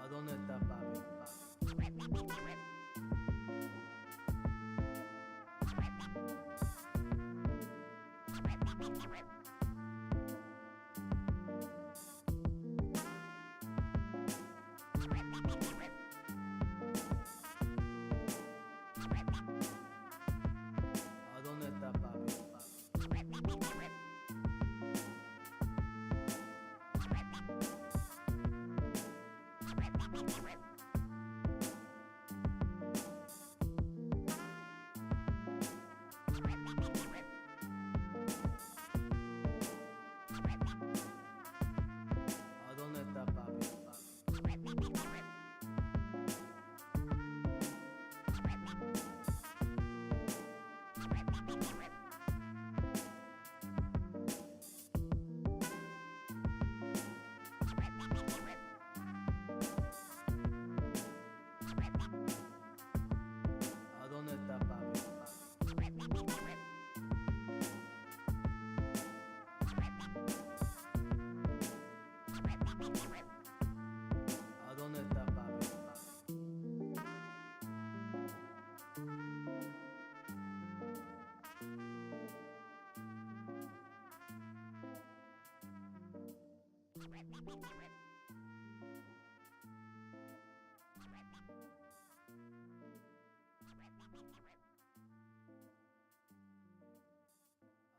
¿A dónde está papi? ¿A dónde está papi? ¿A dónde está papi? ¿A dónde está papi? ¿A dónde está papi?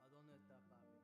¿A dónde está papi?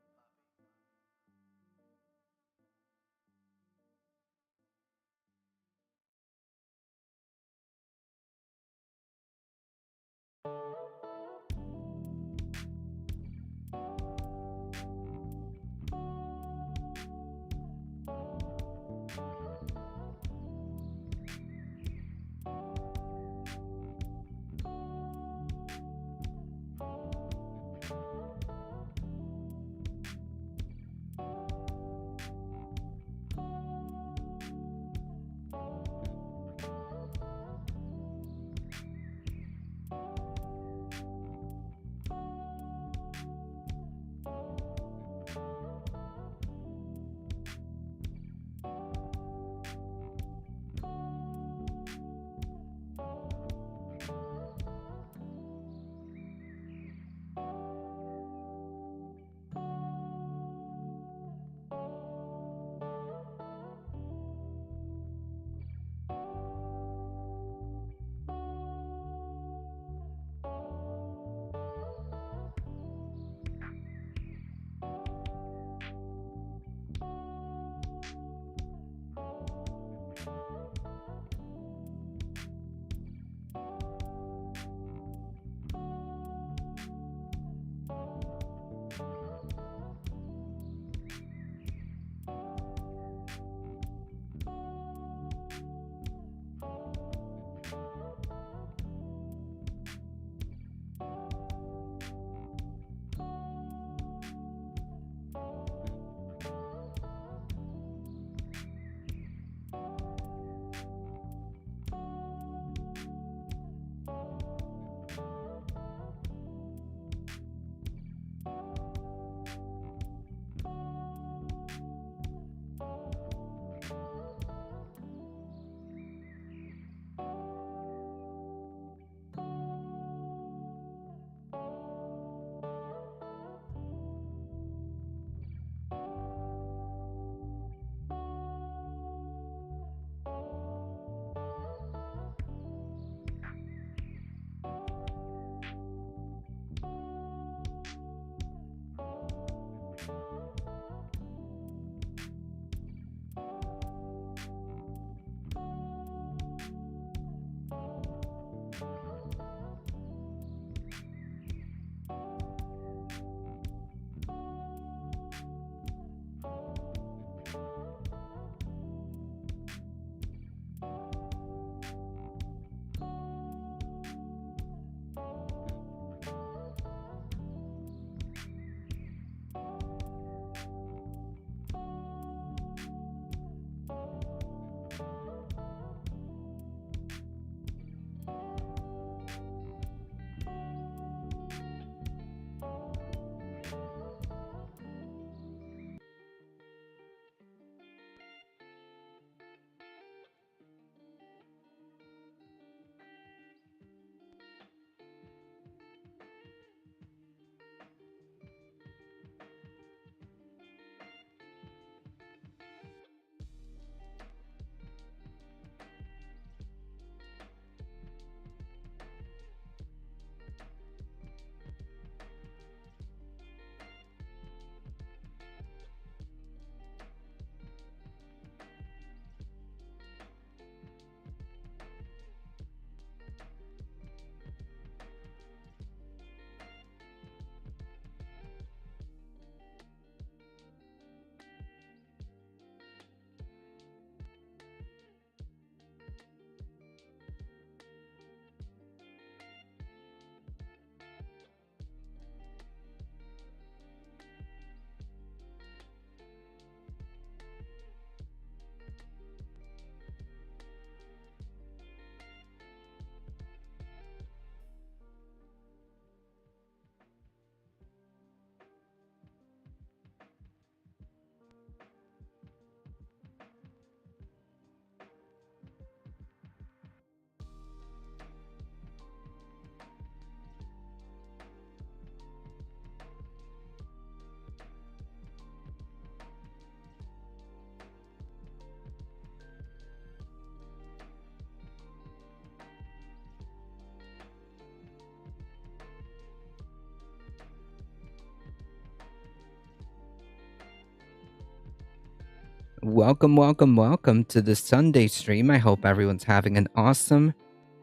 Welcome to the Sunday stream. I hope everyone's having an awesome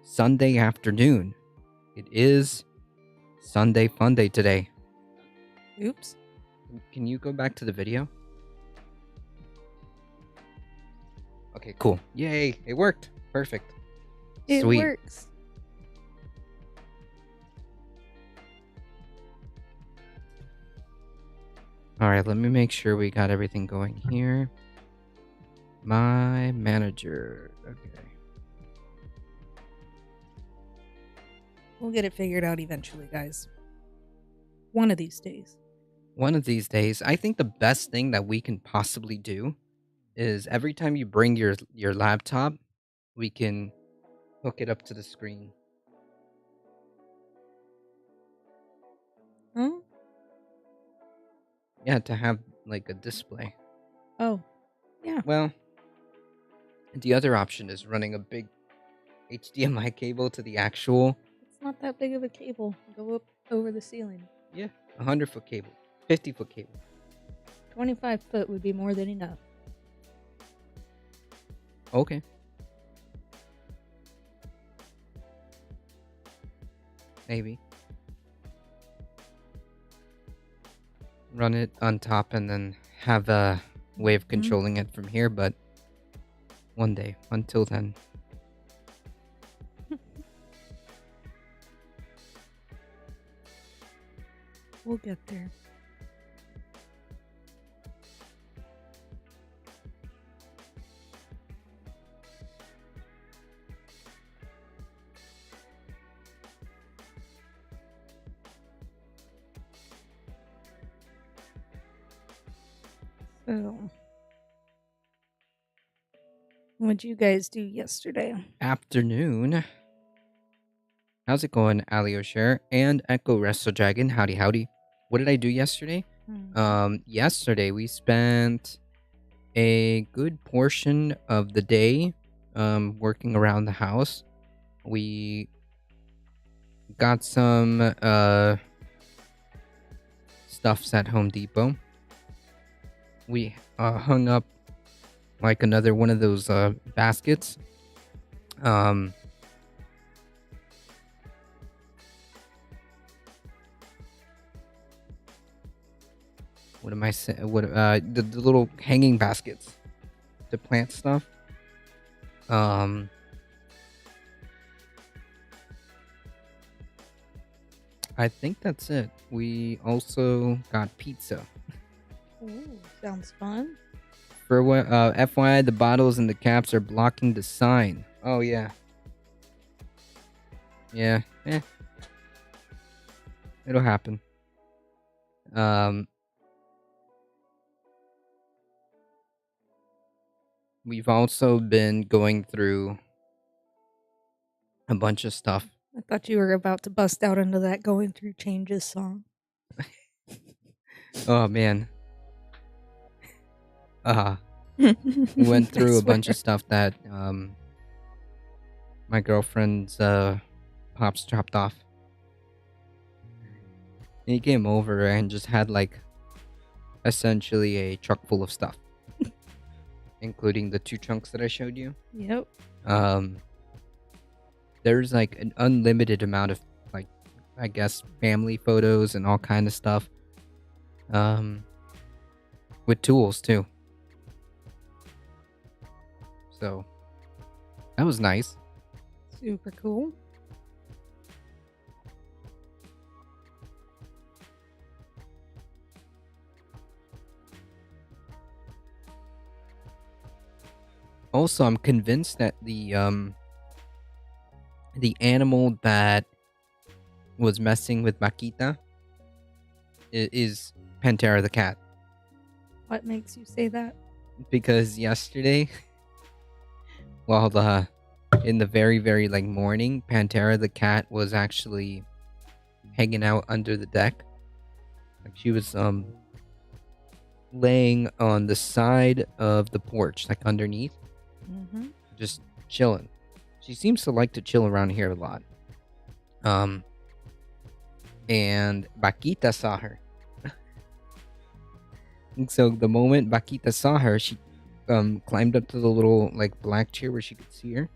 Sunday afternoon. It is Sunday Funday today. Oops. Can you go back to the video? Okay, cool. Yay, it worked. Perfect. It Sweet. works. All right, let me make sure we got everything going here. My manager. Okay. We'll get it figured out eventually, guys. One of these days. One of these days, I think the best thing that we can possibly do is every time you bring your laptop, we can hook it up to the screen. Huh? Yeah, to have like a display. Oh, yeah. Well, the other option is running a big HDMI cable to the actual. It's not that big of a cable. Go up over the ceiling. Yeah, 100-foot cable, 50-foot cable. 25 foot would be more than enough. Okay. Maybe. Run it on top and then have a way of controlling it from here, but one day. Until then. We'll get there. So, what'd you guys do yesterday? Afternoon. How's it going, Ali O'Share and Echo Resto Dragon? Howdy, howdy. What did I do yesterday? Yesterday we spent a good portion of the day working around the house. We got some stuffs at Home Depot. We hung up like another one of those baskets. What am I saying? What the little hanging baskets to plant stuff. I think that's it. We also got pizza. Ooh, sounds fun. For what? FYI, the bottles and the caps are blocking the sign. Oh yeah. Yeah. It'll happen. We've also been going through a bunch of stuff. I thought you were about to bust out into that Going Through Changes song. Oh man. We went through a bunch of stuff that my girlfriend's pops dropped off. He came over and just had like essentially a truck full of stuff. Including the 2 chunks that I showed you. Yep. There's like an unlimited amount of like, I guess, family photos and all kind of stuff. With tools too. So that was nice. Super cool. Also, I'm convinced that the animal that was messing with Makita is Pantera the cat. What makes you say that? Because yesterday, well, in the very, very like morning, Pantera the cat was actually hanging out under the deck. Like she was laying on the side of the porch, like underneath. Just chilling. She seems to like to chill around here a lot. And Bakita saw her. And so the moment Bakita saw her, she climbed up to the little like black chair where she could see her,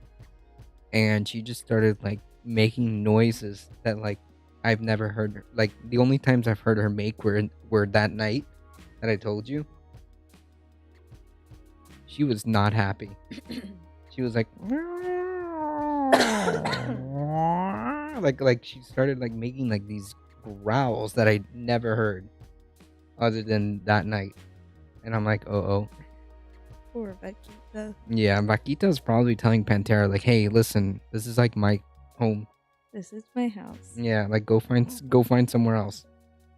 and she just started like making noises that like I've never heard her. Like the only times I've heard her make were that night that I told you. She was not happy. She was like like she started like making like these growls that I never heard other than that night. And I'm like, oh. Poor Vaquita. Yeah, Vaquita's probably telling Pantera like, hey, listen, this is like my home. This is my house. Yeah, like go find somewhere else.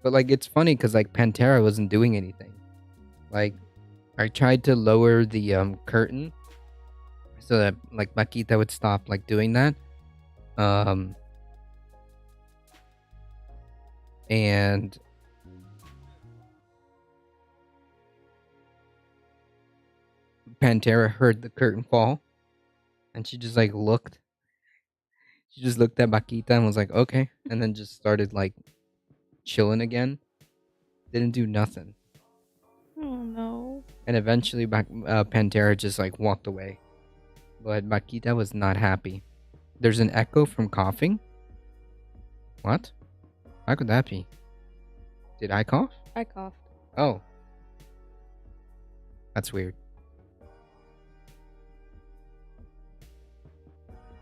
But like it's funny because like Pantera wasn't doing anything. Like I tried to lower the curtain so that like Vaquita would stop like doing that. And Pantera heard the curtain fall, and she just like looked. She just looked at Vaquita and was like, "Okay," and then just started like chilling again. Didn't do nothing. Oh no. And eventually, Pantera just like walked away. But Vaquita was not happy. There's an echo from coughing. What? How could that be? Did I cough? I coughed. Oh. That's weird.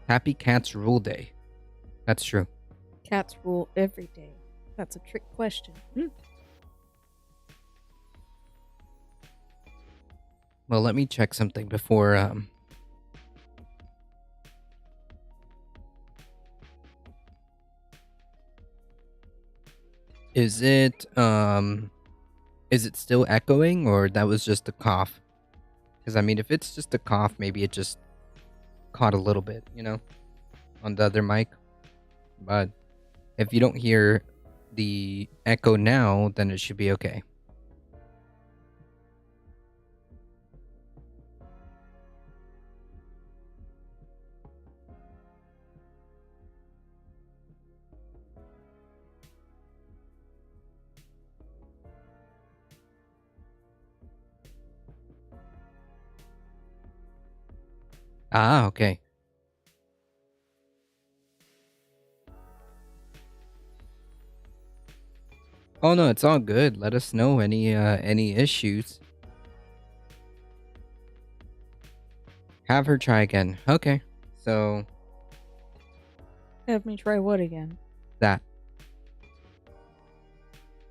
Happy Cats Rule Day. That's true. Cats rule every day. That's a trick question. Well, let me check something before Is it still echoing, or that was just a cough? Because I mean, if it's just a cough, maybe it just caught a little bit, on the other mic. But if you don't hear the echo now, then it should be okay. Ah, okay. Oh no, it's all good. Let us know any issues. Have her try again. Okay. So Have me try what again? that.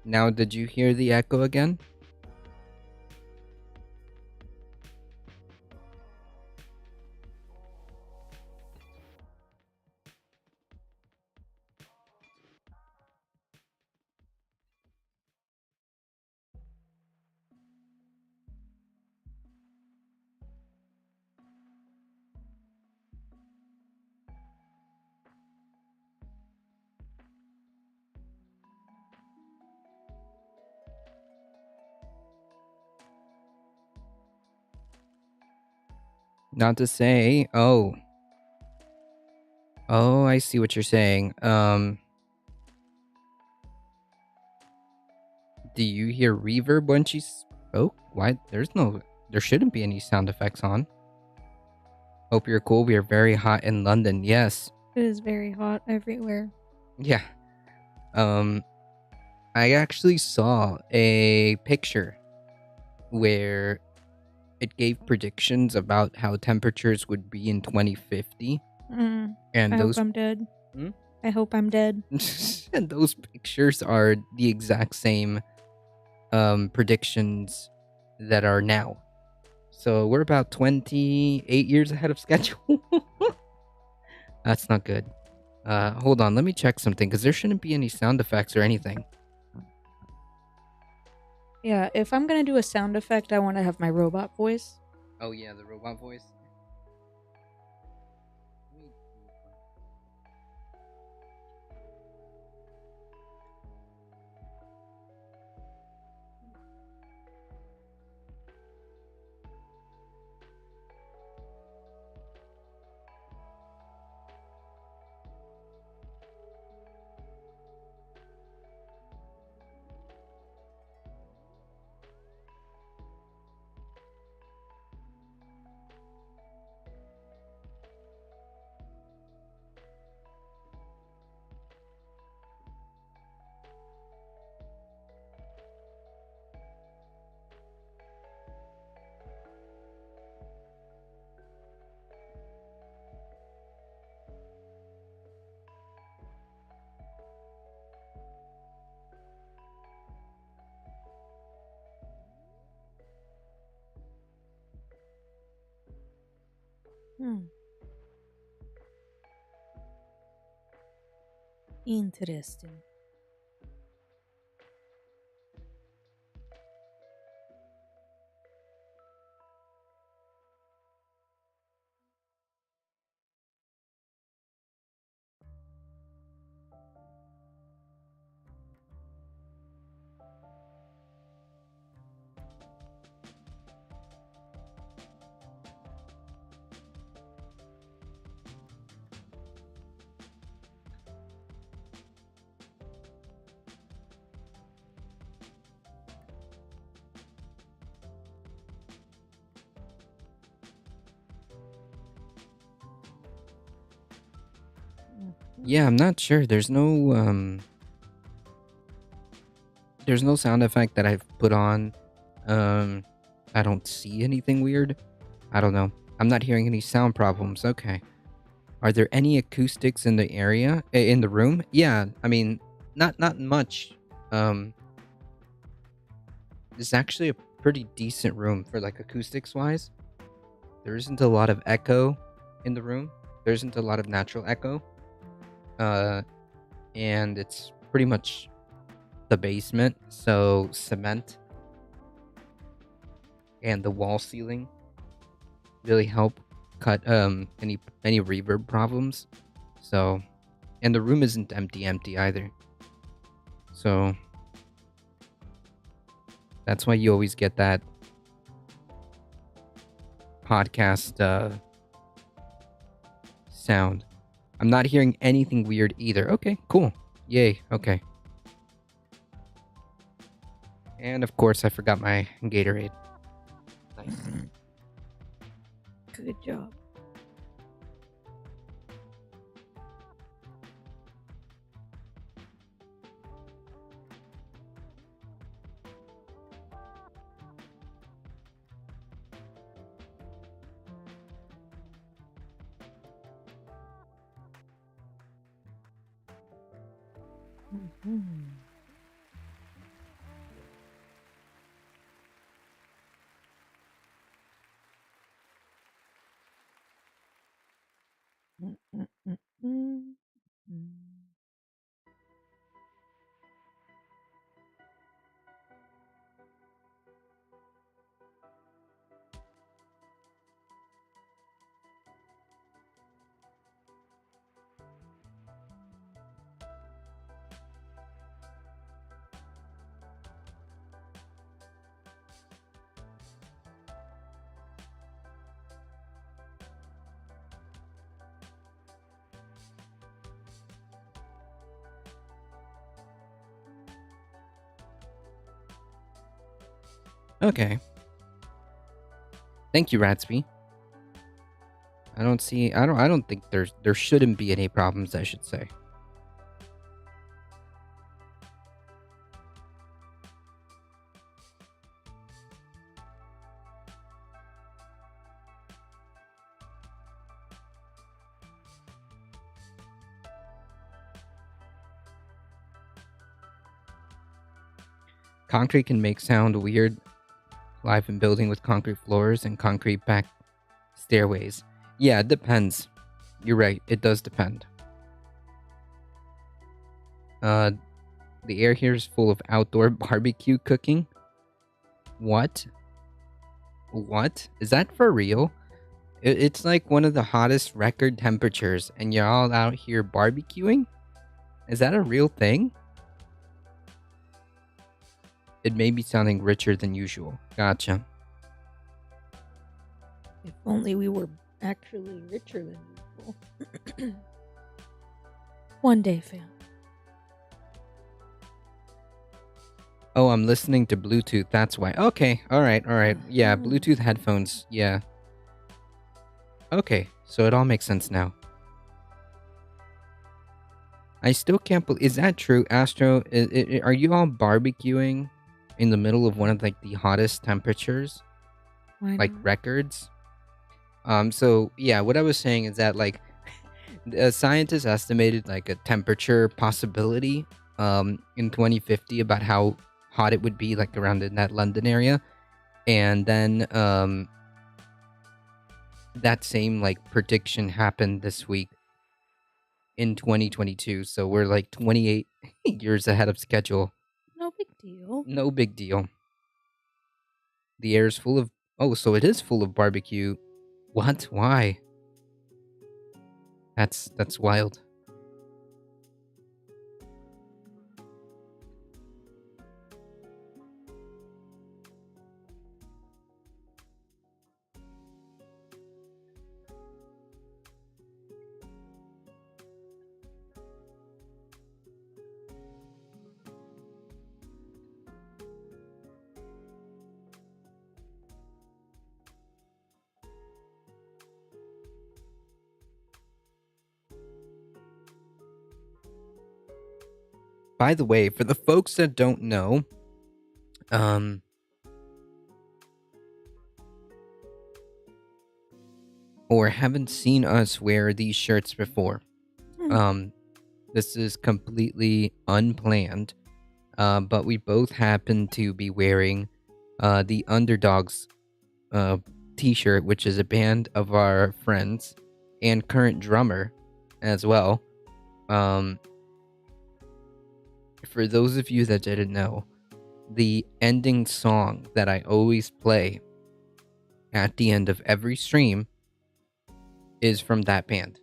Now, did you hear the echo again? Not to say, oh, I see what you're saying. Do you hear reverb when she spoke? Why? There shouldn't be any sound effects on. Hope you're cool. We are very hot in London. Yes. It is very hot everywhere. Yeah. I actually saw a picture where it gave predictions about how temperatures would be in 2050. And I hope I'm dead. I hope I'm dead. And those pictures are the exact same predictions that are now. So we're about 28 years ahead of schedule. That's not good. Hold on, let me check something because there shouldn't be any sound effects or anything. Yeah, if I'm gonna do a sound effect, I want to have my robot voice. Oh yeah, the robot voice. Hmm. Interesting. Yeah, I'm not sure. There's no sound effect that I've put on. Um I don't see anything weird. I don't know. I'm not hearing any sound problems. Okay. Are there any acoustics in the area in the room? Yeah, I mean, not much. Um it's actually a pretty decent room for like acoustics wise. There isn't a lot of echo in the room. There isn't a lot of natural echo. Uh and it's pretty much the basement, so cement and the wall ceiling really help cut any reverb problems. So, and the room isn't empty either. So that's why you always get that podcast sound. I'm not hearing anything weird either. Okay, cool. Yay. Okay. And of course, I forgot my Gatorade. Nice. Good job. Mhm. Mm, mm, mm, mm, mm. Okay. Thank you, Ratsby. I don't think there shouldn't be any problems, I should say. Concrete can make sound weird live in building with concrete floors and concrete back stairways. Yeah, it depends. You're right. It does depend. Uh, the air here is full of outdoor barbecue cooking. What? What? Is that for real? It's like one of the hottest record temperatures, and you're all out here barbecuing? Is that a real thing? It may be sounding richer than usual. Gotcha. If only we were actually richer than usual. One day, fam. Oh, I'm listening to Bluetooth. That's why. Okay. All right. Yeah, Bluetooth headphones. Yeah. Okay. So it all makes sense now. I still can't believe. Is that true, Astro? Are you all barbecuing in the middle of one of like the hottest temperatures, Why like not? records? So yeah, what I was saying is that like scientists estimated like a temperature possibility in 2050 about how hot it would be like around in that London area, and then that same like prediction happened this week in 2022. So we're like 28 years ahead of schedule. No big deal. No big deal. The air is full of. Oh, so it is full of barbecue. What? Why? That's wild. By the way, for the folks that don't know, um, or haven't seen us wear these shirts before, Hmm. this is completely unplanned. But we both happen to be wearing, the Underdogs, T-shirt, which is a band of our friends and current drummer, as well. Um, for those of you that didn't know, the ending song that I always play at the end of every stream is from that band.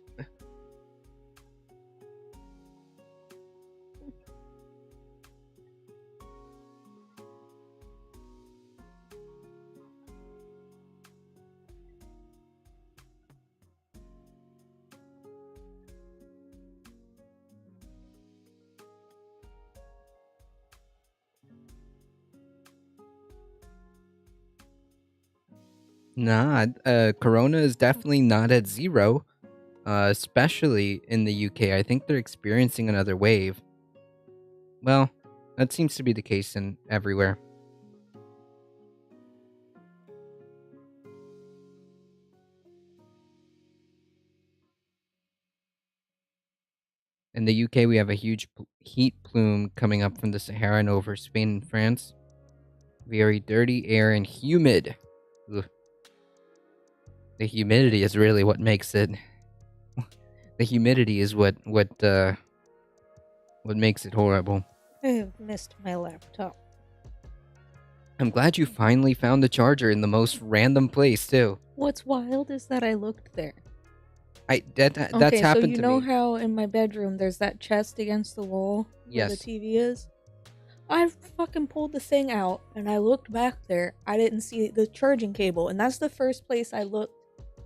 Nah, Corona is definitely not at zero, especially in the UK. I think they're experiencing another wave. Well, that seems to be the case in everywhere. In the UK, we have a huge heat plume coming up from the Sahara and over Spain and France. Very dirty air and humid. Ugh. The humidity is really what makes it. The humidity is what makes it horrible. I have missed my laptop. I'm glad you finally found the charger in the most random place too. What's wild is that I looked there. That's Okay, so happened you to know me. how in my bedroom there's that chest against the wall where the Yes. TV is? I fucking pulled the thing out and I looked back there. I didn't see the charging cable, and that's the first place I looked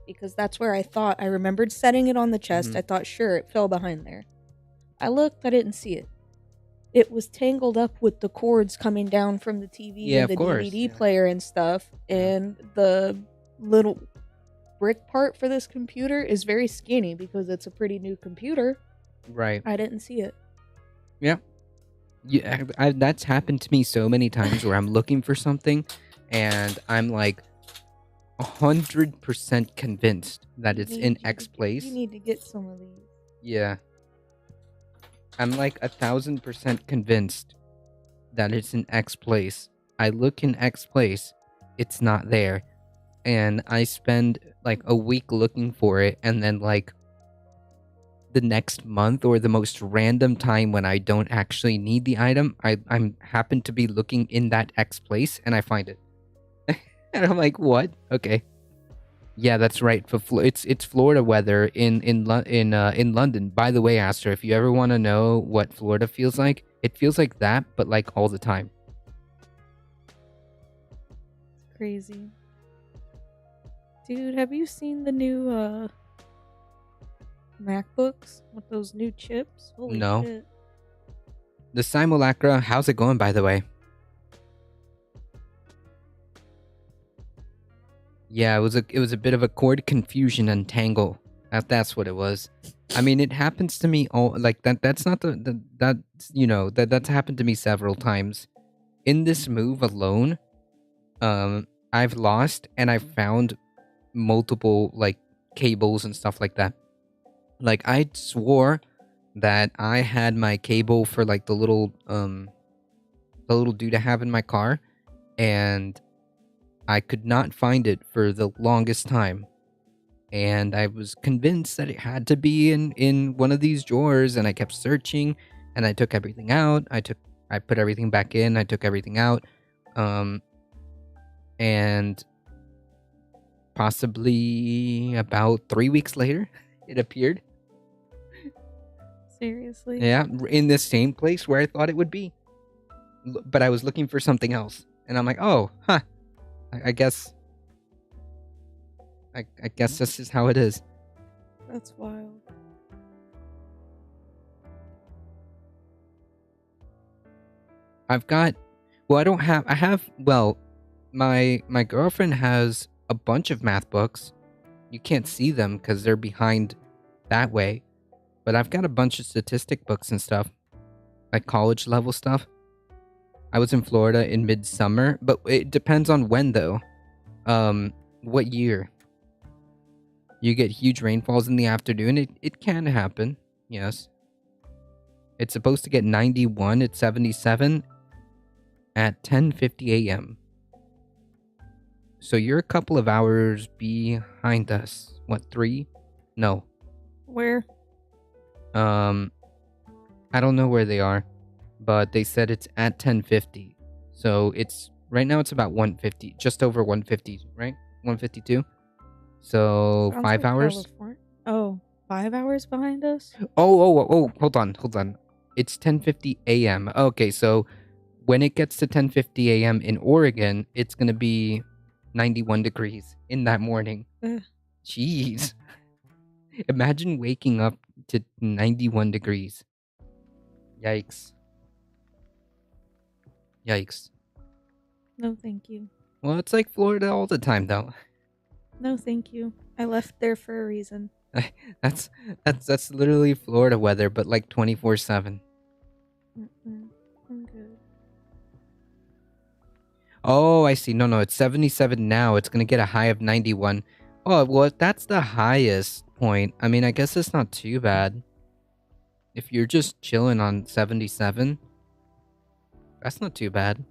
because that's where I remembered setting it on the chest. Mhm. I thought, sure, it fell behind there. I looked, I didn't see it. It was tangled up with the cords coming down from the TV Yeah, and of the course. DVD Yeah. player and stuff, and the little brick part for this computer is very skinny because it's a pretty new computer. Right. I didn't see it. Yeah. Yeah, that's happened to me so many times where I'm looking for something and I'm like 100% convinced that it's in X place. You need to get some of these. Yeah. I'm like 1,000% convinced that it's in X place. I look in X place, it's not there. And I spend like a week looking for it, and then like the next month or the most random time when I don't actually need the item, I'm happen to be looking in that X place and I find it. And I'm like, "What? Okay." Yeah, that's right. For it's Florida weather in London. By the way, Astor, if you ever want to know what Florida feels like, it feels like that, but like all the time. It's crazy. Dude, have you seen the new MacBooks with those new chips? Holy No. shit. The simulacra, how's it going, by the way? Yeah, it was a bit of a chord confusion and tangle. That's what it was. I mean, it happens to me all like that. That's not that's happened to me several times. In this move alone, I've lost and I've found multiple like cables and stuff like that. Like I swore that I had my cable for like the little dude I have in my car, and I could not find it for the longest time. and I was convinced that it had to be in one of these drawers, and I kept searching, and I took everything out. I put everything back in. I took everything out, and possibly about 3 weeks later, it appeared. Seriously? Yeah, in the same place where I thought it would be. But I was looking for something else, and I'm like, oh, huh. I guess. I guess this is how it is. That's wild. I've got. Well, I don't have. I have. Well, my girlfriend has a bunch of math books. You can't see them because they're behind that way. But I've got a bunch of statistic books and stuff, like college level stuff. I was in Florida in midsummer, but it depends on when though. What year? You get huge rainfalls in the afternoon. It can happen, yes. It's supposed to get 91 at 77 at 10:50 a.m. So you're a couple of hours behind us. What, 3? No. Where? I don't know where they are, but they said it's at 10:50. So it's right now it's about 150, just over 150, right? 152. So Sounds 5 like hours. California. Oh, 5 hours behind us? Oh, hold on. It's 10:50 a.m. Okay, so when it gets to 10:50 a.m. in Oregon, it's going to be 91 degrees in that morning. Ugh. Jeez. Imagine waking up to 91 degrees. Yikes. No, thank you. Well, it's like Florida all the time though. No, thank you. I left there for a reason. That's literally Florida weather, but like 24/7. I'm good. Oh, I see. No, it's 77 now. It's going to get a high of 91. Oh, well, if that's the highest point, I mean, I guess it's not too bad. If you're just chilling on 77, that's not too bad.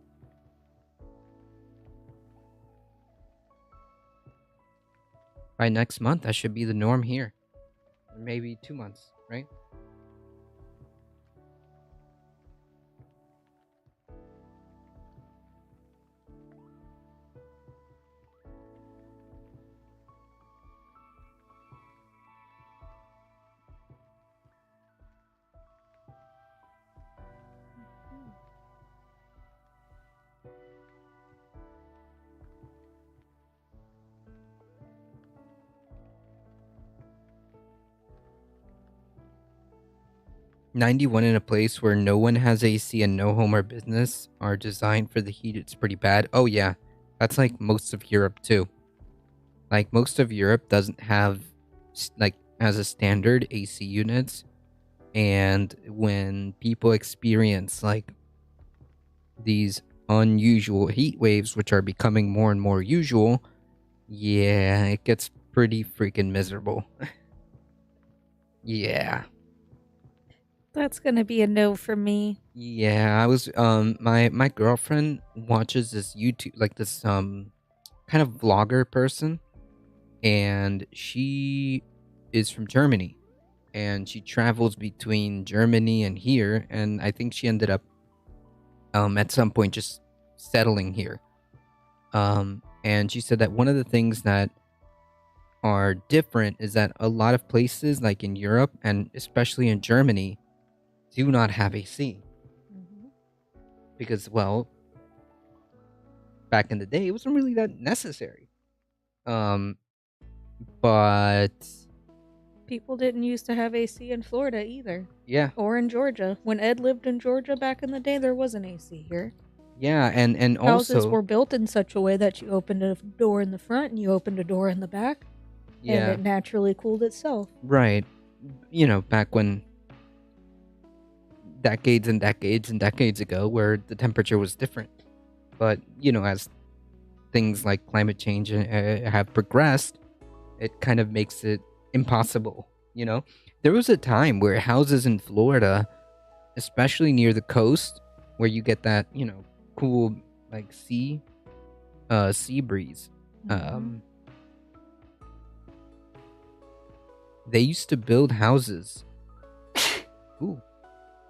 By next month, that should be the norm here. Or maybe 2 months, right? "91 in a place where no one has AC and no home or business are designed for the heat. It's pretty bad." Oh yeah, that's like most of Europe too. Like most of Europe doesn't have like as a standard AC units, and when people experience like these unusual heat waves, which are becoming more and more usual, yeah, it gets pretty freaking miserable. Yeah. That's gonna be a no for me. Yeah, I was my girlfriend watches this YouTube, like this kind of vlogger person, and she is from Germany, and she travels between Germany and here, and I think she ended up at some point just settling here. And she said that one of the things that are different is that a lot of places like in Europe and especially in Germany do not have AC. Because, well, back in the day, it wasn't really that necessary. But People didn't used to have AC in Florida either. yeah, Or in Georgia. When Ed lived in Georgia back in the day, there wasn't AC here. yeah, and Houses also, were built in such a way that you opened a door in the front and you opened a door in the back, and yeah, it naturally cooled itself. right. You know, back when decades and decades and decades ago, where the temperature was different. But you know, as things like climate change have progressed, it kind of makes it impossible. You know, there was a time where houses in Florida, especially near the coast, where you get that, you know, cool like sea breeze. Mhm. They used to build houses. Ooh,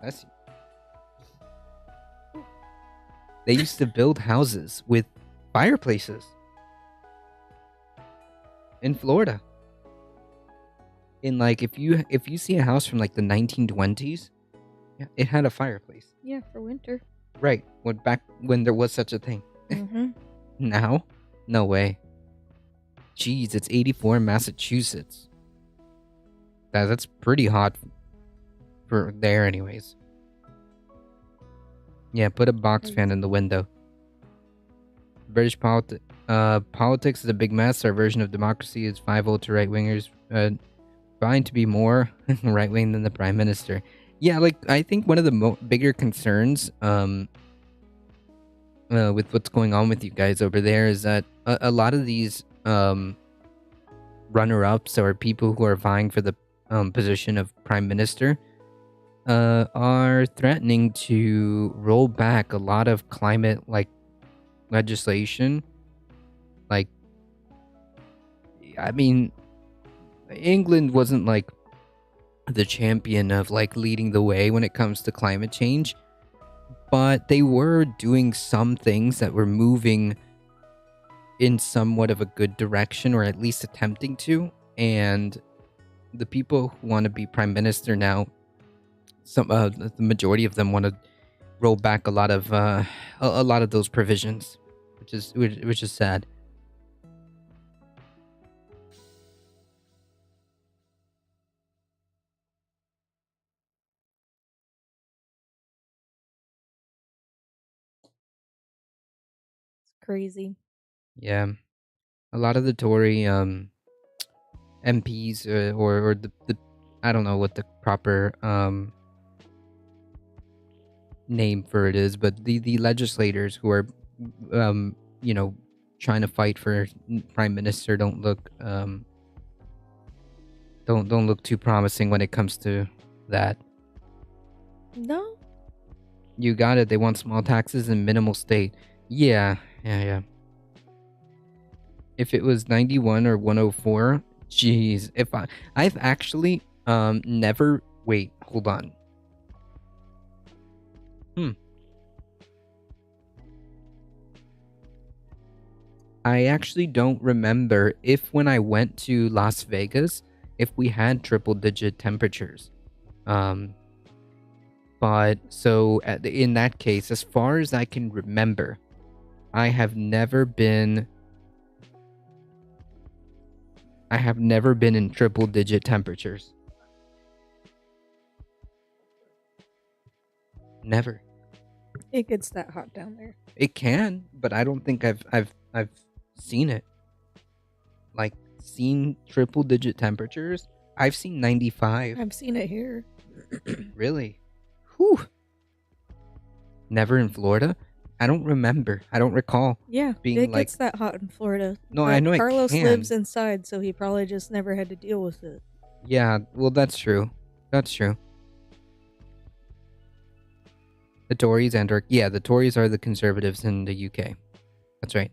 that's. They used to build houses with fireplaces in Florida. In like, if you see a house from like the 1920s, yeah, it had a fireplace. Yeah, for winter. Right. Back when there was such a thing. Mm-hmm. Now, no way. Jeez, it's 84 in Massachusetts. That's pretty hot for there, anyways. Yeah, put a box fan in the window. British politics is a big mess. Our version of democracy is 5-0 to right wingers, trying to be more right wing than the prime minister. Yeah, like I think one of the bigger concerns, with what's going on with you guys over there is that a lot of these runner-ups or people who are vying for the position of prime minister are threatening to roll back a lot of climate like legislation. Like, I mean, England wasn't like the champion of like leading the way when it comes to climate change, but they were doing some things that were moving in somewhat of a good direction, or at least attempting to. And the people who want to be prime minister now, the majority of them want to roll back a lot of those provisions, which is sad. It's crazy. Yeah, a lot of the Tory MPs or the I don't know what the proper name for it is, but the legislators who are you know, trying to fight for prime minister don't look don't look too promising when it comes to that. No. You got it. They want small taxes and minimal state. Yeah. If it was 91 or 104, jeez. If I've actually never. Wait, hold on. I actually don't remember if when I went to Las Vegas, if we had triple digit temperatures. But so in that case, as far as I can remember, I have never been in triple digit temperatures. Never. It gets that hot down there. It can, but I don't think I've seen it. Like, seen triple digit temperatures? I've seen 95. I've seen it here. Really? Whew. Never in Florida? I don't remember. I don't recall. Yeah, being it like, gets that hot in Florida. No, but I know Carlos it can. lives inside, so he probably just never had to deal with it. Yeah, well, that's true. That's true. The Tories the Tories are the conservatives in the UK. That's right.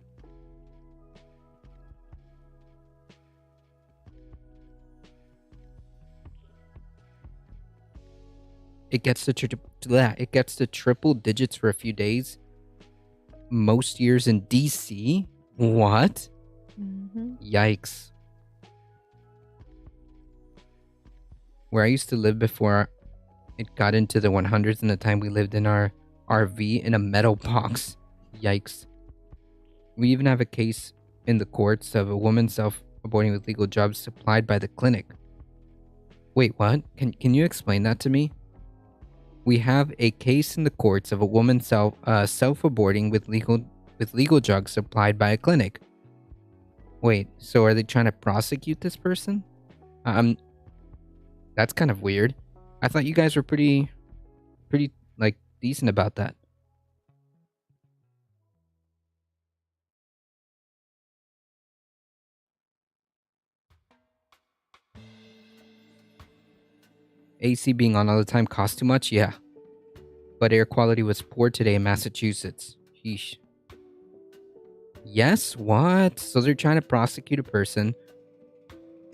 It gets to triple digits for a few days. Most years in DC. What? Mm-hmm. Yikes. Where I used to live before it got into the 100s, and the time we lived in our RV in a metal box. Yikes. We even have a case in the courts of a woman self-aborting with legal jobs supplied by the clinic. Wait, what? Can you explain that to me? We have a case in the courts of a woman self-aborting with legal drugs supplied by a clinic. Wait, so are they trying to prosecute this person? That's kind of weird. I thought you guys were pretty like decent about that. AC being on all the time cost too much? Yeah. But air quality was poor today in Massachusetts. Sheesh. Yes? What? So they're trying to prosecute a person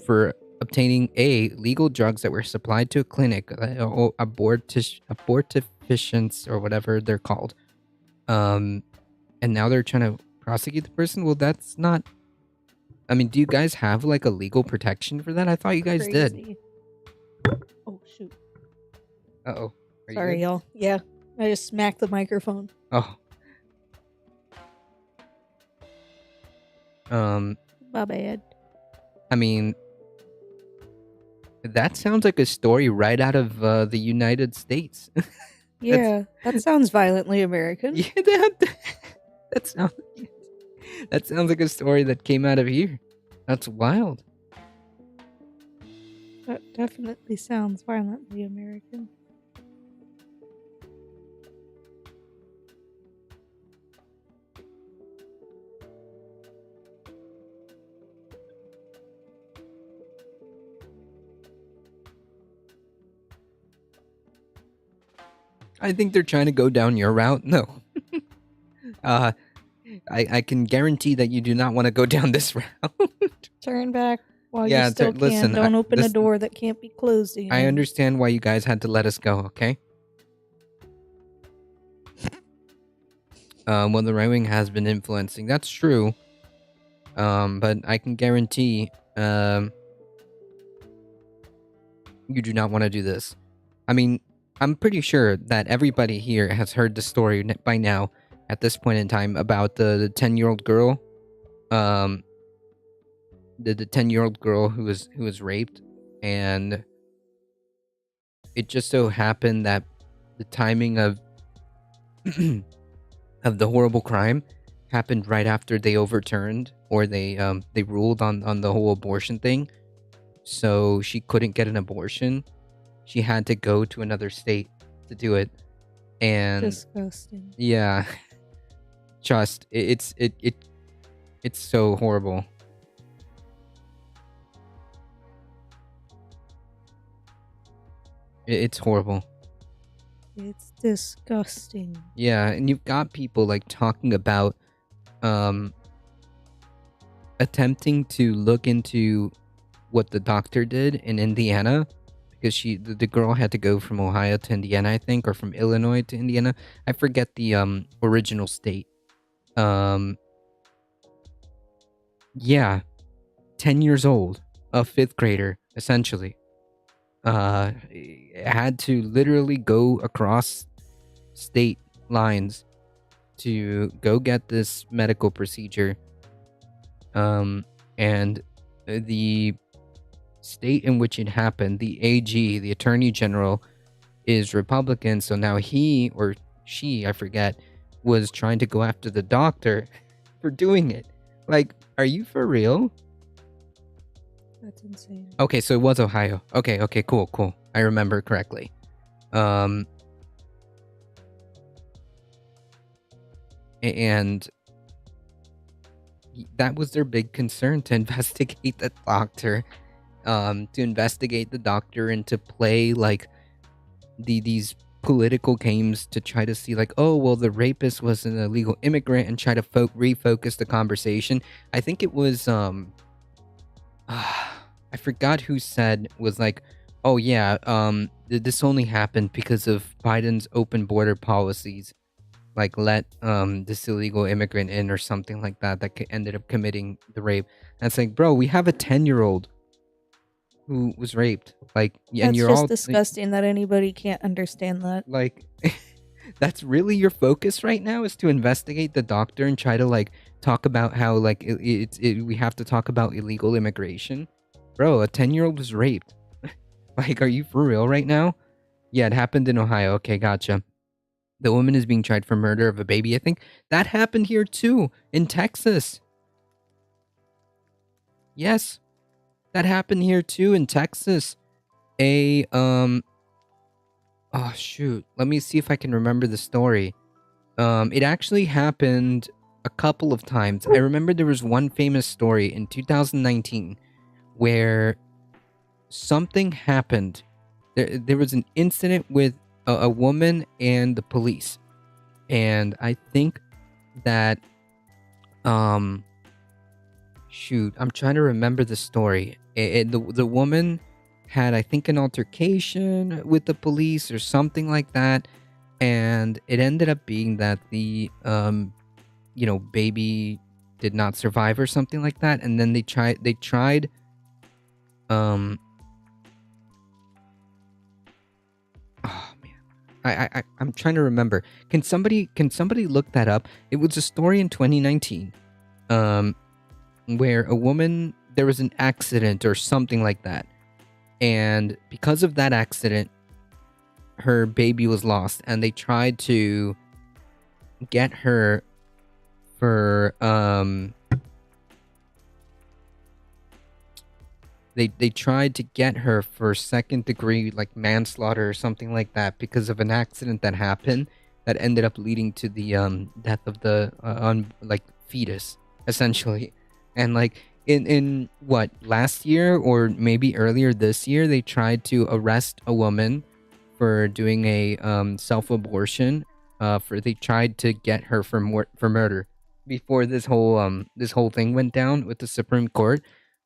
for obtaining legal drugs that were supplied to a clinic, abortifacients or whatever they're called. And now they're trying to prosecute the person. Well, that's not. I mean, do you guys have like a legal protection for that? I thought you guys did. Crazy. Oh shoot! Uh-oh. Sorry, y'all. Yeah, I just smacked the microphone. Oh. My bad. I mean, that sounds like a story right out of the United States. Yeah, that sounds violently American. Yeah, that sounds like a story that came out of here. That's wild. That definitely sounds violently American. I think they're trying to go down your route. No. I can guarantee that you do not want to go down this route. Turn back while Yeah, you still can. listen, Don't open a door that can't be closed again. I understand why you guys had to let us go, okay? Well, the right wing has been influencing. That's true. But I can guarantee, you do not want to do this. I mean, I'm pretty sure that everybody here has heard the story by now, at this point in time, about the 10-year-old girl. The 10-year-old girl who was raped, and it just so happened that the timing of of the horrible crime happened right after they overturned, or they ruled on the whole abortion thing. So she couldn't get an abortion. She had to go to another state to do it. And disgusting. Yeah. Just it's so horrible. It's horrible. It's disgusting. Yeah, and you've got people like talking about attempting to look into what the doctor did in Indiana, because the girl had to go from Ohio to Indiana, I think, or from Illinois to Indiana. I forget the original state. Yeah, 10 years old, a 5th grader essentially. Had to literally go across state lines to go get this medical procedure. And the state in which it happened, the AG, the Attorney General, is Republican. So now he or she, I forget, was trying to go after the doctor for doing it. Like, are you for real? That's insane. Okay, so it was Ohio. Okay, cool. I remember correctly. And that was their big concern, to investigate the doctor. To investigate the doctor and to play like these political games to try to see like, oh, well, the rapist was an illegal immigrant, and try to refocus the conversation. I think it was I forgot who said, was like, oh yeah, this only happened because of Biden's open border policies, like let this illegal immigrant in or something like that ended up committing the rape. And it's like, bro, we have a 10-year-old who was raped. Like, and That's you're just all disgusting that anybody can't understand that. like, that's really your focus right now, is to investigate the doctor and try to like talk about how like we have to talk about illegal immigration. Bro, a 10-year-old was raped. Like, are you for real right now? Yeah, it happened in Ohio. Okay, gotcha. The woman is being tried for murder of a baby. I think that happened here too, in Texas. Yes, that happened here too in Texas. Oh shoot, let me see if I can remember the story. It actually happened a couple of times. I remember there was one famous story in 2019 where something happened. There was an incident with a woman and the police, and I think that shoot, I'm trying to remember the story. The woman had, I think, an altercation with the police or something like that, and it ended up being that the baby did not survive or something like that, and then they tried um oh man. I'm trying to remember. Can somebody look that up? It was a story in 2019 um where a woman, there was an accident or something like that. And because of that accident, her baby was lost, and they tried to get her for they tried to get her for second degree like manslaughter or something like that, because of an accident that happened that ended up leading to the death of the fetus, essentially. And like in what, last year or maybe earlier this year, they tried to arrest a woman for doing a self-abortion. For They tried to get her for murder before this whole thing went down with the Supreme Court.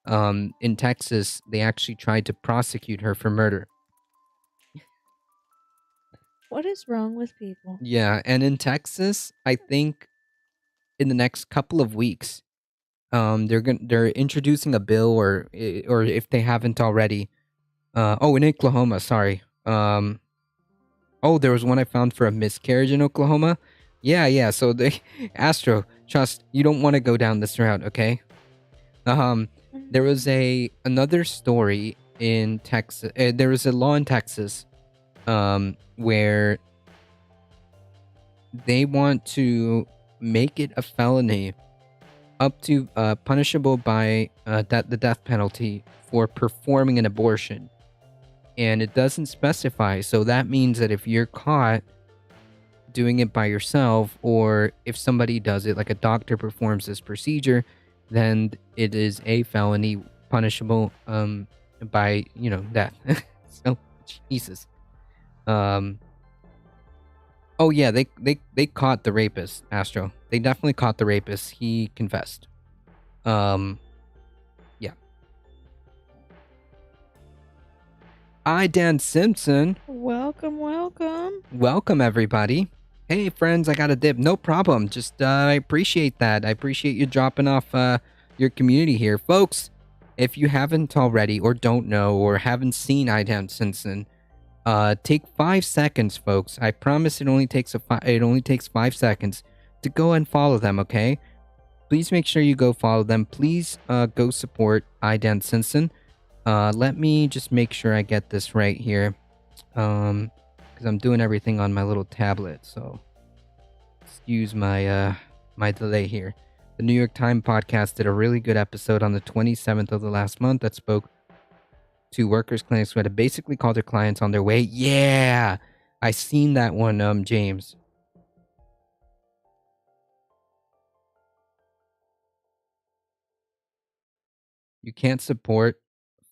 In Texas, they actually tried to prosecute her for murder. What is wrong with people? Yeah, and in Texas, I think in the next couple of weeks, they're introducing a bill, or if they haven't already, in Oklahoma, sorry. Oh, there was one I found for a miscarriage in Oklahoma. Yeah, yeah. So they, Astro, trust, you don't want to go down this route, okay? There was another story in Texas. There was a law in Texas, where they want to make it a felony, up to punishable by the death penalty, for performing an abortion. And it doesn't specify. So that means that if you're caught doing it by yourself, or if somebody does it, like a doctor performs this procedure, then it is a felony punishable by death. So Jesus. Oh yeah, they caught the rapist, Astro. They definitely caught the rapist. He confessed. Yeah. Dan Simpson. Welcome, welcome. Welcome, everybody. Hey, friends, I got a dip. No problem. Just, I appreciate that. I appreciate you dropping off your community here. Folks, if you haven't already, or don't know, or haven't seen Dan Simpson, take 5 seconds, folks. I promise it only takes 5 seconds to go and follow them, okay? Please make sure you go follow them. Please go support Dan Simpson. Let me just make sure I get this right here. Because I'm doing everything on my little tablet, so excuse my my delay here. The New York Times podcast did a really good episode on the 27th of the last month that spoke to workers' clinics who had to basically call their clients on their way. Yeah, I seen that one, James. You can't support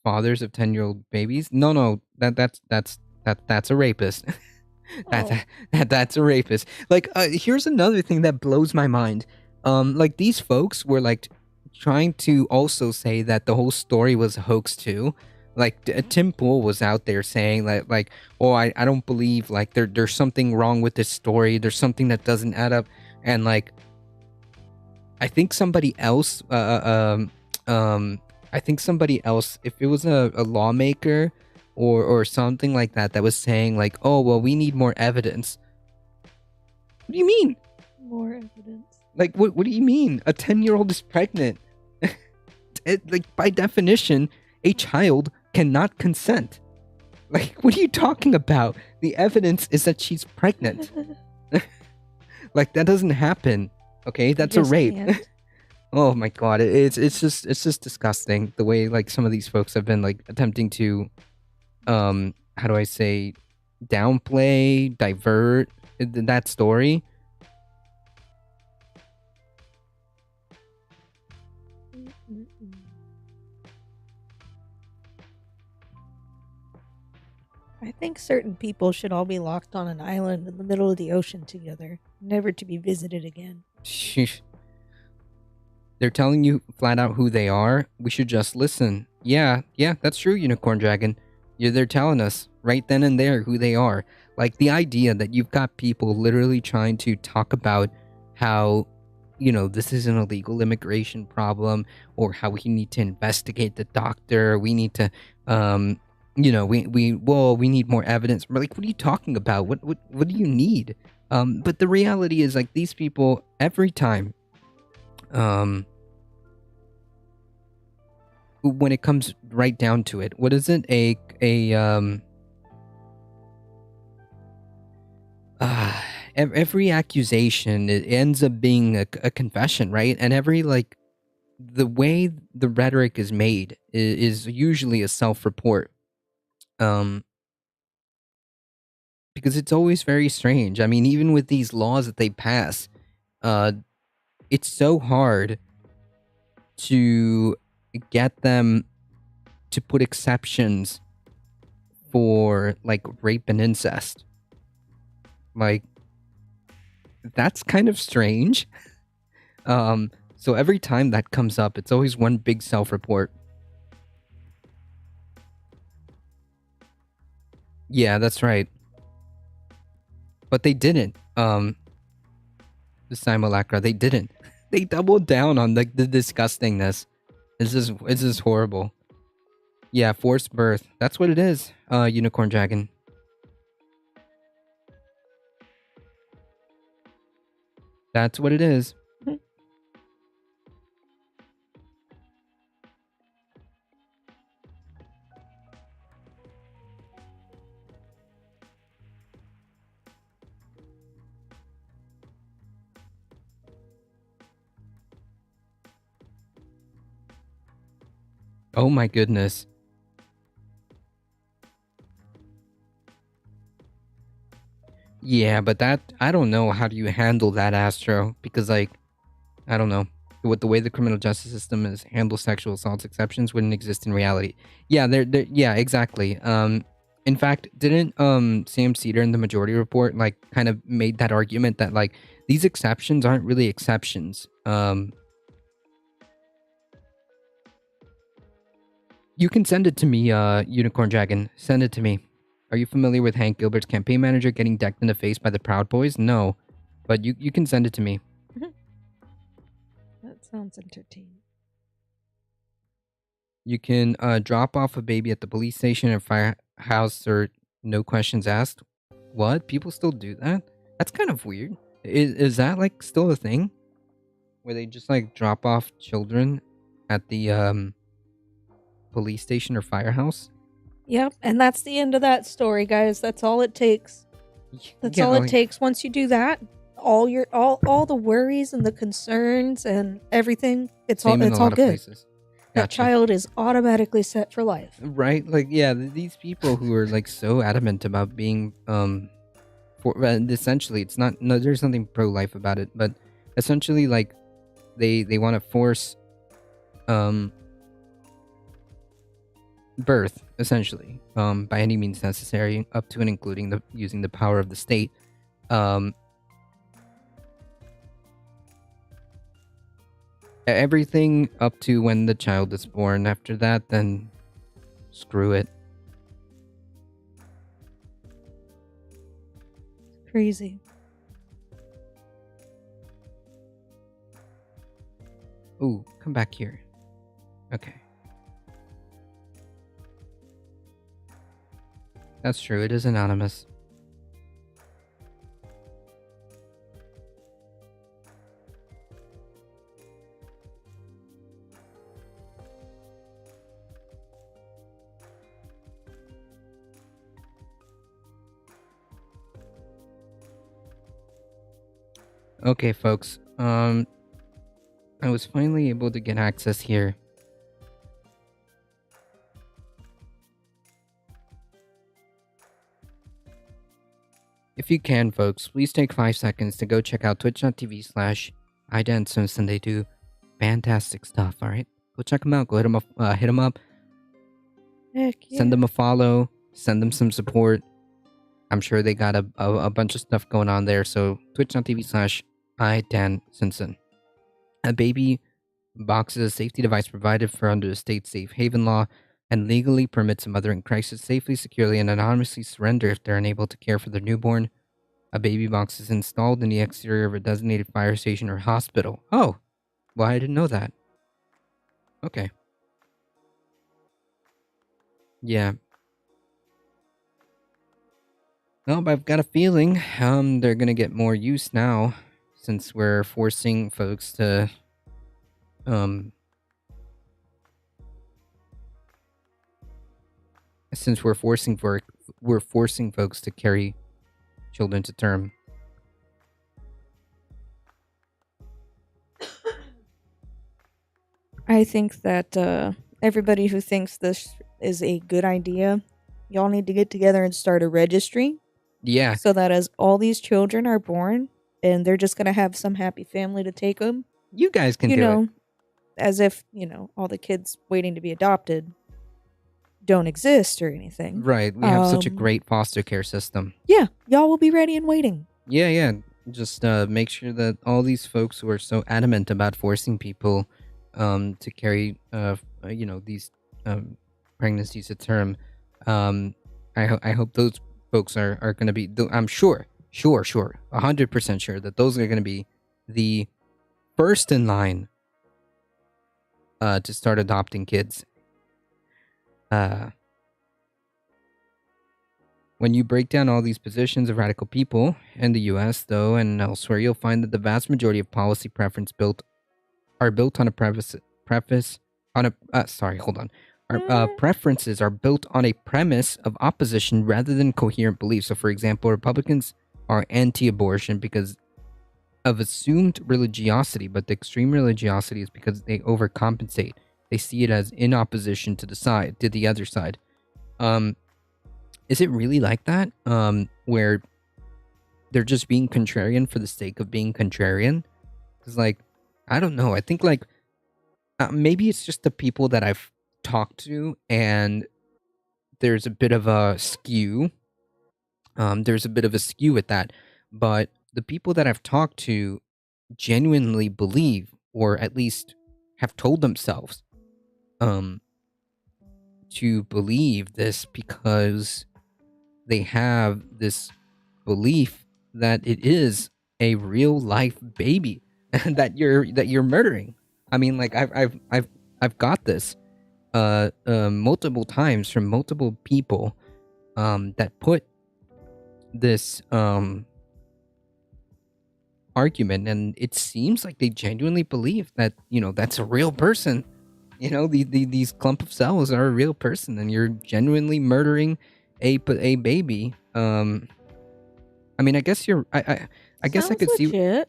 fathers of 10-year-old babies. No, that's a rapist. That's a rapist. Like, here's another thing that blows my mind. Like, these folks were like trying to also say that the whole story was a hoax too. Like, Tim Pool was out there saying that, like, oh, I don't believe, like, there's something wrong with this story. There's something that doesn't add up. And like, I think somebody else, if it was a lawmaker or something like that was saying like, oh, well, we need more evidence. What do you mean? More evidence. Like, what do you mean? A 10-year-old is pregnant. Like, by definition, a child cannot consent. Like, what are you talking about? The evidence is that she's pregnant. Like, that doesn't happen. Okay, that's a rape. Oh my god, it's just disgusting the way like some of these folks have been like attempting to how do I say, downplay, divert that story. I think certain people should all be locked on an island in the middle of the ocean together, never to be visited again. They're telling you flat out who they are. We should just listen. Yeah, that's true, Unicorn Dragon. They're telling us right then and there who they are. Like the idea that you've got people literally trying to talk about how, this is an illegal immigration problem, or how we need to investigate the doctor. We need to, we need more evidence. We're like, what are you talking about? What do you need? But the reality is, like, these people every time, when it comes right down to it, what is it? Every accusation, it ends up being a confession, right? And every, like, the way the rhetoric is made is usually a self-report. Because it's always very strange. I mean, even with these laws that they pass, it's so hard to get them to put exceptions for, like, rape and incest. Like, that's kind of strange. So every time that comes up, it's always one big self-report. Yeah, that's right. But they didn't. The simulacra, they didn't. They doubled down on the disgustingness. This is horrible. Yeah, forced birth. That's what it is, Unicorn Dragon. That's what it is. Oh my goodness. Yeah, but that, I don't know how do you handle that, Astro, because, like, I don't know. With the way the criminal justice system is handles sexual assaults, exceptions wouldn't exist in reality. Yeah, yeah, exactly. In fact, didn't Sam Cedar in the Majority Report, like, kind of made that argument that, like, these exceptions aren't really exceptions. You can send it to me, Unicorn Dragon. Send it to me. Are you familiar with Hank Gilbert's campaign manager getting decked in the face by the Proud Boys? No. But you can send it to me. That sounds entertaining. You can drop off a baby at the police station or firehouse, or no questions asked. What? People still do that? That's kind of weird. Is that, like, still a thing? Where they just, like, drop off children at the police station or firehouse? Yep, and that's the end of that story, guys. That's all it takes. That's all it takes. Once you do that, all the worries and the concerns and everything, it's all good. Places. That child is automatically set for life. Right? Like, yeah, these people who are, like, so adamant about being essentially, it's not, no, there's nothing pro-life about it, but essentially, like, they want to force birth, essentially, by any means necessary, up to and including using the power of the state. Everything up to when the child is born. After that, then screw it. Crazy. Ooh, come back here. Okay. That's true, it is anonymous. Okay, folks. I was finally able to get access here. If you can, folks, please take 5 seconds to go check out twitch.tv/iDanceSims, and they do fantastic stuff, alright? Go check them out. Go hit them up. Heck yeah. Send them a follow. Send them some support. I'm sure they got a bunch of stuff going on there. So twitch.tv/iDanceSims. A baby box is a safety device provided for under the state safe haven law and legally permits a mother in crisis safely, securely, and anonymously surrender if they're unable to care for their newborn. A baby box is installed in the exterior of a designated fire station or hospital. Oh, well, I didn't know that. Okay. Yeah. Well, I've got a feeling they're gonna get more use now, since we're forcing folks to since we're forcing folks to carry children to term. I think that everybody who thinks this is a good idea, y'all need to get together and start a registry. Yeah. So that as all these children are born and they're just going to have some happy family to take them. You guys can do it. As if, all the kids waiting to be adopted don't exist or anything. Right. We have such a great foster care system. Yeah. Y'all will be ready and waiting. Yeah. Just make sure that all these folks who are so adamant about forcing people to carry, these pregnancies to term, I hope those folks are going to be, I'm sure, 100% sure that those are going to be the first in line to start adopting kids. When you break down all these positions of radical people in the U.S., though, and elsewhere, you'll find that the vast majority of policy preference are built on a preferences are built on a premise of opposition rather than coherent beliefs. So, for example, Republicans are anti-abortion because of assumed religiosity, but the extreme religiosity is because they overcompensate. They see it as in opposition to the other side. Is it really like that? Where they're just being contrarian for the sake of being contrarian? Because, I don't know. I think, maybe it's just the people that I've talked to, and there's a bit of a skew. There's a bit of a skew with that. But the people that I've talked to genuinely believe, or at least have told themselves, to believe this because they have this belief that it is a real life baby that you're murdering. I mean, I've got this multiple times from multiple people that put this argument, and it seems like they genuinely believe that that's a real person. These clump of cells are a real person, and you're genuinely murdering a baby. I mean, I guess I guess I could legit. see.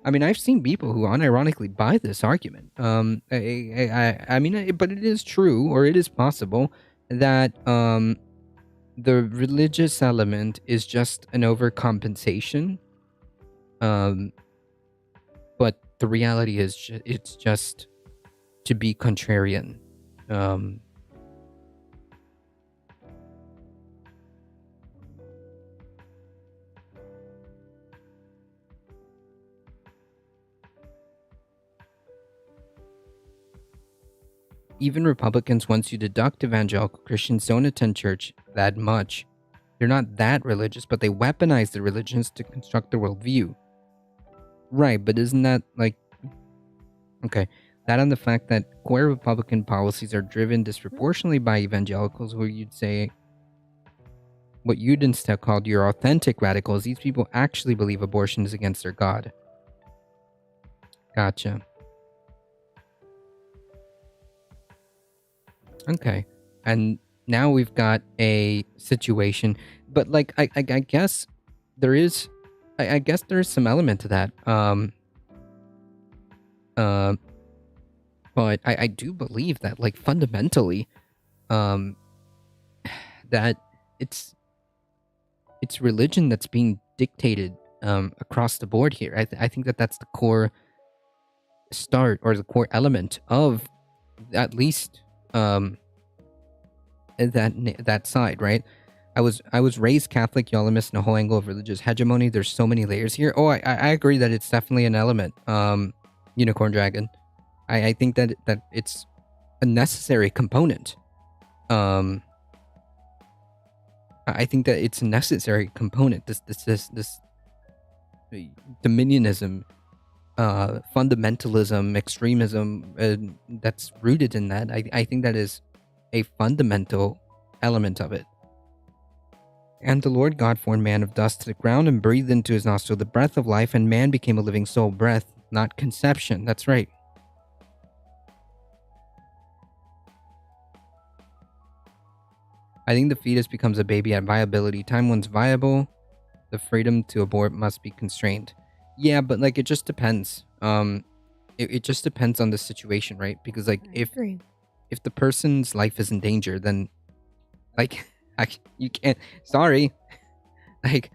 I mean, I've seen people who unironically buy this argument. I mean, but it is true, or it is possible that the religious element is just an overcompensation. But the reality is, it's just to be contrarian. Even Republicans, once you deduct evangelical Christians, don't attend church that much. They're not that religious, but they weaponize their religions to construct their worldview. Right, but isn't that okay? That and the fact that core Republican policies are driven disproportionately by evangelicals, who you'd say, what you'd instead called your authentic radicals. These people actually believe abortion is against their God. Gotcha. Okay, and now we've got a situation, but I guess there is, I guess there is some element to that. But I do believe that, fundamentally, that it's religion that's being dictated across the board here. I think that that's the core start, or the core element of at least that side, right? I was raised Catholic. Y'all are missing a whole angle of religious hegemony. There's so many layers here. Oh, I agree that it's definitely an element. Unicorn Dragon. I think that it's a necessary component. I think that it's a necessary component. This dominionism, fundamentalism, extremism, that's rooted in that. I think that is a fundamental element of it. And the Lord God formed man of dust to the ground and breathed into his nostril the breath of life, and man became a living soul. Breath, not conception. That's right. I think the fetus becomes a baby at viability. Time once viable, the freedom to abort must be constrained. Yeah, but like it just depends. It just depends on the situation, right? Because like if the person's life is in danger, then like you can't. Sorry, like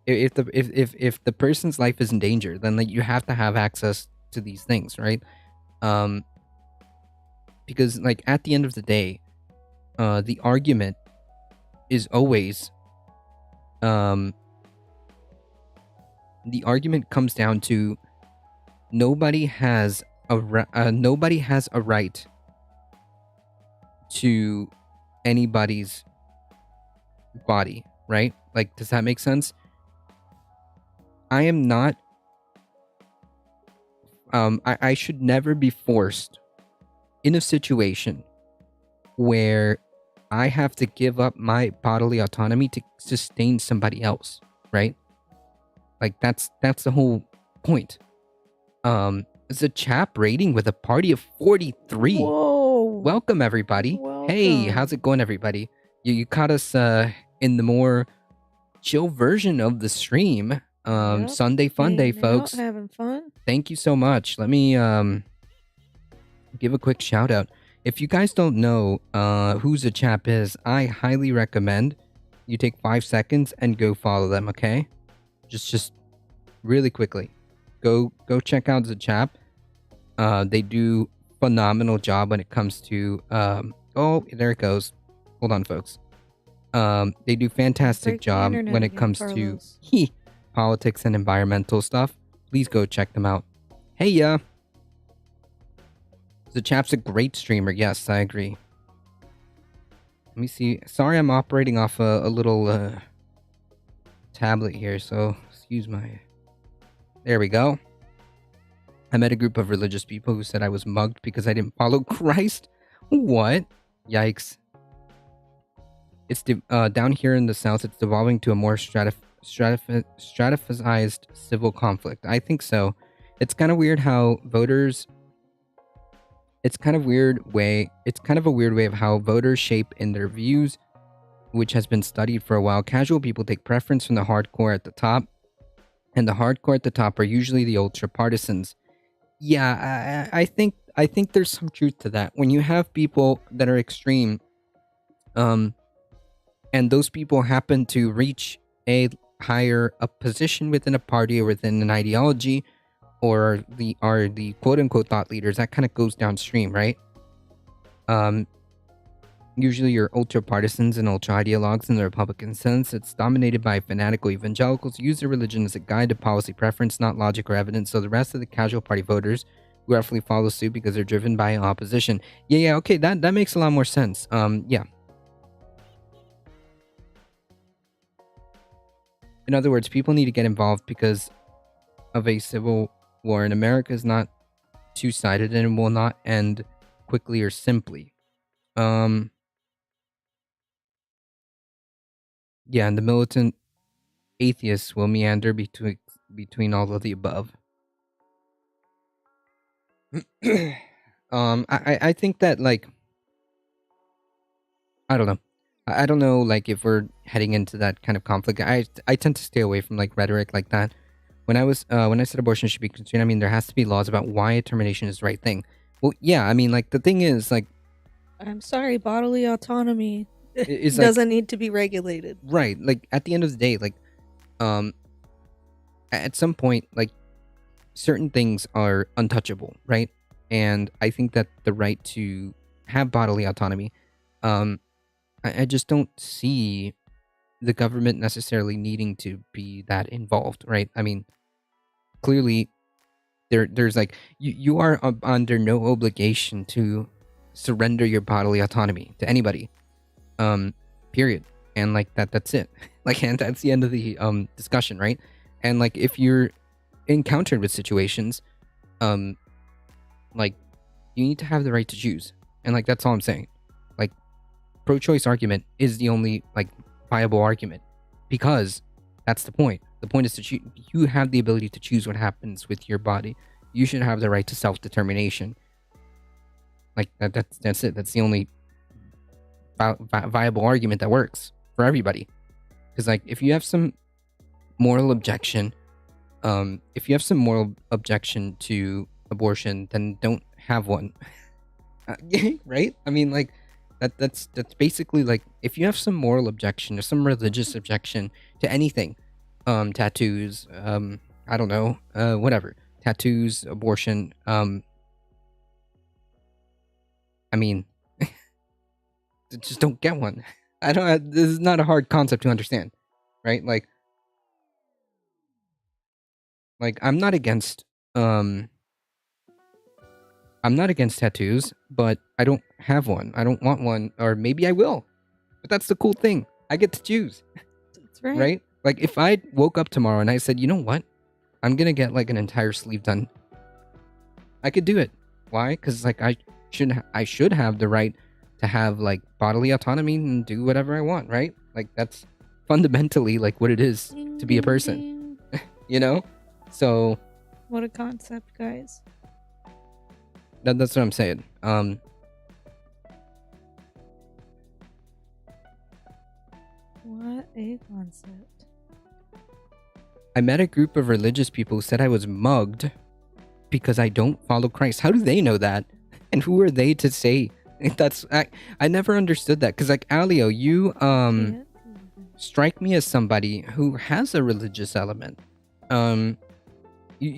if the person's life is in danger, then like you have to have access to these things, right? Because like at the end of the day, the argument is always the argument comes down to nobody has a right to anybody's body, right? Like, does that make sense? I am not I should never be forced in a situation where I have to give up my bodily autonomy to sustain somebody else, right? Like that's the whole point. It's a chap rating with a party of 43. Whoa. Welcome everybody. Welcome. Hey, how's it going everybody? You caught us in the more chill version of the stream. Sunday Funday, folks. Having fun. Thank you so much. Let me give a quick shout out. If you guys don't know who the chap is, I highly recommend you take 5 seconds and go follow them, okay? Just really quickly. Go check out the chap. They do phenomenal job when it comes to oh, there it goes. Hold on, folks. They do fantastic job when it comes to politics and environmental stuff. Please go check them out. Hey, yeah. The chap's a great streamer. Yes, I agree. Let me see. Sorry, I'm operating off a little tablet here, so excuse my... There we go. I met a group of religious people who said I was mugged because I didn't follow Christ. What? Yikes. It's down here in the south, it's devolving to a more stratified civil conflict. I think so. It's kind of weird how voters... It's kind of a weird way of how voters shape in their views, which has been studied for a while. Casual people take preference from the hardcore at the top, and the hardcore at the top are usually the ultra partisans. Yeah, I think there's some truth to that. When you have people that are extreme, and those people happen to reach a position within a party or within an ideology, or are the quote-unquote thought leaders, that kind of goes downstream, right? Usually your ultra-partisans and ultra-ideologues in the Republican sense, it's dominated by fanatical evangelicals who use their religion as a guide to policy preference, not logic or evidence, so the rest of the casual party voters who roughly follow suit because they're driven by opposition. Yeah, okay, that makes a lot more sense. Yeah. In other words, people need to get involved because of a civil war in America is not two-sided and will not end quickly or simply. Yeah, and the militant atheists will meander between all of the above. I think that, like, I don't know. I don't know, like, if we're heading into that kind of conflict. I tend to stay away from, like, rhetoric like that. When I said abortion should be constrained, I mean, there has to be laws about why termination is the right thing. Well, yeah, I mean, like, the thing is, like... I'm sorry, bodily autonomy doesn't need to be regulated. Right, like, at the end of the day, like, at some point, like, certain things are untouchable, right? And I think that the right to have bodily autonomy, I just don't see the government necessarily needing to be that involved, right? I mean, clearly there's like you are under no obligation to surrender your bodily autonomy to anybody. Period. And like that's it. Like, and that's the end of the discussion, right? And like if you're encountered with situations, like you need to have the right to choose. And like that's all I'm saying. Like, pro-choice argument is the only like viable argument, because that's the point. The point is to you have the ability to choose what happens with your body. You should have the right to self-determination. Like that's it. That's the only viable argument that works for everybody. Because like if you have some moral objection, to abortion, then don't have one. Right? I mean, like that's basically like, if you have some moral objection or some religious objection to anything, tattoos, I don't know, whatever, tattoos, abortion, I mean, just don't get one. I don't. This is not a hard concept to understand, right? Like I'm not against tattoos, but I don't have one. I don't want one, or maybe I will. But that's the cool thing. I get to choose. That's right. Right? Like if I woke up tomorrow and I said, you know what, I'm gonna get like an entire sleeve done, I could do it. Why? Because like I should have the right to have like bodily autonomy and do whatever I want, right? Like that's fundamentally like what it is to be a person. You know? So what a concept, guys. That's what I'm saying. What a concept. I met a group of religious people who said I was mugged because I don't follow Christ. How do they know that? And who are they to say? That's I never understood that, because like Alio, you strike me as somebody who has a religious element. You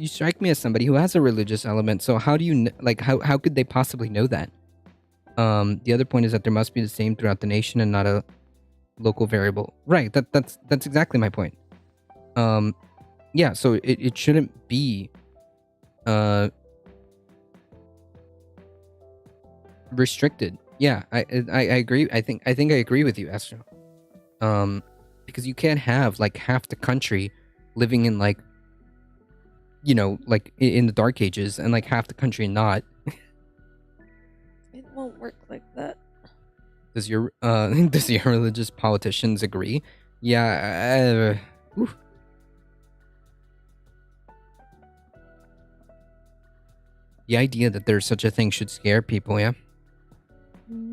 strike me as somebody who has a religious element. So how do you like how could they possibly know that? The other point is that there must be the same throughout the nation and not a local variable. Right. That's exactly my point. Yeah. So it shouldn't be restricted. Yeah, I agree. I think I agree with you, Astro. Because you can't have like half the country living in like, you know, like in the dark ages, and like half the country not. It won't work like that. Does your religious politicians agree? Yeah. The idea that there's such a thing should scare people. Yeah.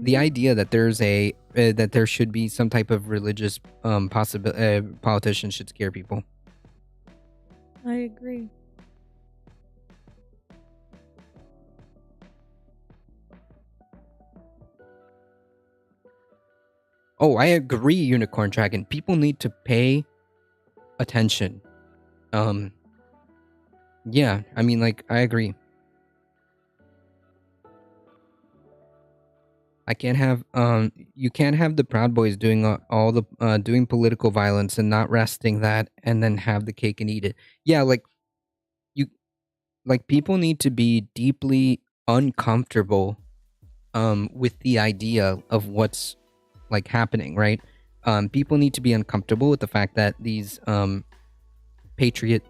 The idea that there's that there should be some type of religious politician should scare people. I agree. Oh, I agree, Unicorn Dragon. People need to pay attention. Yeah, I mean, like, I agree. I can't have you can't have the Proud Boys doing all the doing political violence and not resting that, and then have the cake and eat it. Yeah, like people need to be deeply uncomfortable with the idea of what's like happening, right? People need to be uncomfortable with the fact that these Patriot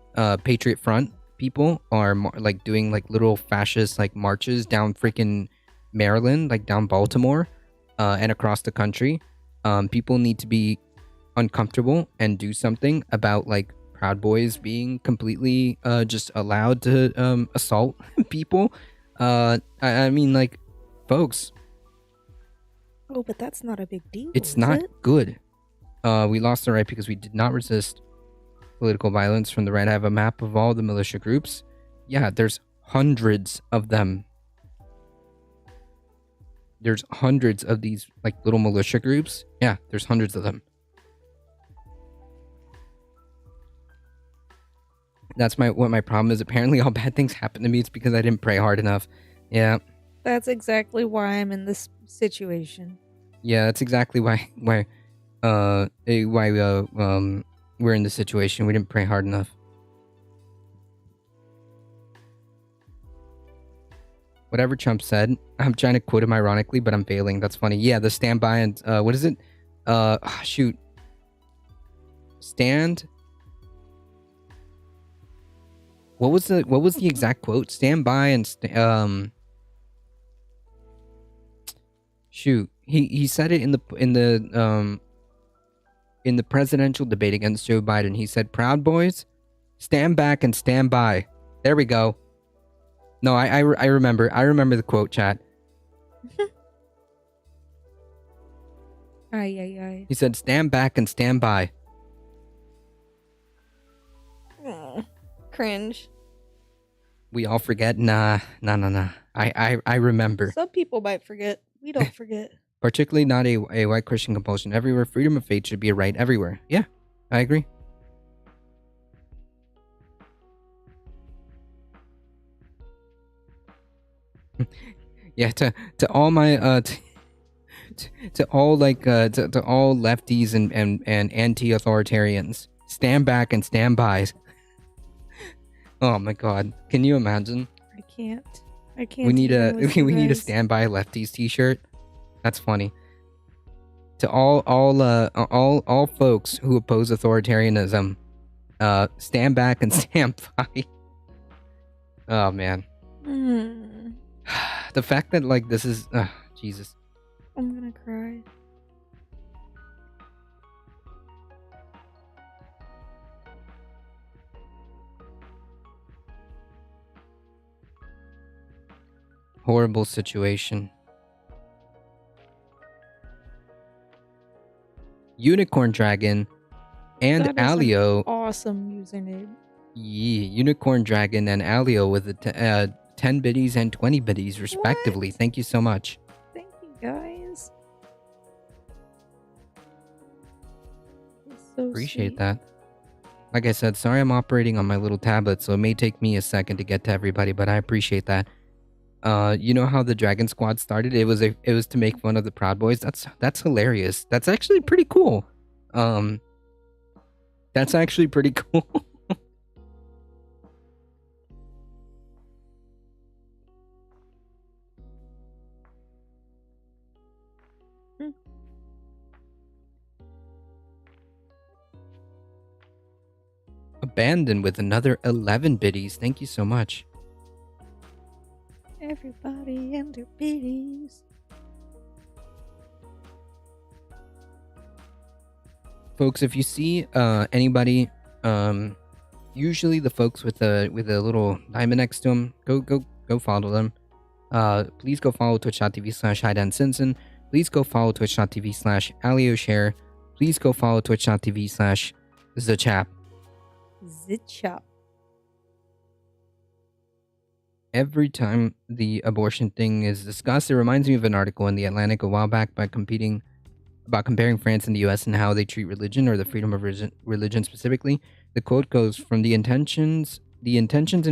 Front people are like doing like little fascist like marches down freaking Maryland, like down Baltimore, and across the country. People need to be uncomfortable and do something about like Proud Boys being completely just allowed to assault people. I mean, like, folks. Oh, but that's not a big deal. It's not good. We lost the right because we did not resist political violence from the right. I have a map of all the militia groups. Yeah, there's hundreds of them. There's hundreds of these like little militia groups. Yeah, there's hundreds of them. That's what my problem is. Apparently all bad things happen to me. It's because I didn't pray hard enough. Yeah. That's exactly why I'm in this situation. Yeah, that's exactly why we're in this situation. We didn't pray hard enough. Whatever Trump said. I'm trying to quote him ironically, but I'm failing. That's funny. Yeah, the standby and what is it? Shoot. Stand. What was the exact quote? Stand by and shoot. He said it in the presidential debate against Joe Biden. He said, "Proud Boys, stand back and stand by." There we go. No, I remember. I remember the quote, chat. Ay. He said, "Stand back and stand by." Cringe. We all forget. Nah. I remember. Some people might forget. We don't forget. Particularly not a white Christian compulsion everywhere. Freedom of faith should be a right everywhere. Yeah, I agree. Yeah, to all my to all like to all lefties and anti-authoritarians, stand back and stand by. Oh my god, can you imagine? I can't. We need a standby lefties t-shirt. That's funny. To all folks who oppose authoritarianism, stand back and stand by. Oh man. The fact that like this is Jesus. I'm gonna cry. Horrible situation. Unicorn Dragon and That is Alio. Awesome username. Yeah, Unicorn Dragon and Alio with the 10 biddies and 20 biddies respectively. What? Thank you so much. Thank you guys. So Appreciate sweet. that. Like I said, sorry I'm operating on my little tablet, so it may take me a second to get to everybody, but I appreciate that. You know how the Dragon Squad started? It was to make fun of the Proud Boys. That's hilarious. That's actually pretty cool. That's actually pretty cool. Abandoned with another 11 biddies. Thank you so much. Everybody and their biddies. Folks, if you see anybody, usually the folks with a little diamond next to them, go follow them. Please go follow twitch.tv/HideandSinson. Please go follow twitch.tv/AlioShare. Please go follow twitch.tv/TheChap. Zitchop. Every time the abortion thing is discussed, it reminds me of an article in The Atlantic a while back about comparing France and the US and how they treat religion, or the freedom of religion specifically. The quote goes, "From the intentions in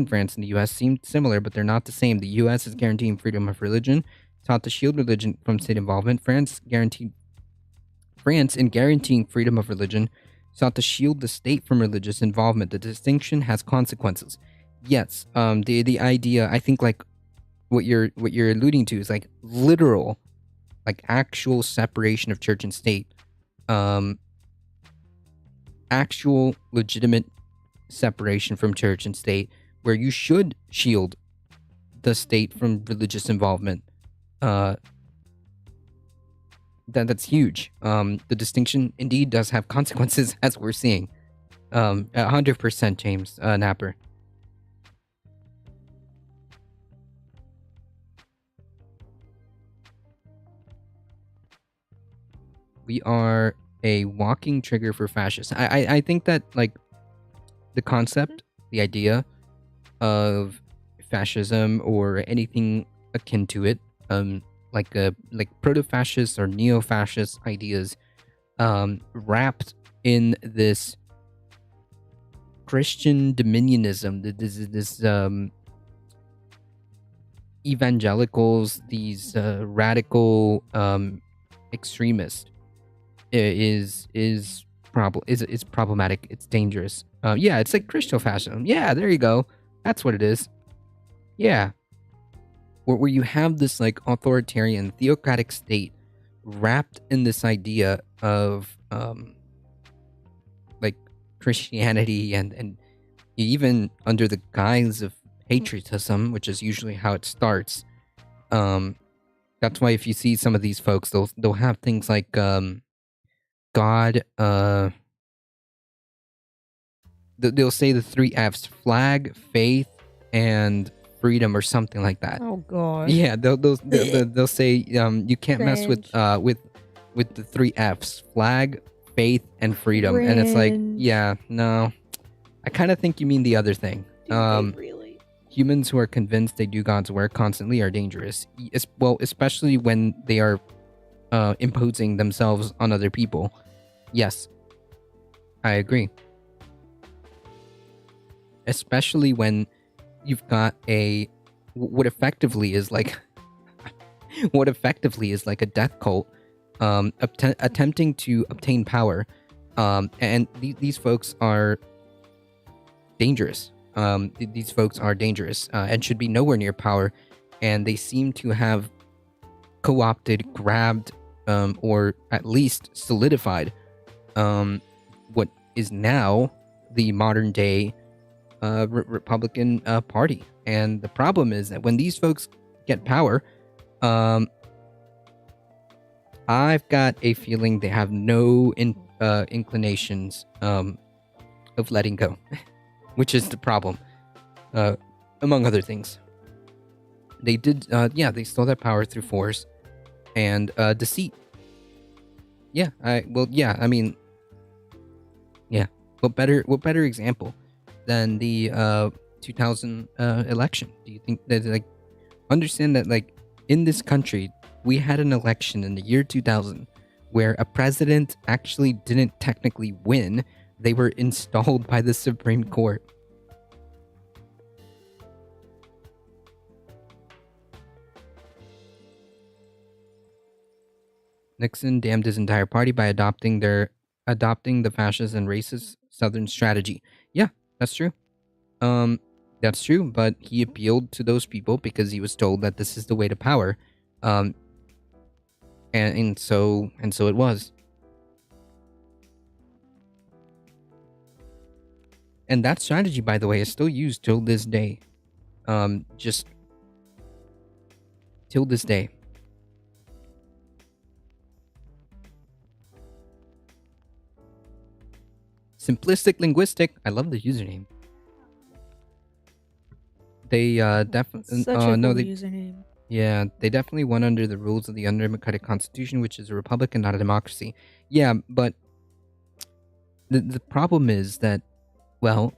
France and the US seem similar, but they're not the same. The US is guaranteeing freedom of religion, sought to shield religion from state involvement. France, in guaranteeing freedom of religion, sought to shield the state from religious involvement. The distinction has consequences." Yes, the idea, I think, like what you're alluding to is like literal, like actual separation of church and state, actual legitimate separation from church and state, where you should shield the state from religious involvement. That's huge. The distinction indeed does have consequences, as we're seeing. 100%, James Napper. We are a walking trigger for fascists. I think that, like, the concept, the idea of fascism or anything akin to it, like proto-fascist or neo-fascist ideas, wrapped in this Christian dominionism, this evangelicals, these radical extremists, is problematic. It's dangerous. Yeah, it's like Christo fascism. Yeah, there you go. That's what it is. Yeah. where you have this like authoritarian theocratic state wrapped in this idea of like Christianity and even under the guise of patriotism, which is usually how it starts. That's why if you see some of these folks, they'll have things like God. They'll say the three F's: flag, faith, and freedom, or something like that. Oh god. Yeah, they'll say you can't mess with the three F's: flag, faith, and freedom. Cringe. And it's like, yeah, no, I kind of think you mean the other thing. Really? Humans who are convinced they do God's work constantly are dangerous. Well, especially when they are imposing themselves on other people. Yes, I agree. Especially when you've got what effectively is like a death cult attempting to obtain power, and these folks are dangerous. These folks are dangerous and should be nowhere near power, and they seem to have co-opted, grabbed, or at least solidified what is now the modern day Republican Party. And the problem is that when these folks get power, I've got a feeling they have no inclinations of letting go, which is the problem, among other things. They did, they stole that power through force and deceit. What better example than the 2000 election? Do you think that, like, understand that, like, in this country, we had an election in the year 2000 where a president actually didn't technically win. They were installed by the Supreme Court. Nixon damned his entire party by adopting the fascist and racist Southern strategy. Yeah, that's true. That's true, but he appealed to those people because he was told that this is the way to power. And so it was. And that strategy, by the way, is still used till this day. Just till this day. Simplistic Linguistic. I love the username. They definitely username. Yeah, they definitely won under the rules of the undemocratic constitution, which is a republic and not a democracy. Yeah, but the problem is that, well,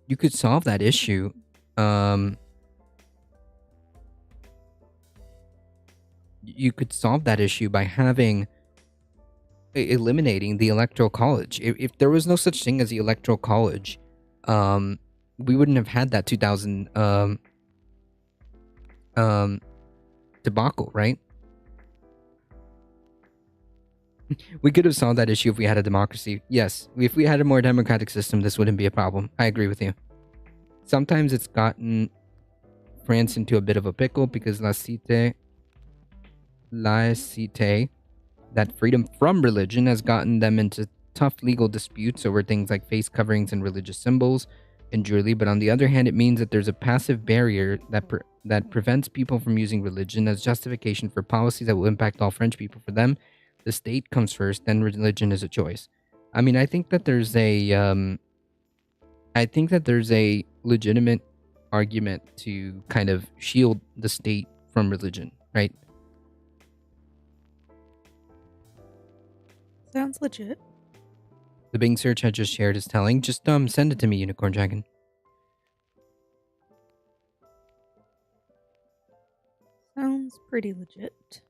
you could solve that issue. You could solve that issue by eliminating the electoral college. If there was no such thing as the electoral college, we wouldn't have had that 2000 debacle, right? We could have solved that issue if we had a democracy. Yes, if we had a more democratic system, this wouldn't be a problem. I agree with you. Sometimes it's gotten France into a bit of a pickle because laicite, that freedom from religion, has gotten them into tough legal disputes over things like face coverings and religious symbols and jewelry. But on the other hand, it means that there's a passive barrier that prevents people from using religion as justification for policies that will impact all French people. For them, the state comes first, then religion is a choice. I mean, I think that there's a legitimate argument to kind of shield the state from religion, right? Sounds legit. The Bing search I just shared is telling. Just send it to me, Unicorn Dragon. Sounds pretty legit.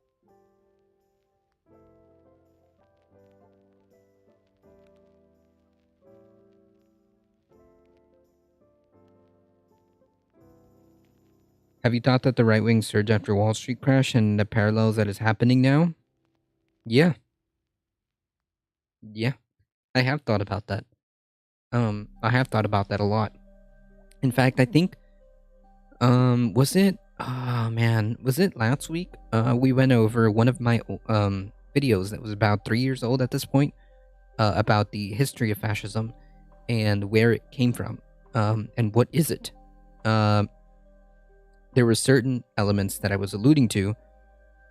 Have you thought that the right wing surge after Wall Street crash and the parallels that is happening now? Yeah. Yeah. I have thought about that. I have thought about that a lot. In fact, I think was it Oh man, was it last week? We went over one of my videos that was about 3 years old at this point, about the history of fascism and where it came from, and what is it. Um, there were certain elements that I was alluding to,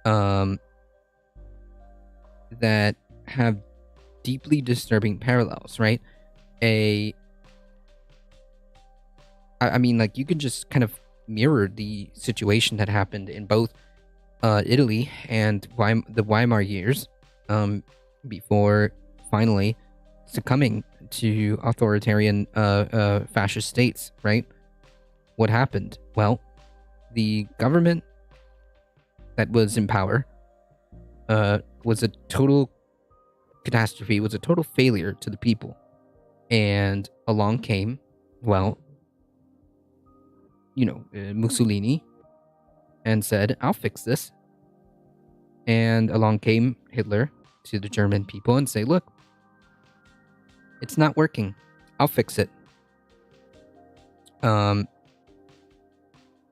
um, that have deeply disturbing parallels, right? A, I mean, like you could just kind of mirror the situation that happened in both Italy and the Weimar years, um, before finally succumbing to authoritarian fascist states, right? What happened? Well, the government that was in power was a total catastrophe, was a total failure to the people. And along came, well, Mussolini, and said, I'll fix this. And along came Hitler to the German people and say, look, it's not working. I'll fix it. Um,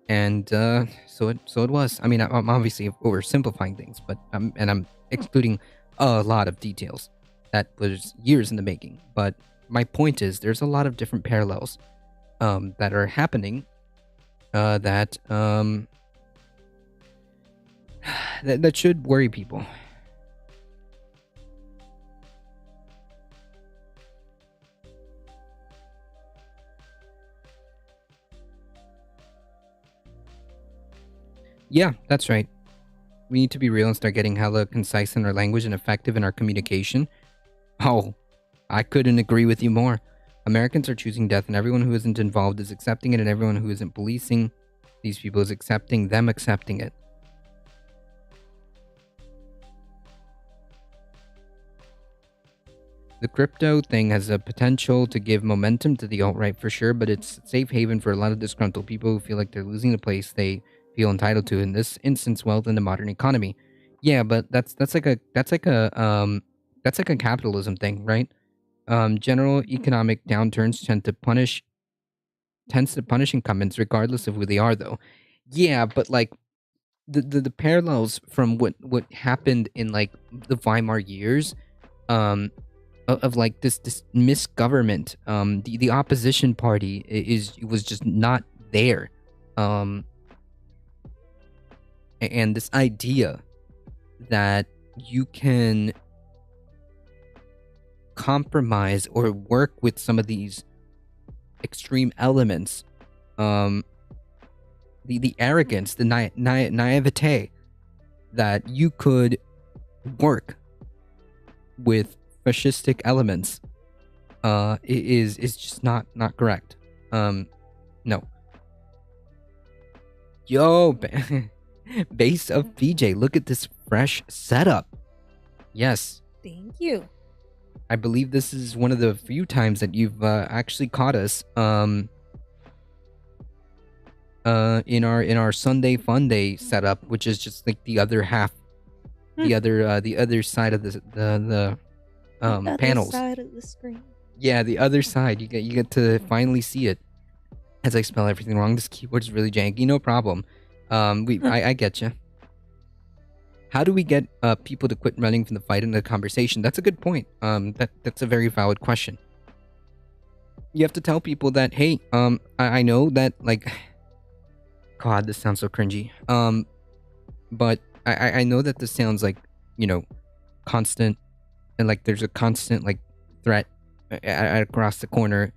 and so it was. I mean, I'm obviously oversimplifying things, but I'm excluding a lot of details that was years in the making. But my point is, there's a lot of different parallels that are happening that that should worry people. Yeah, that's right. We need to be real and start getting hella concise in our language and effective in our communication. Oh, I couldn't agree with you more. Americans are choosing death, and everyone who isn't involved is accepting it, and everyone who isn't policing these people is accepting them accepting it. The crypto thing has a potential to give momentum to the alt-right for sure, but it's a safe haven for a lot of disgruntled people who feel like they're losing the place they feel entitled to, in this instance, wealth in the modern economy. Yeah, but that's like a capitalism thing, right? General economic downturns tends to punish incumbents regardless of who they are, though. Yeah, but like the parallels from what happened in like the Weimar years, um, of like this misgovernment, the opposition party was just not there, um, and this idea that you can compromise or work with some of these extreme elements, um, the arrogance, the naivete that you could work with fascistic elements, is just not correct. No. Yo, base of PJ, look at this fresh setup. Yes, Thank you. I believe this is one of the few times that you've actually caught us in our Sunday Funday setup, which is just like the other half, the other side of the Other panels. side of the screen. Yeah, the other side. You get to finally see it. As I spell everything wrong, this keyboard is really janky. No problem. I get you. How do we get people to quit running from the fight into the conversation? That's a good point. That's a very valid question. You have to tell people that, hey, I know that, like, God, this sounds so cringy. But I know that this sounds like, constant, and like there's a constant like threat across the corner,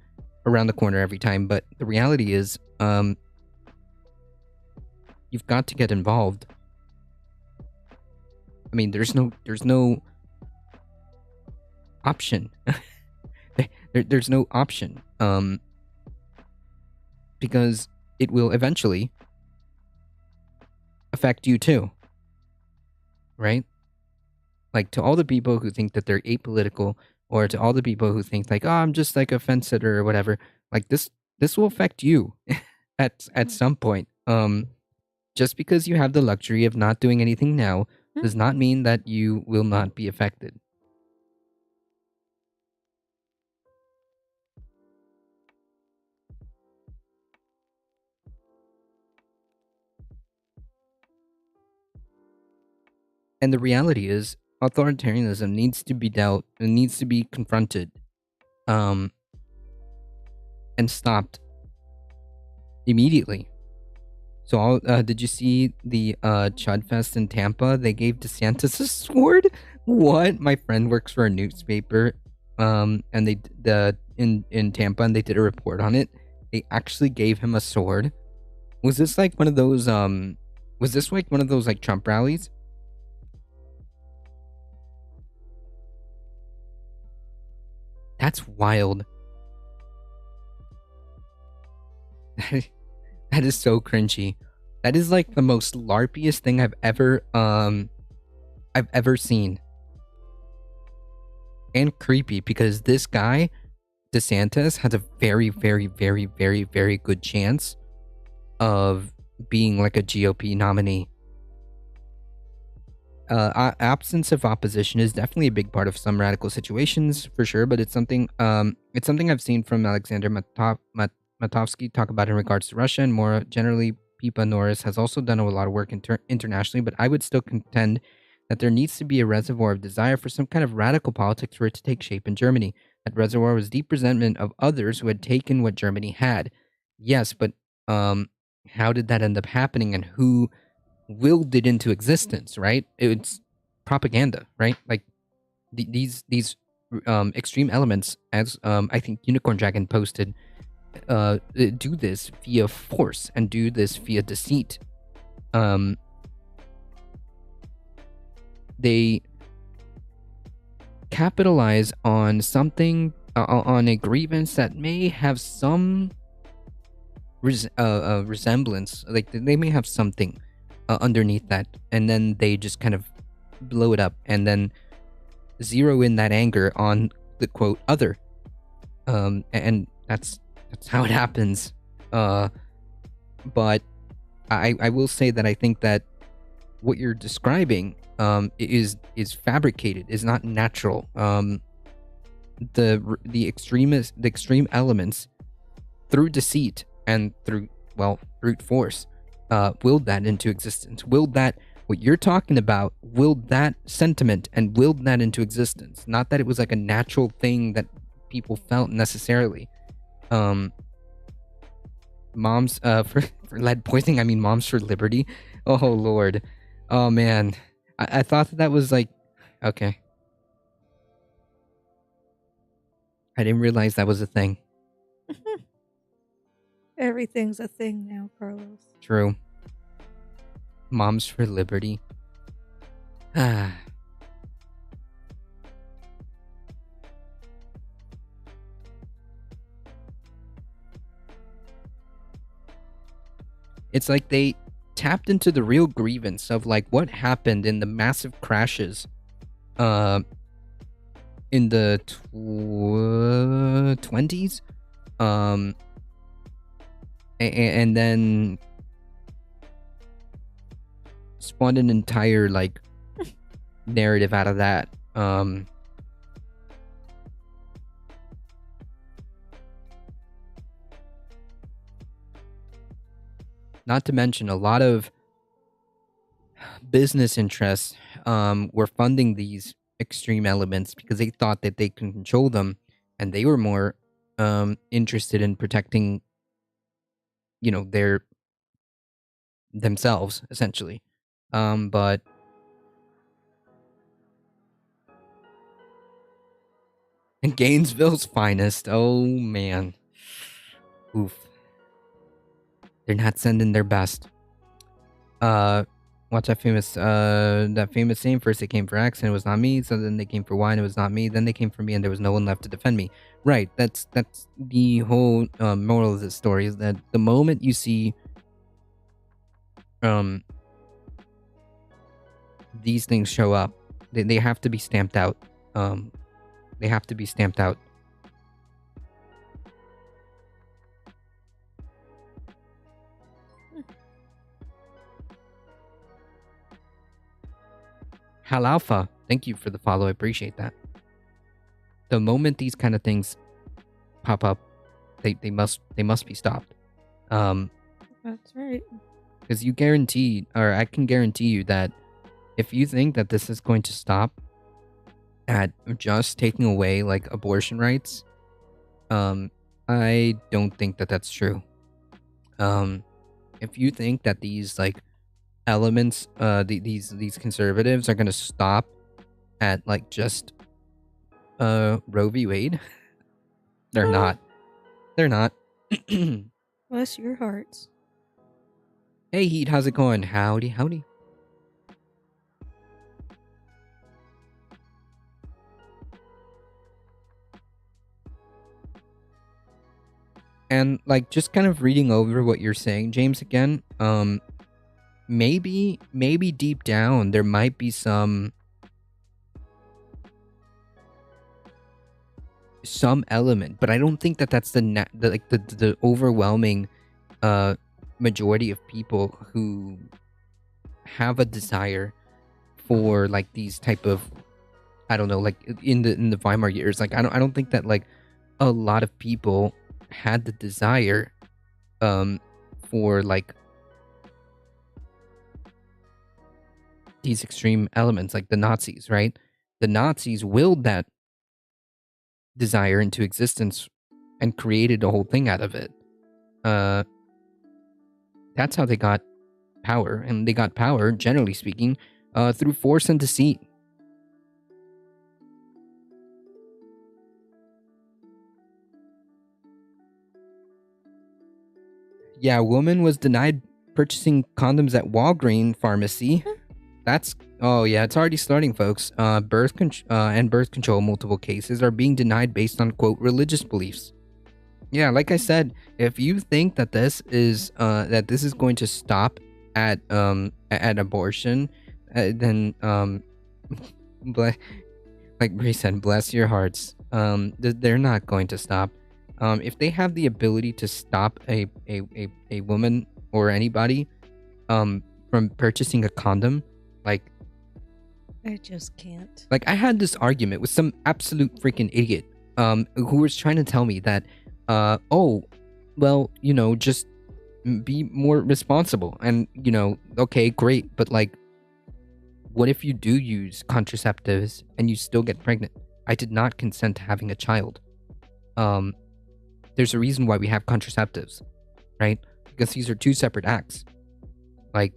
around the corner every time. But the reality is, you've got to get involved. I mean, there's no option. There's no option. Because it will eventually affect you too. Right? Like, to all the people who think that they're apolitical, or to all the people who think like, oh, I'm just like a fence sitter or whatever, like this will affect you at some point. Just because you have the luxury of not doing anything now does not mean that you will not be affected. And the reality is, authoritarianism needs to be dealt, it needs to be confronted, and stopped immediately. So, did you see the Chud Fest in Tampa? They gave DeSantis a sword. What? My friend works for a newspaper, and in Tampa, and they did a report on it. They actually gave him a sword. Was this like one of those like Trump rallies? That's wild. That is so cringy. That is like the most larpiest thing I've ever seen. And creepy, because this guy, DeSantis, has a very, very, very, very, very good chance of being like a GOP nominee. Absence of opposition is definitely a big part of some radical situations, for sure, but it's something I've seen from Alexander Matovsky talk about in regards to Russia, and more generally, Pipa Norris has also done a lot of work internationally, but I would still contend that there needs to be a reservoir of desire for some kind of radical politics for it to take shape in Germany. That reservoir was deep resentment of others who had taken what Germany had. Yes, but how did that end up happening, and who willed it into existence, right? It's propaganda, right? Like these extreme elements, as I think Unicorn Dragon posted, do this via force and do this via deceit. They capitalize on something, on a grievance that may have some resemblance, like they may have something underneath that, and then they just kind of blow it up and then zero in that anger on the quote other, and that's how it happens. But I will say that I think that what you're describing is fabricated, is not natural. The extreme elements, through deceit and through brute force, willed that into existence. Willed that, what you're talking about, willed that sentiment and willed that into existence. Not that it was like a natural thing that people felt necessarily. Moms for lead poisoning, I mean Moms for Liberty. Oh Lord. Oh man. I thought that was like, okay. I didn't realize that was a thing. Everything's a thing now, Carlos. True. Moms for Liberty. Ah. It's like they tapped into the real grievance of like what happened in the massive crashes in the 20s, and then spawned an entire like narrative out of that. Not to mention a lot of business interests were funding these extreme elements because they thought that they can control them, and they were more interested in protecting, themselves essentially. But and Gainesville's finest, oh man, oof. They're not sending their best. What's that famous saying? First they came for X and it was not me, so then they came for Y and it was not me, then they came for me and there was no one left to defend me. Right, that's the whole moral of this story, is that the moment you see these things show up, they have to be stamped out. They have to be stamped out. Hal Alpha, thank you for the follow. I appreciate that. The moment these kind of things pop up, they must be stopped. That's right. Because I can guarantee you that if you think that this is going to stop at just taking away like abortion rights, I don't think that that's true. If you think that these like elements, these conservatives are gonna stop at like just Roe v. Wade, they're not. They're not. Bless your hearts. Hey Heat, how's it going? Howdy, howdy. And like just kind of reading over what you're saying, James, again, maybe deep down there might be some element, but I don't think that that's the overwhelming majority of people who have a desire for like these type of, I don't know, like in the Weimar years. Like I don't think that like a lot of people had the desire for like these extreme elements, like the Nazis, right? The Nazis willed that desire into existence and created a whole thing out of it. That's how they got power, and they got power, generally speaking, through force and deceit. Yeah, a woman was denied purchasing condoms at Walgreens pharmacy. That's it's already starting, folks. Birth control, multiple cases are being denied based on quote religious beliefs. Yeah, like I said, if you think that this is going to stop at abortion, then like Brie said, bless your hearts. They're not going to stop. If they have the ability to stop a woman or anybody from purchasing a condom, like I just can't. Like I had this argument with some absolute freaking idiot who was trying to tell me that just be more responsible, and okay, great, but like what if you do use contraceptives and you still get pregnant? I did not consent to having a child. There's a reason why we have contraceptives, right? Because these are two separate acts. Like,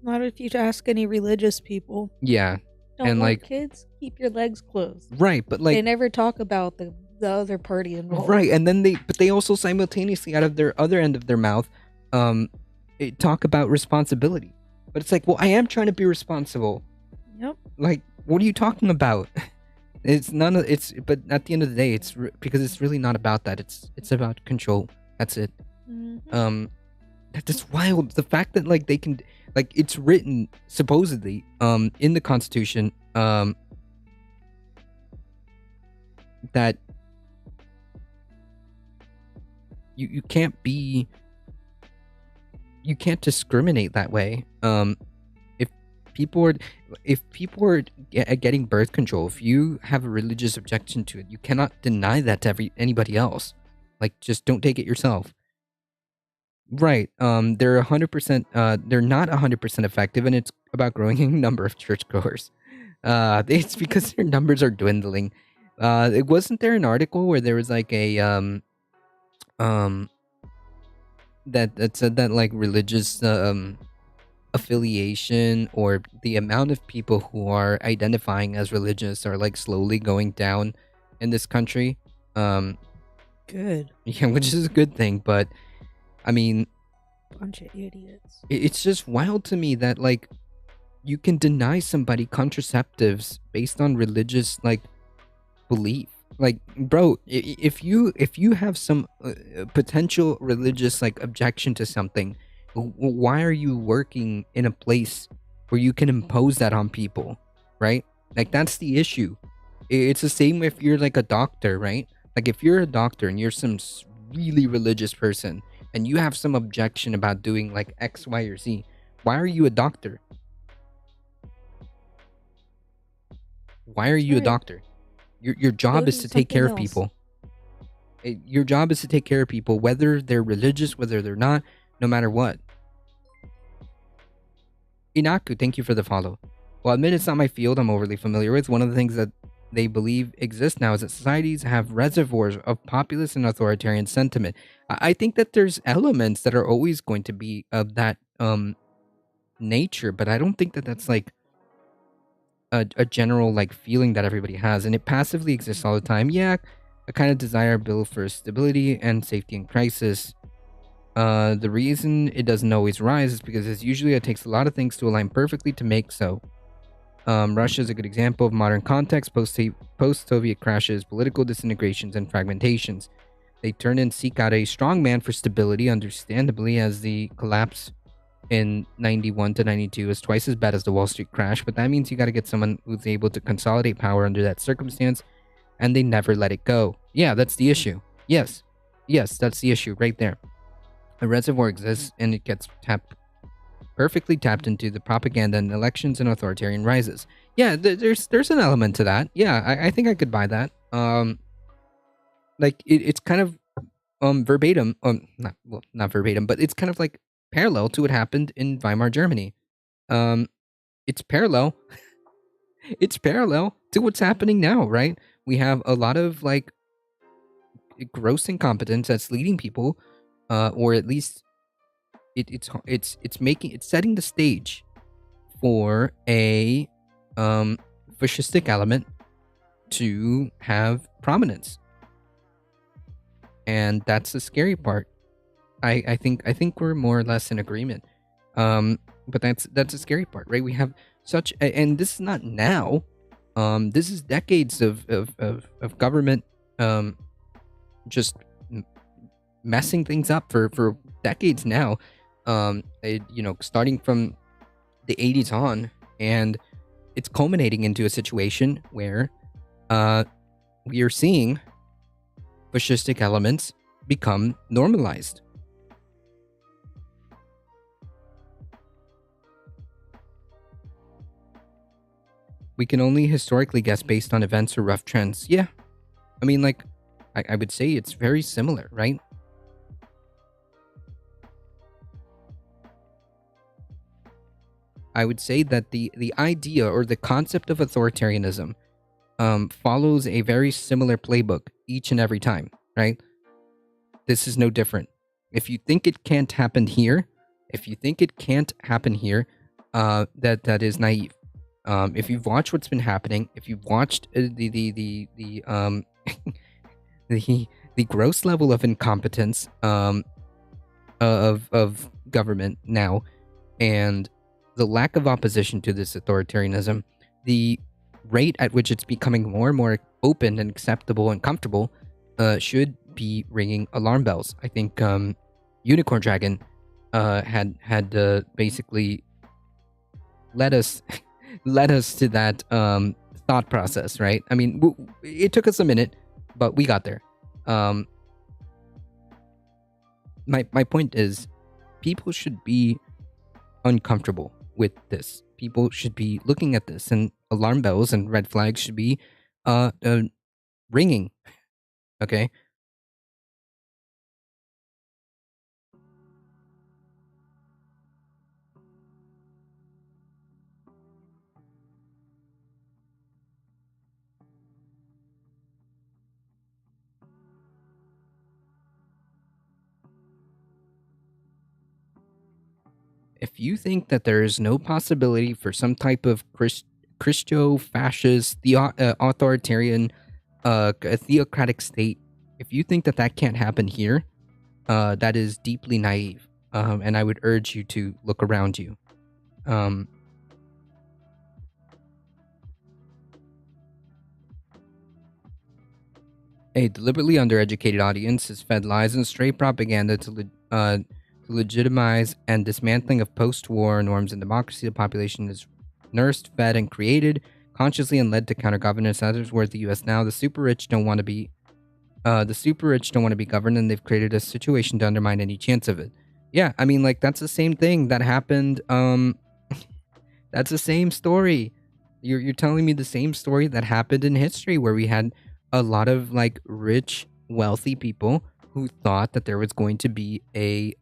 not if you ask any religious people. Yeah. Don't and want like kids, keep your legs closed. Right, but like they never talk about the other party involved. Right, and then they also simultaneously out of their other end of their mouth talk about responsibility. But it's like, well, I am trying to be responsible. Yep. Like, what are you talking about? But at the end of the day, because it's really not about that. It's about control. That's it. Mm-hmm. That's wild. The fact that like they can, like, it's written supposedly in the Constitution that you can't discriminate that way. If people are getting birth control, if you have a religious objection to it, you cannot deny that to anybody else. Like, just don't take it yourself. Right. They're 100%. They're not 100% effective, and it's about growing a number of churchgoers. It's because their numbers are dwindling. It wasn't there an article where there was like a that said that like religious affiliation or the amount of people who are identifying as religious are like slowly going down in this country. Good. Yeah, which is a good thing, but I mean, bunch of idiots. It's just wild to me that like you can deny somebody contraceptives based on religious like belief. Like, bro, if you have some potential religious like objection to something, why are you working in a place where you can impose that on people, right? Like, that's the issue. It's the same if you're like a doctor, right? Like, if you're a doctor and you're some really religious person and you have some objection about doing like X, Y, or Z, why are you a doctor? Why are you a doctor? Your job is to take care of people. Your job is to take care of people, whether they're religious, whether they're not, no matter what. Inaku, thank you for the follow. Well, admit it's not my field I'm overly familiar with. One of the things that they believe exist now is that societies have reservoirs of populist and authoritarian sentiment. I think that there's elements that are always going to be of that nature, but I don't think that that's like a general like feeling that everybody has, and it passively exists all the time. Yeah, a kind of desire built for stability and safety in crisis. The reason it doesn't always rise is because it takes a lot of things to align perfectly to make so. Russia is a good example of modern context, post-Soviet crashes, political disintegrations, and fragmentations. They turn and seek out a strong man for stability, understandably, as the collapse in 91 to 92 is twice as bad as the Wall Street crash, but that means you got to get someone who's able to consolidate power under that circumstance, and they never let it go. Yeah, that's the issue. Yes, that's the issue right there. A reservoir exists, and it gets perfectly tapped into the propaganda and elections and authoritarian rises. Yeah, there's an element to that. Yeah, I think I could buy that. Like it's kind of verbatim, not verbatim, but it's kind of like parallel to what happened in Weimar Germany. It's parallel. It's parallel to what's happening now, right? We have a lot of like gross incompetence that's leading people, or at least it's setting the stage for a fascistic element to have prominence, and that's the scary part. I think we're more or less in agreement. But that's a scary part, right? We have and this is not now. This is decades of government just messing things up for decades now. Starting from the 80s on, and it's culminating into a situation where we are seeing fascistic elements become normalized. We can only historically guess based on events or rough trends. Yeah. I mean, like, I would say it's very similar, right? I would say that the idea or the concept of authoritarianism follows a very similar playbook each and every time, right? This is no different. If you think it can't happen here, that is naive. If you've watched what's been happening, if you've watched the the gross level of incompetence of government now, and the lack of opposition to this authoritarianism, the rate at which it's becoming more and more open and acceptable and comfortable, should be ringing alarm bells. I think Unicorn Dragon had basically led us to that thought process, right? I mean, it took us a minute, but we got there. My point is, people should be uncomfortable with this. People should be looking at this, and alarm bells and red flags should be ringing. Okay. If you think that there is no possibility for some type of Christo-fascist, authoritarian, theocratic state, if you think that that can't happen here, that is deeply naive. And I would urge you to look around you. A deliberately undereducated audience is fed lies and stray propaganda to legitimize and dismantling of post-war norms and democracy. The population is nursed, fed, and created consciously and led to counter-governance. Others were at the U.S. now. The super rich don't want to be governed, and they've created a situation to undermine any chance of it. Yeah, I mean, like, that's the same thing that happened. That's the same story. You're telling me the same story that happened in history, where we had a lot of like rich, wealthy people who thought that there was going to be a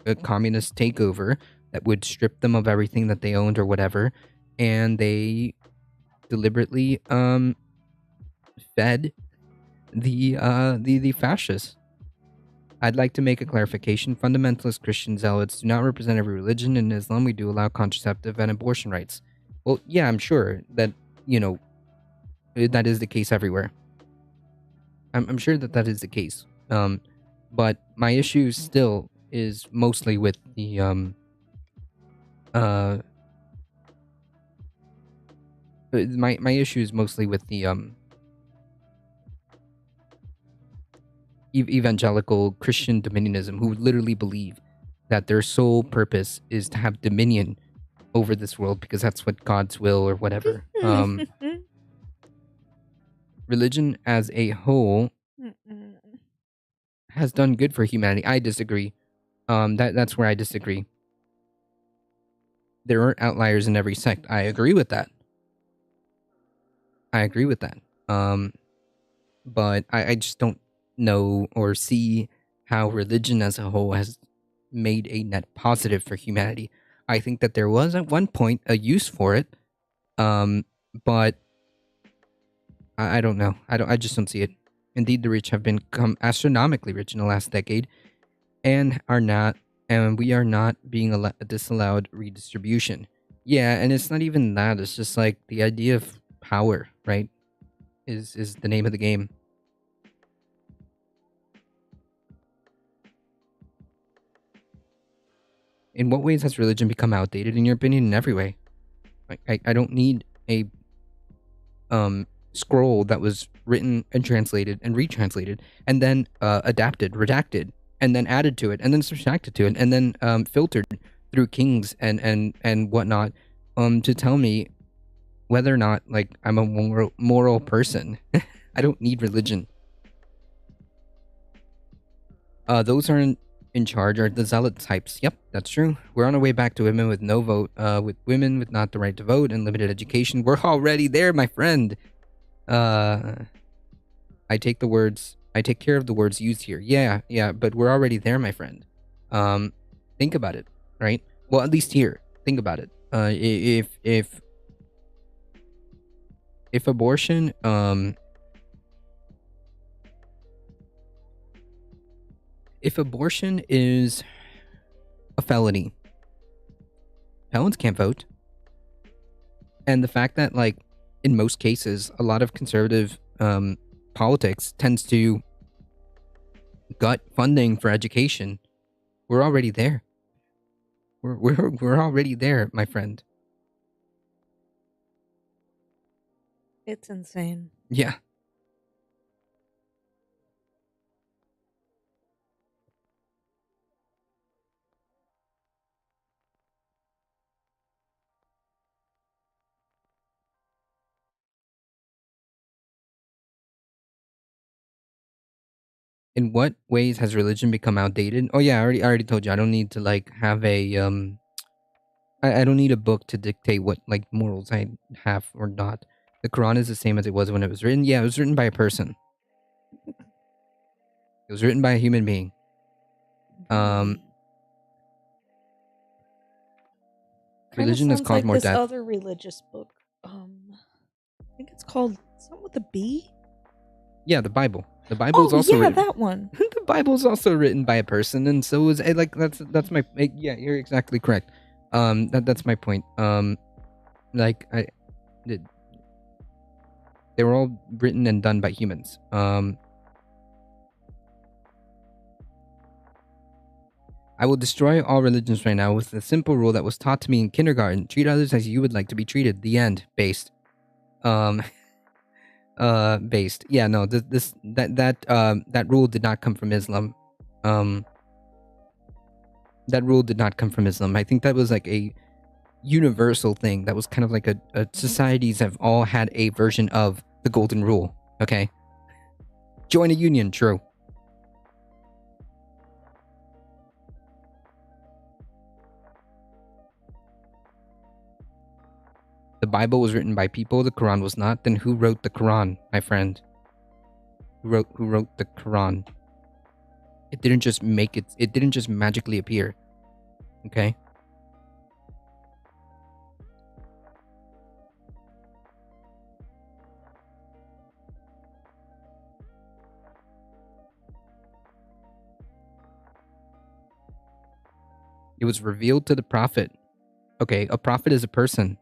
a communist takeover that would strip them of everything that they owned or whatever, and they deliberately fed the fascists. I'd like to make a clarification. Fundamentalist Christian zealots do not represent every religion. In Islam, we do allow contraceptive and abortion rights. Well, yeah, I'm sure that, that is the case everywhere. I'm sure that is the case. But my issue still is mostly with the my issue is mostly with the evangelical Christian dominionism, who literally believe that their sole purpose is to have dominion over this world because that's what God's will or whatever. Religion as a whole has done good for humanity. I disagree. That's where I disagree. There are outliers in every sect. I agree with that. But I just don't know or see how religion as a whole has made a net positive for humanity. I think that there was at one point a use for it, but I don't know. I just don't see it. Indeed, the rich have become astronomically rich in the last decade, and we are not being disallowed redistribution. Yeah, and it's not even that. It's just like the idea of power, right? Is the name of the game. In what ways has religion become outdated, in your opinion? In every way. I don't need a scroll that was written and translated and retranslated and then adapted, redacted, and then added to it and then subtracted to it and then filtered through kings and whatnot to tell me whether or not like I'm a moral person. I don't need religion. Those aren't in charge are the zealot types. Yep, that's true. We're on our way back to women with no vote, with women with not the right to vote and limited education. We're already there, my friend. I take care of the words used here. Yeah, but we're already there, my friend. Think about it, right? Well, at least here, think about it. If abortion, if abortion is a felony, felons can't vote. And the fact that, like, in most cases, a lot of conservative politics tends to gut funding for education. We're already there. We're already there, my friend. It's insane. Yeah. In what ways has religion become outdated? Oh yeah, I already told you. I don't need to like have a I don't need a book to dictate what like morals I have or not. The Quran is the same as it was when it was written. Yeah, it was written by a person. It was written by a human being. Religion has caused like more this death. Other religious book. I think it's called something with a B. Yeah, the Bible. The Bible is also written. That one. The Bible is also written by a person, and so is like that's my yeah. You're exactly correct. That's my point. Like they were all written and done by humans. I will destroy all religions right now with the simple rule that was taught to me in kindergarten: treat others as you would like to be treated. The end. Based. Based. Yeah, no, that rule did not come from Islam. That rule did not come from Islam. I think that was like a universal thing. That was kind of like a societies have all had a version of the golden rule. Okay. Join a union, true. The Bible was written by people, the Quran was not. Then who wrote the Quran, my friend? Who wrote the Quran? It didn't just magically appear. Okay. It was revealed to the prophet. Okay, a prophet is a person.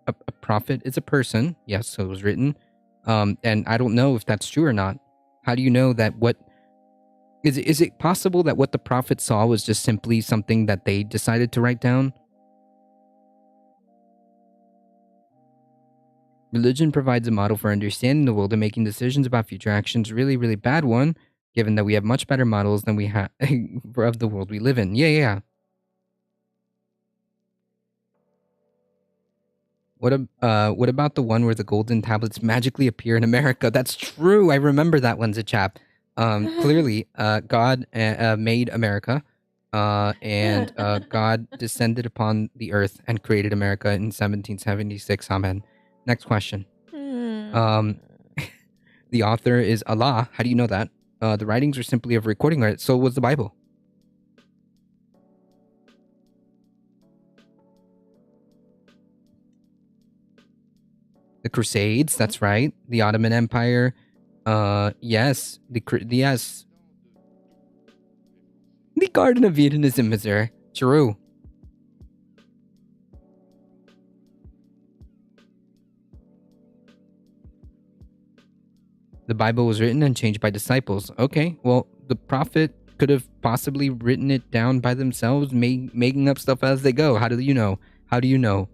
A prophet is a person. Yes, so it was written. And I don't know if that's true or not. How do you know that what... Is it possible that what the prophet saw was just simply something that they decided to write down? Religion provides a model for understanding the world and making decisions about future actions. Really, really bad one, given that we have much better models than we have of the world we live in. Yeah. What about the one where the golden tablets magically appear in America? That's true. I remember that one, Zachap. Clearly, God made America, and God descended upon the earth and created America in 1776. Amen. Next question. The author is Allah. How do you know that? The writings are simply of recording rights. So was the Bible. The Crusades, that's right. The Ottoman Empire. Yes. Yes. The Garden of Eden is in Missouri. True. The Bible was written and changed by disciples. Okay, well, the prophet could have possibly written it down by themselves, making up stuff as they go. How do you know? How do you know?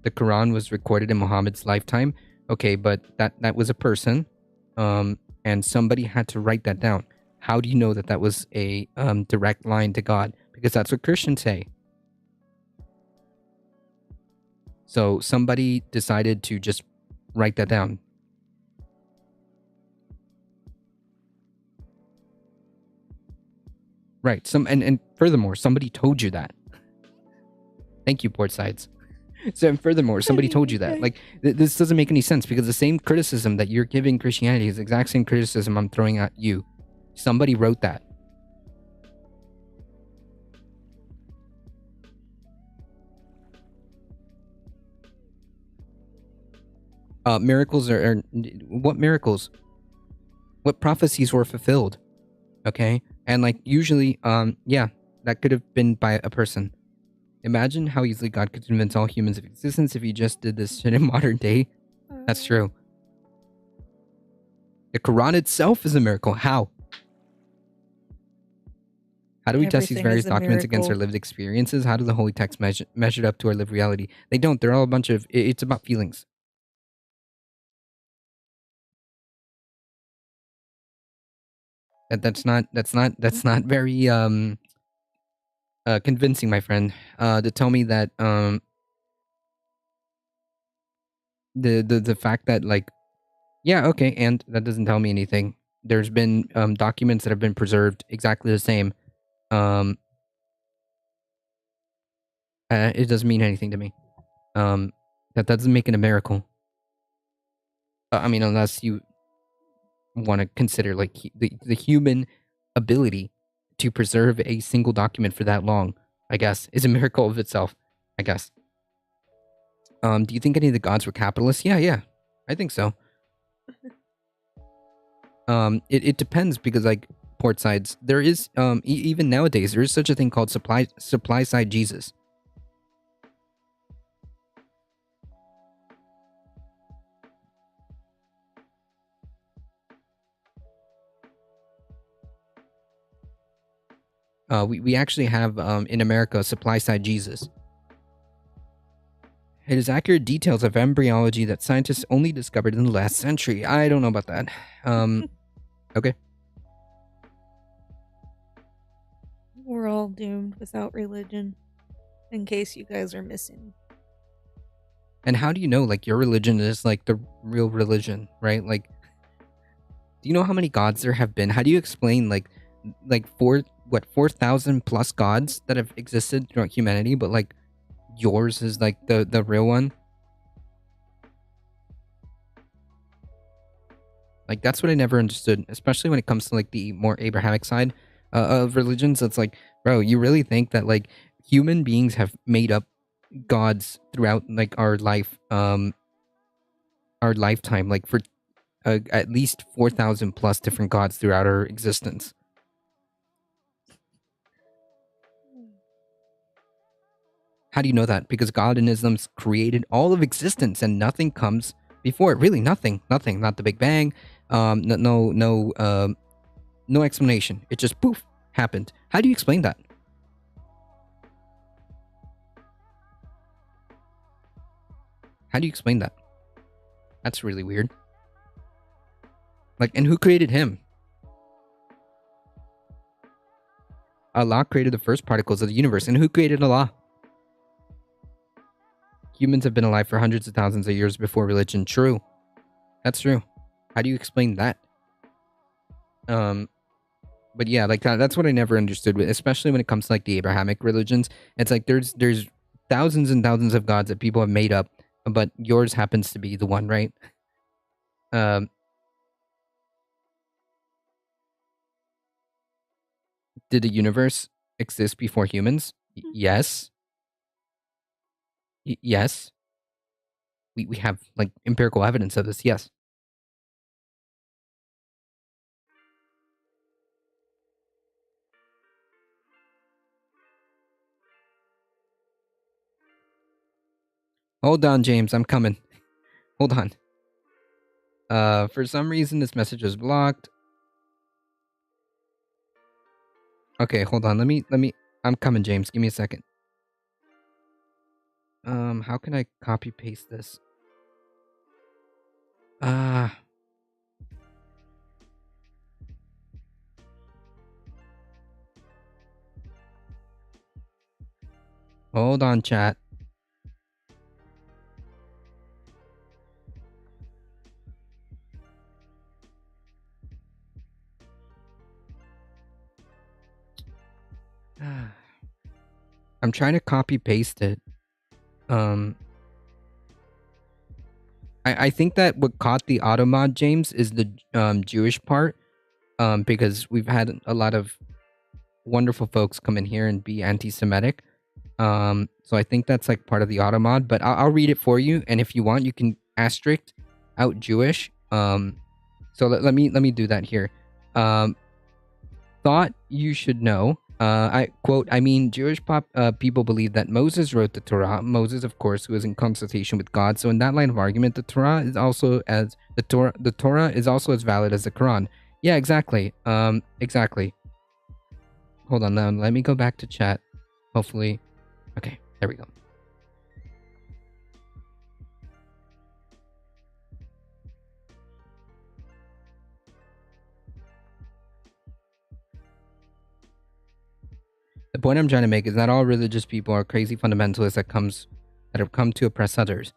The Quran was recorded in Muhammad's lifetime. Okay, but that was a person, and somebody had to write that down. How do you know that that was a direct line to God? Because that's what Christians say. So somebody decided to just write that down. Right. And furthermore, somebody told you that. Thank you, Port Sides. So, and furthermore, somebody told you that. Like, this doesn't make any sense because the same criticism that you're giving Christianity is the exact same criticism I'm throwing at you. Somebody wrote that. Miracles are what miracles? What prophecies were fulfilled? Okay, and like usually, yeah, that could have been by a person. Imagine how easily God could convince all humans of existence if he just did this shit in modern day. That's true. The Quran itself is a miracle. How? How do we test these various documents against our lived experiences? How do the holy texts measure up to our lived reality? They don't. They're all a bunch of... It's about feelings. That's not very convincing, my friend. To tell me that the fact that, like, yeah, okay, and that doesn't tell me anything. There's been documents that have been preserved exactly the same. It doesn't mean anything to me. That doesn't make it a miracle. I mean, unless you want to consider like the human ability to preserve a single document for that long, I guess, is a miracle of itself, I guess. Do you think any of the gods were capitalists? Yeah, I think so. It depends because, like, port sides, there is even nowadays there is such a thing called supply side Jesus. We actually have in America supply side Jesus. It is accurate details of embryology that scientists only discovered in the last century. I don't know about that. Okay. We're all doomed without religion, in case you guys are missing. And how do you know, like, your religion is, like, the real religion, right? Like, do you know how many gods there have been? How do you explain, like 4,000 plus gods that have existed throughout humanity, but, like, yours is, like, the real one? Like, that's what I never understood, especially when it comes to, like, the more Abrahamic side. of religions. It's like, bro, you really think that like human beings have made up gods throughout like our lifetime, like for at least 4,000 plus different gods throughout our existence. How do you know that? Because God in Islam's created all of existence and nothing comes before it. Really, nothing. Not the Big Bang. No explanation. It just poof happened. How do you explain that? How do you explain that? That's really weird. Like, and who created him? Allah created the first particles of the universe. And who created Allah? Humans have been alive for hundreds of thousands of years before religion. True. That's true. How do you explain that? But yeah, like that's what I never understood, especially when it comes to like the Abrahamic religions. It's like there's thousands and thousands of gods that people have made up, but yours happens to be the one, right? Did the universe exist before humans? Yes. Yes. We have like empirical evidence of this. Yes. Hold on, James. I'm coming. Hold on. For some reason this message was blocked. Okay, hold on. Let me. I'm coming, James. Give me a second. How can I copy paste this? Hold on, chat. I'm trying to copy paste it. I think that what caught the auto mod, James, is the Jewish part. Because we've had a lot of wonderful folks come in here and be anti-Semitic. So I think that's like part of the auto mod. But I'll read it for you, and if you want, you can asterisk out Jewish. So let me do that here. Thought you should know. I quote, I mean, Jewish people believe that Moses wrote the Torah. Moses, of course, who was in consultation with God. So in that line of argument, the Torah is also as the Torah is also as valid as the Quran. Yeah, exactly. Exactly. Hold on now. Let me go back to chat. Hopefully. Okay, there we go. The point I'm trying to make is that all religious people are crazy fundamentalists that have come to oppress others.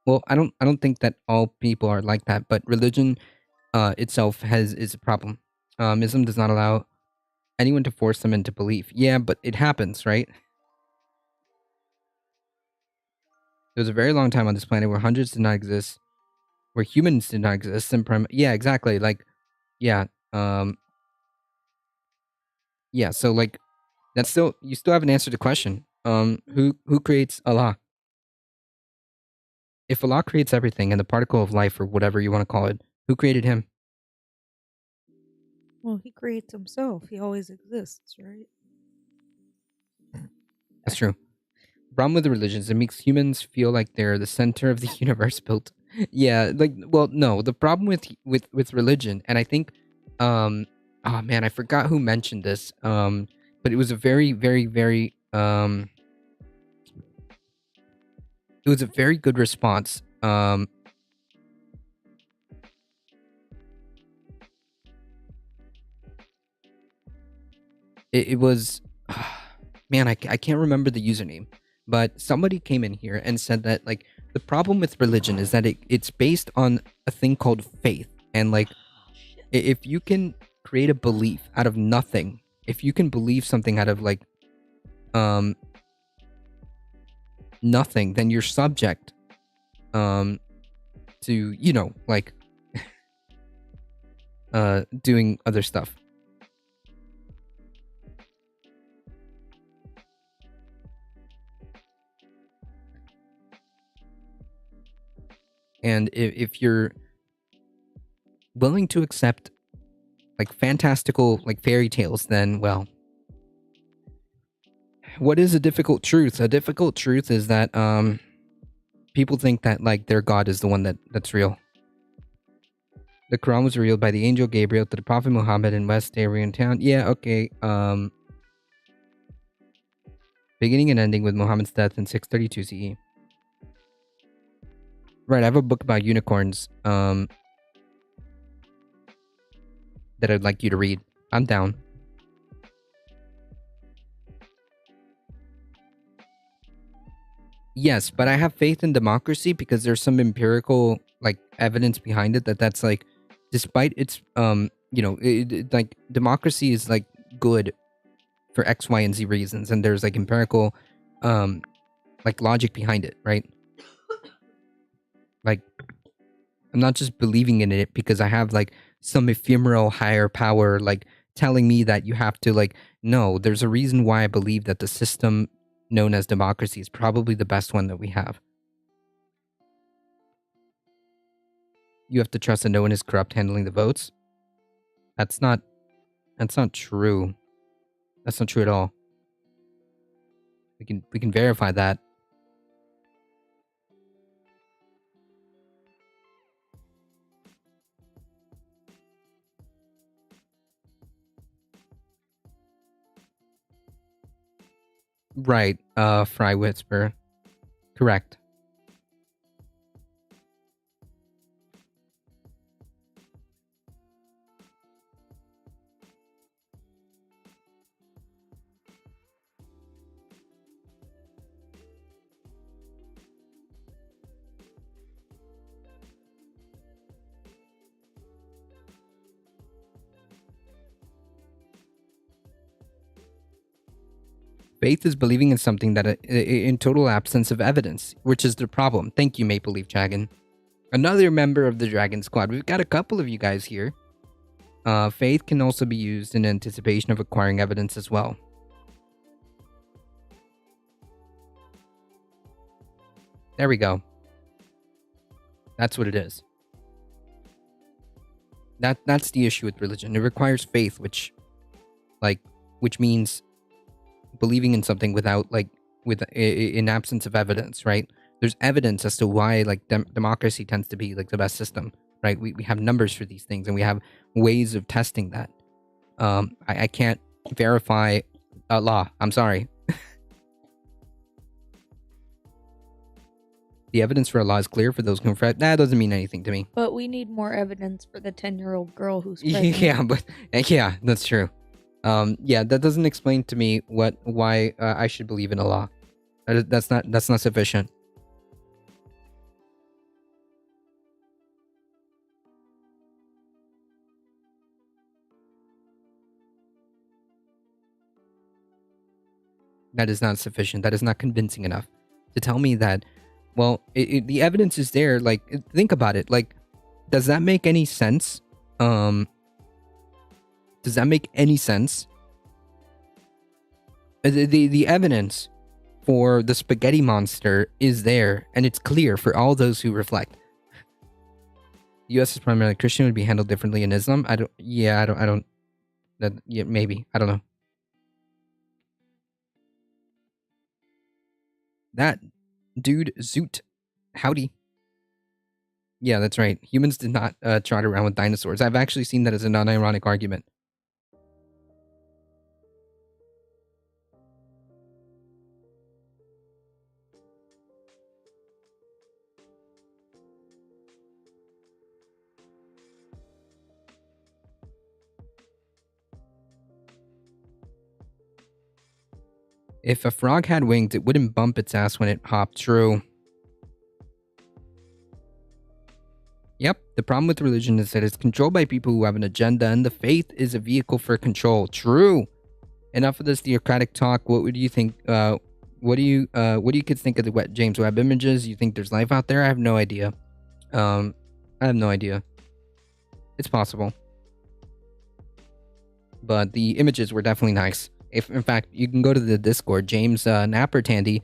Well, I don't think that all people are like that, but religion itself is a problem. Islam does not allow anyone to force them into belief. Yeah, but it happens, right? There was a very long time on this planet where hundreds did not exist, where humans did not exist. Yeah, exactly. Like, yeah, yeah. So like, that's still you still haven't answered the question. Who creates Allah? If Allah creates everything and the particle of life or whatever you want to call it, who created him? Well, he creates himself. He always exists, right? That's true. Problem with the religions, it makes humans feel like they're the center of the universe built. Yeah, like, well, no, the problem with religion, and I think, oh man, I forgot who mentioned this, but it was a very, very, very, it was a very good response. It was, man, I can't remember the username, but somebody came in here and said that like the problem with religion is that it's based on a thing called faith, and like if you can create a belief out of nothing, if you can believe something out of like nothing, then you're subject to, you know, like doing other stuff. And if you're willing to accept like fantastical like fairy tales, then well, what is a difficult truth? A difficult truth is that people think that like their God is the one that's real. The Quran was revealed by the angel Gabriel to the Prophet Muhammad in West Aryan town. Yeah, okay. Beginning and ending with Muhammad's death in 632 CE. Right, I have a book about unicorns that I'd like you to read. I'm down. Yes, but I have faith in democracy because there's some empirical like evidence behind it that's like, despite its like democracy is like good for X, Y, and Z reasons, and there's like empirical like logic behind it, right? Like, I'm not just believing in it because I have like some ephemeral higher power like telling me that you have to like, no, there's a reason why I believe that the system known as democracy is probably the best one that we have. You have to trust that no one is corrupt handling the votes. That's not true. That's not true at all. We can verify that. Right, Fry Whisper. Correct. Faith is believing in something that in total absence of evidence, which is the problem. Thank you, Maple Leaf Dragon. Another member of the Dragon Squad. We've got a couple of you guys here. Faith can also be used in anticipation of acquiring evidence as well. There we go. That's what it is. That's the issue with religion. It requires faith, which means believing in something without in absence of evidence, right? There's evidence as to why like democracy tends to be like the best system, right? We have numbers for these things and we have ways of testing that. I can't verify law. I'm sorry. The evidence for Allah is clear for those who confess. That doesn't mean anything to me. But we need more evidence for the 10-year-old girl who's pregnant. Yeah, that's true. Yeah, that doesn't explain to me why I should believe in Allah. That's not sufficient. That is not sufficient. That is not convincing enough to tell me that. Well, the evidence is there. Like, think about it. Like, does that make any sense? Does that make any sense? The evidence for the spaghetti monster is there, and it's clear for all those who reflect. The U.S. is primarily Christian, would be handled differently in Islam. Maybe. I don't know. That dude, Zoot. Howdy. Yeah, that's right. Humans did not trot around with dinosaurs. I've actually seen that as a non-ironic argument. If a frog had wings, it wouldn't bump its ass when it hopped. True. Yep, the problem with religion is that it's controlled by people who have an agenda, and the faith is a vehicle for control. True. Enough of this theocratic talk. What would you think? What do you kids think of the James Webb images? You think there's life out there? I have no idea. I have no idea. It's possible, but the images were definitely nice. If in fact you can go to the Discord, James Napper Tandy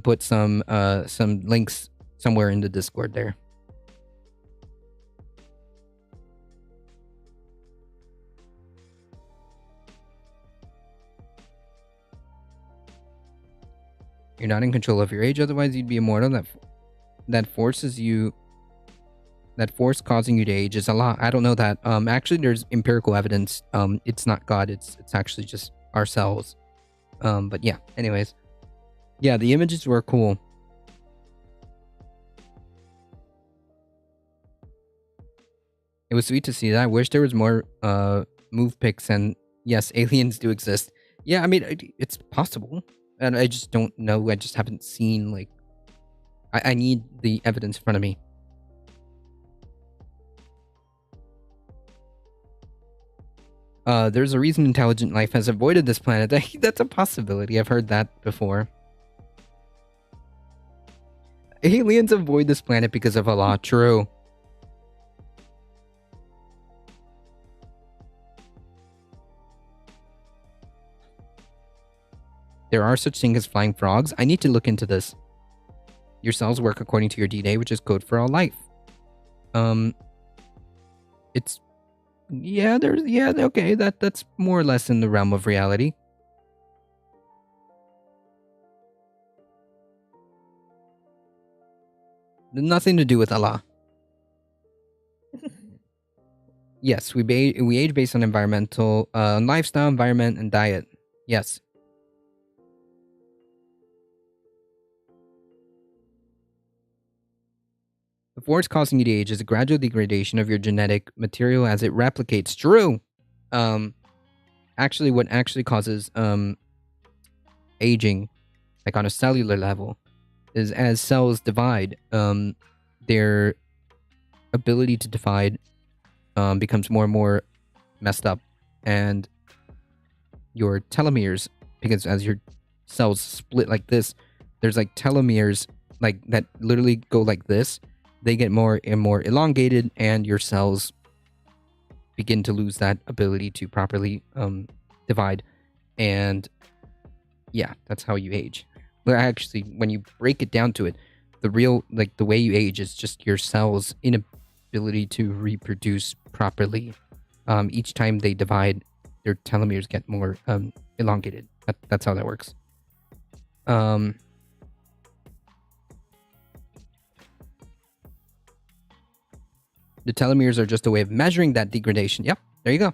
put some links somewhere in the Discord there. You're not in control of your age, otherwise you'd be immortal. That forces you. That force causing you to age is Allah. I don't know that. Actually, there's empirical evidence. It's not God. It's actually just ourselves. But yeah. Anyways, yeah, the images were cool. It was sweet to see that. I wish there was more move pics, and yes, aliens do exist. Yeah, I mean, it's possible, and I just don't know. I just haven't seen, like, I need the evidence in front of me. There's a reason intelligent life has avoided this planet. That's a possibility. I've heard that before. Aliens avoid this planet because of Allah. True. There are such things as flying frogs. I need to look into this. Your cells work according to your DNA, which is code for all life. It's... Yeah, okay, that's more or less in the realm of reality. Nothing to do with Allah. Yes, we age based on environmental, lifestyle, environment, and diet. Yes. The force causing you to age is a gradual degradation of your genetic material as it replicates. True. Actually, what actually causes aging, like on a cellular level, is as cells divide, their ability to divide becomes more and more messed up, and your telomeres, because as your cells split like this, there's like telomeres like that literally go like this. They get more and more elongated, and your cells begin to lose that ability to properly divide. And yeah, that's how you age. But actually, when you break it down to it, the real, like, the way you age is just your cells' inability to reproduce properly. Each time they divide, their telomeres get more elongated. That's how that works. The telomeres are just a way of measuring that degradation. Yep, there you go.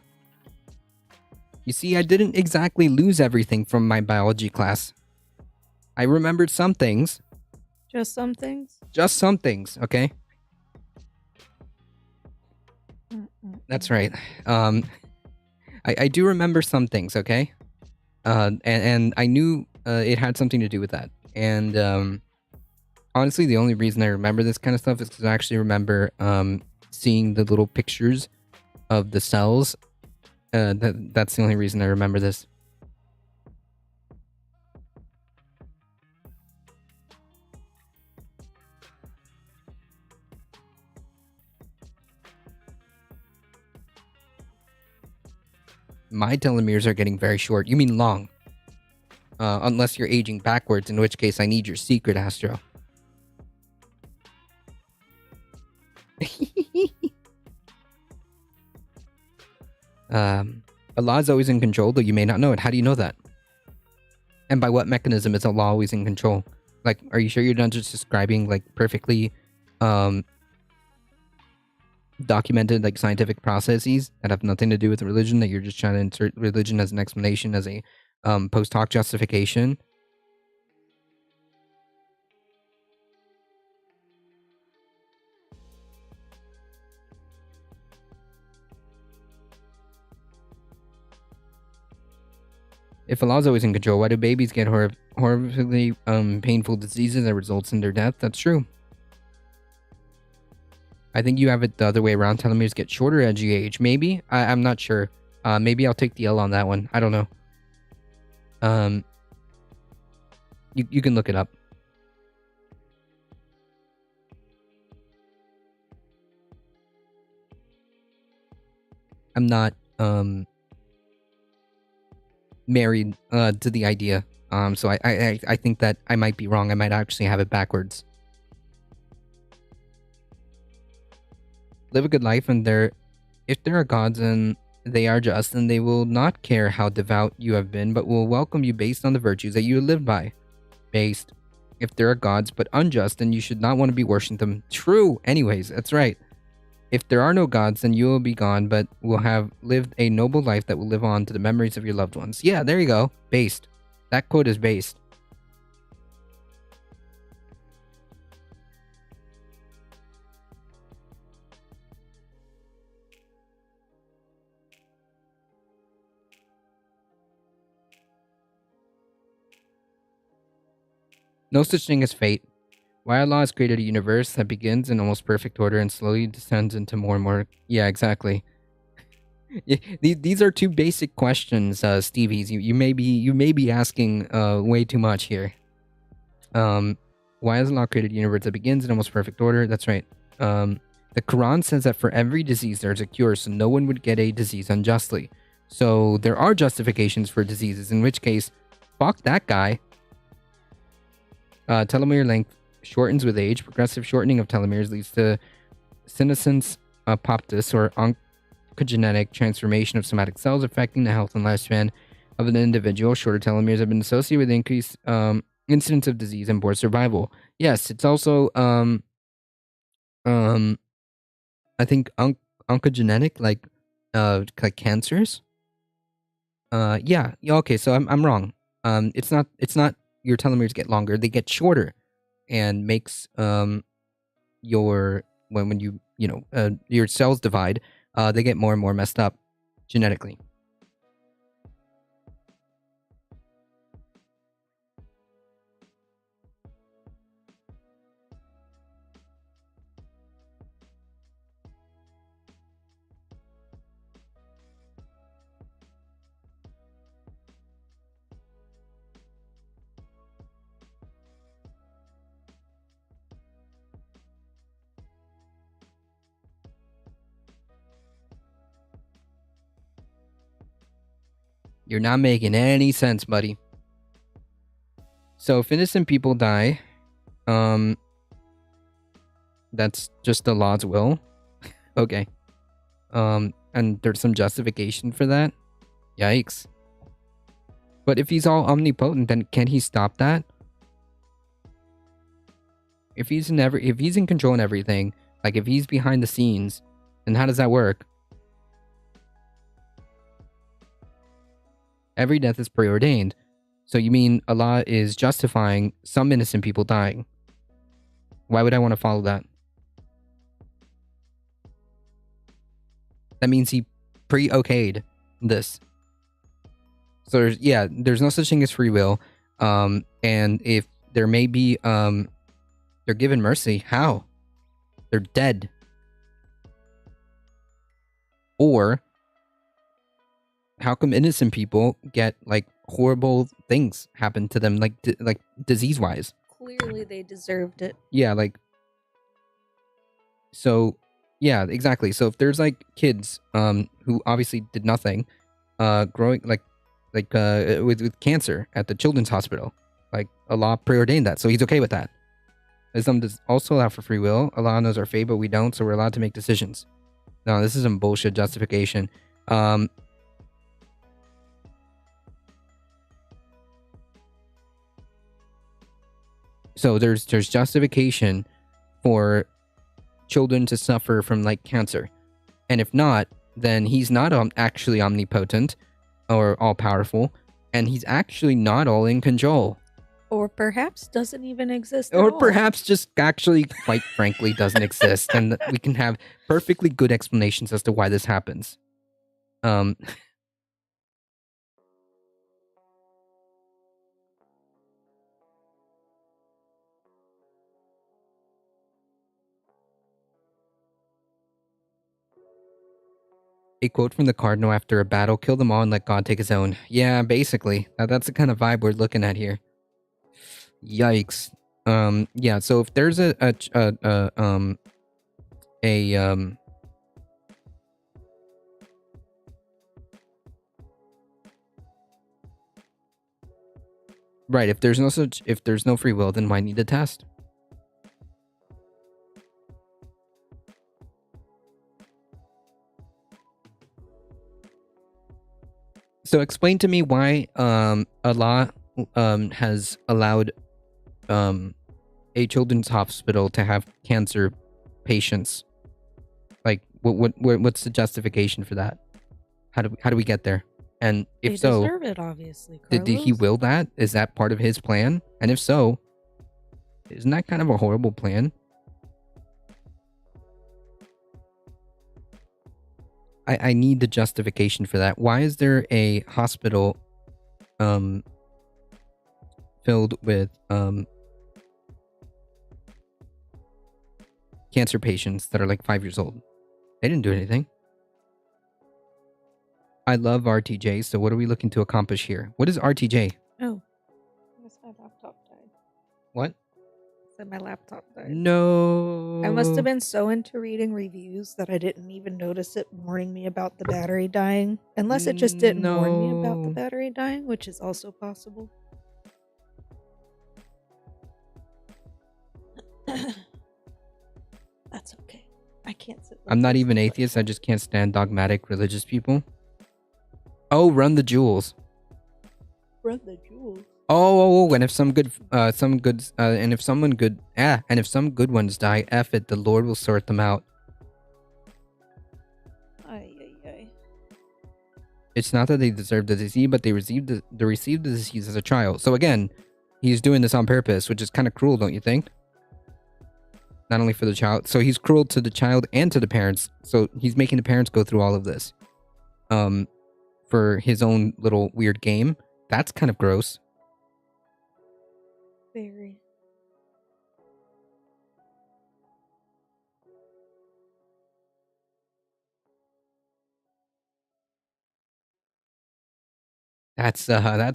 You see, I didn't exactly lose everything from my biology class. I remembered some things. Just some things? Just some things, okay? That's right. I do remember some things, okay? And I knew it had something to do with that. And honestly, the only reason I remember this kind of stuff is because I actually remember seeing the little pictures of the cells. That's the only reason I remember this. My telomeres are getting very short. You mean long? Unless you're aging backwards, in which case I need your secret, Astro. Allah is always in control, though you may not know it. How do you know that? And by what mechanism is Allah always in control? Like, are you sure you're not just describing, like, perfectly documented, like, scientific processes that have nothing to do with religion, that you're just trying to insert religion as an explanation, as a post hoc justification? If Allah's always in control, why do babies get horrifically painful diseases that results in their death? That's true. I think you have it the other way around. Telomeres get shorter as you age. Maybe? I'm not sure. Maybe I'll take the L on that one. I don't know. You can look it up. I'm not married to the idea. So I think that I might be wrong. I might actually have it backwards. Live a good life, and if there are gods and they are just, then they will not care how devout you have been, but will welcome you based on the virtues that you have lived by. Based If there are gods but unjust, then you should not want to be worshipping them. True. Anyways, that's right. If there are no gods, then you will be gone, but will have lived a noble life that will live on to the memories of your loved ones. Yeah, there you go. Based. That quote is based. No such thing as fate. Why Allah has created a universe that begins in almost perfect order and slowly descends into more and more. Yeah, exactly. These are two basic questions, Stevies. You may be asking way too much here. Why has Allah created a universe that begins in almost perfect order? That's right. The Quran says that for every disease there's a cure, so no one would get a disease unjustly. So there are justifications for diseases, in which case, fuck that guy. Telomere length shortens with age. Progressive shortening of telomeres leads to senescence apoptosis, or oncogenetic transformation of somatic cells, affecting the health and lifespan of an individual. Shorter telomeres have been associated with increased incidence of disease and poor survival. Yes, it's also I think oncogenetic, like cancers. Yeah, okay, so I'm wrong. It's not your telomeres get longer, they get shorter, and makes your when you your cells divide, they get more and more messed up genetically. You're not making any sense, buddy. So if innocent people die, that's just the Lord's will. Okay. And there's some justification for that. Yikes. But if he's all omnipotent, then can he stop that? If he's in control and everything, like if he's behind the scenes, then how does that work? Every death is preordained. So you mean Allah is justifying some innocent people dying? Why would I want to follow that? That means he pre-okayed this. So there's no such thing as free will. And if there may be, they're given mercy. How? They're dead. Or how come innocent people get like horrible things happen to them, like disease-wise? Clearly, they deserved it. Yeah, like. So, yeah, exactly. So if there's like kids, who obviously did nothing, growing with cancer at the children's hospital, like Allah preordained that, so He's okay with that. Islam does also allow for free will. Allah knows our fate, but we don't, so we're allowed to make decisions. No, this is some bullshit justification. So there's justification for children to suffer from like cancer, and if not, then he's not actually omnipotent or all powerful, and he's actually not all in control, or perhaps doesn't even exist, or perhaps just actually, quite frankly, doesn't exist, and we can have perfectly good explanations as to why this happens. A quote from the Cardinal after a battle: kill them all and let God take his own. Yeah, basically. That's the kind of vibe we're looking at here. Yikes. Yeah, so if there's right, if there's no free will, then why need a test? So explain to me why Allah has allowed a children's hospital to have cancer patients? Like, what's the justification for that? How do we get there? And if They so, deserve it, obviously. did he Carlos. will that? Is that part of his plan? And if so, isn't that kind of a horrible plan? I need the justification for that. Why is there a hospital filled with cancer patients that are like 5 years old? They didn't do anything. I love RTJ, so what are we looking to accomplish here? What is RTJ? Oh. I guess my laptop died. What? My laptop died. No. I must have been so into reading reviews that I didn't even notice it warning me about the battery dying. Unless it just didn't warn me about the battery dying, which is also possible. That's okay. I can't sit. I'm not even atheist. I just can't stand dogmatic religious people. Oh, run the jewels. Run the jewels. Oh, and if some good ones die, F it, the Lord will sort them out. Ay. It's not that they deserve the disease, but they received the disease as a child. So again, he's doing this on purpose, which is kind of cruel, don't you think? Not only for the child, so he's cruel to the child and to the parents. So he's making the parents go through all of this, for his own little weird game. That's kind of gross. Very. That's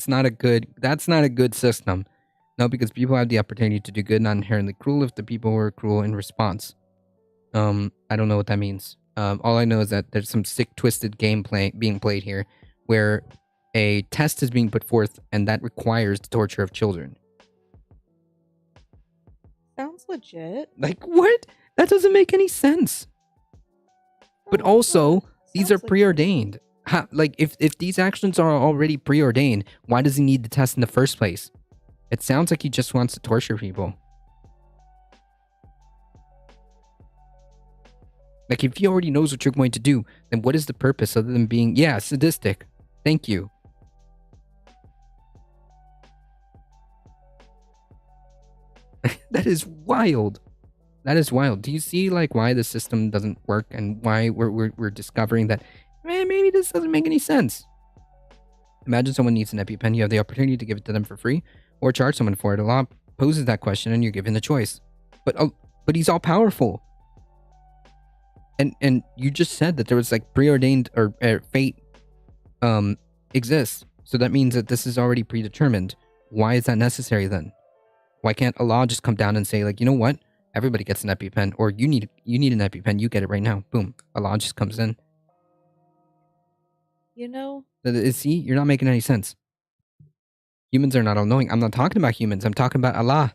not a good system. No, because people have the opportunity to do good, not inherently cruel if the people were cruel in response. I don't know what that means. All I know is that there's some sick, twisted gameplay being played here, where a test is being put forth, and that requires the torture of children. Sounds legit. Like, what? That doesn't make any sense. But also, these are preordained. Like, if these actions are already preordained, why does he need the test in the first place? It sounds like he just wants to torture people. Like, if he already knows what you're going to do, then what is the purpose other than being, sadistic? Thank you. That is wild. That is wild. Do you see, like, why the system doesn't work and why we're discovering that, maybe this doesn't make any sense? Imagine someone needs an EpiPen. You have the opportunity to give it to them for free or charge someone for it. A law poses that question and you're given the choice. But he's all powerful. And you just said that there was like preordained or fate exists. So that means that this is already predetermined. Why is that necessary then? Why can't Allah just come down and say, like, you know what? Everybody gets an EpiPen, or you need an EpiPen, you get it right now. Boom. Allah just comes in. You know? See, you're not making any sense. Humans are not all knowing. I'm not talking about humans. I'm talking about Allah.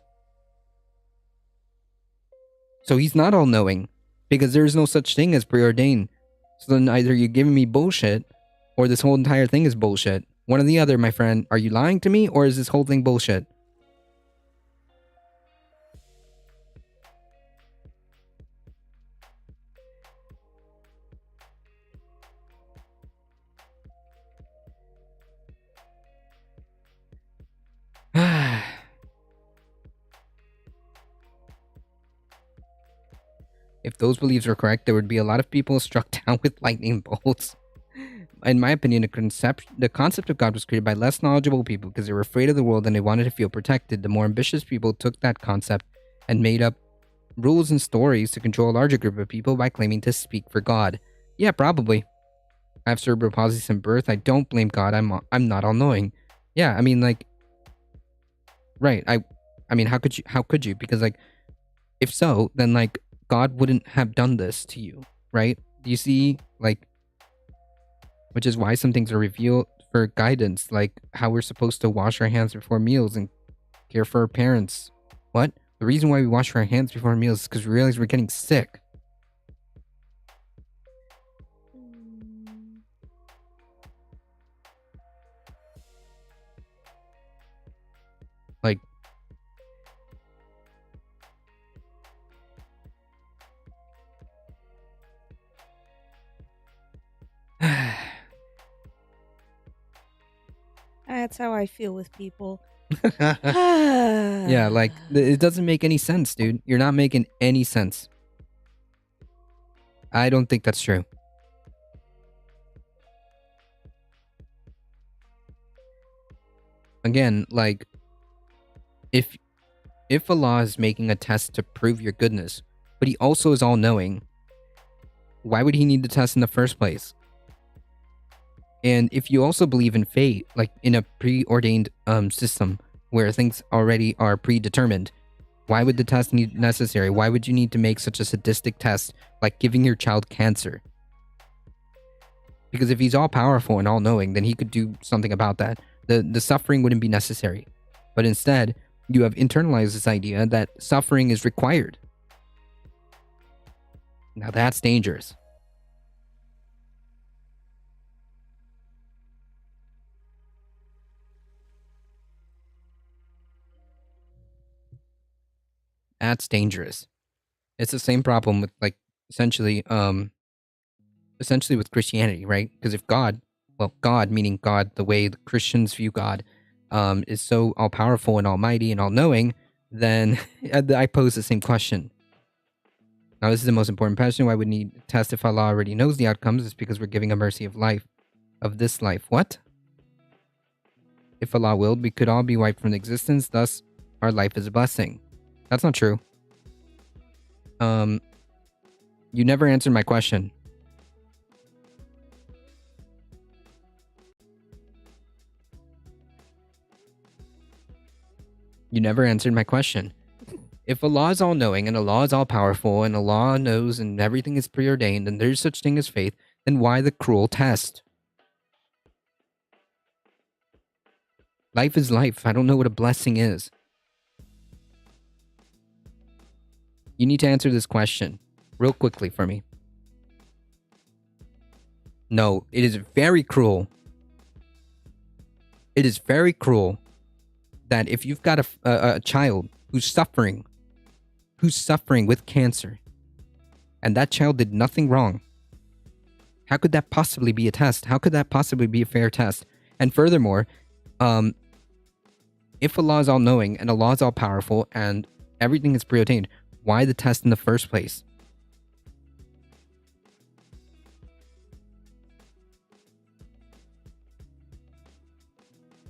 So he's not all knowing, because there is no such thing as preordained. So then either you're giving me bullshit, or this whole entire thing is bullshit. One or the other, my friend. Are you lying to me, or is this whole thing bullshit? If those beliefs were correct, there would be a lot of people struck down with lightning bolts. In my opinion, the concept of God was created by less knowledgeable people because they were afraid of the world and they wanted to feel protected. The more ambitious people took that concept and made up rules and stories to control a larger group of people by claiming to speak for God. Yeah, probably. I have cerebral palsy since birth. I don't blame God. I'm not all-knowing. Yeah, I mean, like, right. I mean, how could you? Because, like, if so, then, like, God wouldn't have done this to you, right? Do you see, like, which is why some things are revealed for guidance, like how we're supposed to wash our hands before meals and care for our parents. What? The reason why we wash our hands before meals is because we realize we're getting sick. Like, That's how I feel with people. Yeah, like, it doesn't make any sense, dude. You're not making any sense. I don't think that's true. Again, like, if Allah is making a test to prove your goodness, but he also is all-knowing, why would he need the test in the first place? And if you also believe in fate, like in a preordained system where things already are predetermined, why would the test need necessary? Why would you need to make such a sadistic test like giving your child cancer? Because if he's all-powerful and all-knowing, then he could do something about that. The suffering wouldn't be necessary. But instead, you have internalized this idea that suffering is required. Now that's dangerous. That's dangerous. It's the same problem with, like, essentially with Christianity, right? Because if God, well, God meaning God, the way the Christians view God, is so all powerful and almighty and all knowing, then I pose the same question. Now, this is the most important question. Why would we need to test if Allah already knows the outcomes? It's because we're giving a mercy of life, of this life. What? If Allah willed, we could all be wiped from existence. Thus, our life is a blessing. That's not true. You never answered my question. You never answered my question. If Allah is all-knowing and Allah is all-powerful and Allah knows and everything is preordained and there's such thing as faith, then why the cruel test? Life is life. I don't know what a blessing is. You need to answer this question real quickly for me. No, it is very cruel. It is very cruel that if you've got a child who's suffering with cancer, and that child did nothing wrong, how could that possibly be a test? How could that possibly be a fair test? And furthermore, if Allah is all-knowing and Allah is all-powerful and everything is preordained, why the test in the first place?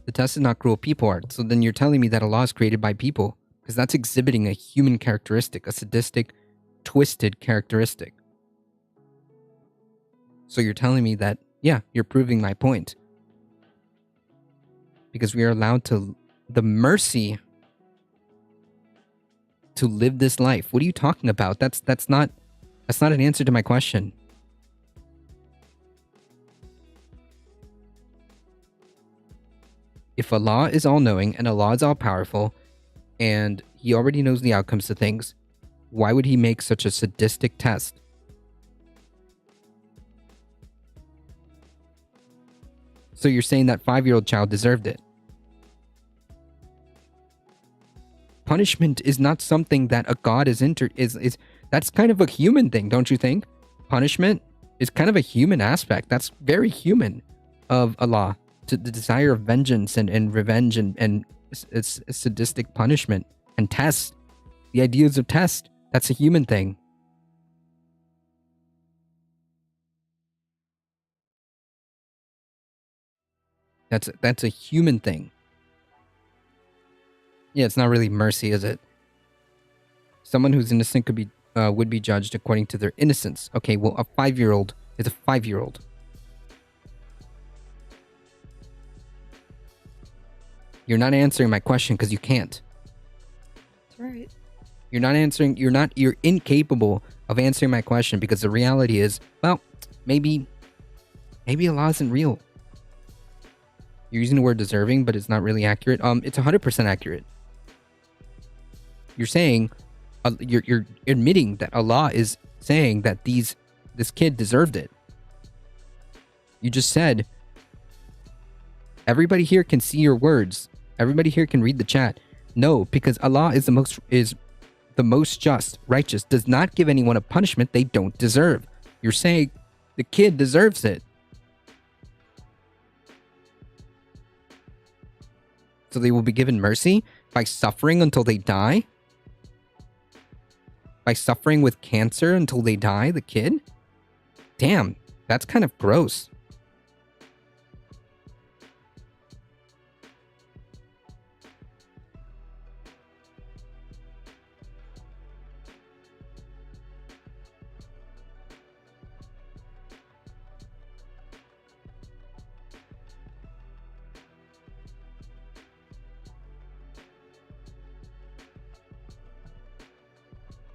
The test is not cruel, people are. So then you're telling me that Allah is created by people, because that's exhibiting a human characteristic, a sadistic, twisted characteristic. So you're telling me that, yeah, you're proving my point. Because we are allowed to, the mercy to live this life. What are you talking about? That's not an answer to my question. If Allah is all-knowing and Allah is all-powerful and he already knows the outcomes to things, why would he make such a sadistic test? So you're saying that 5-year-old child deserved it? Punishment is not something that a god is that's kind of a human thing, don't you think? Punishment is kind of a human aspect. That's very human of Allah. To the desire of vengeance and revenge and sadistic punishment and test. The ideas of test. That's a human thing. That's a human thing. Yeah, it's not really mercy, is it? Someone who's innocent could be would be judged according to their innocence. Okay, well, a 5-year-old is a 5-year-old. You're not answering my question because you can't. That's right. You're incapable of answering my question because the reality is, well, maybe Allah isn't real. You're using the word deserving, but it's not really accurate. It's 100% accurate. You're saying, you're admitting that Allah is saying that this kid deserved it. You just said, everybody here can see your words. Everybody here can read the chat. No, because Allah is the most just, righteous, does not give anyone a punishment they don't deserve. You're saying the kid deserves it. so they will be given mercy by suffering until they die? By suffering with cancer until they die, the kid? Damn, that's kind of gross.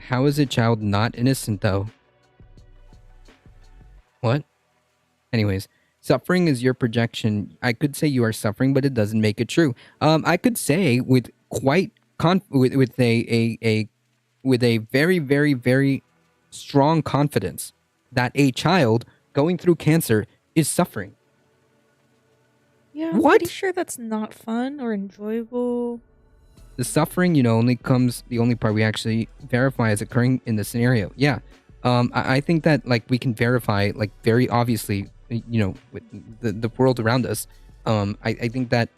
How is a child not innocent, though? What? Anyways, suffering is your projection. I could say you are suffering, but it doesn't make it true. I could say with quite with a very very very strong confidence that a child going through cancer is suffering. Yeah, I'm pretty sure that's not fun or enjoyable. The suffering, only comes, the only part we actually verify is occurring in the scenario. Yeah. I think that, like, we can verify, like, very obviously, with the world around us. I think that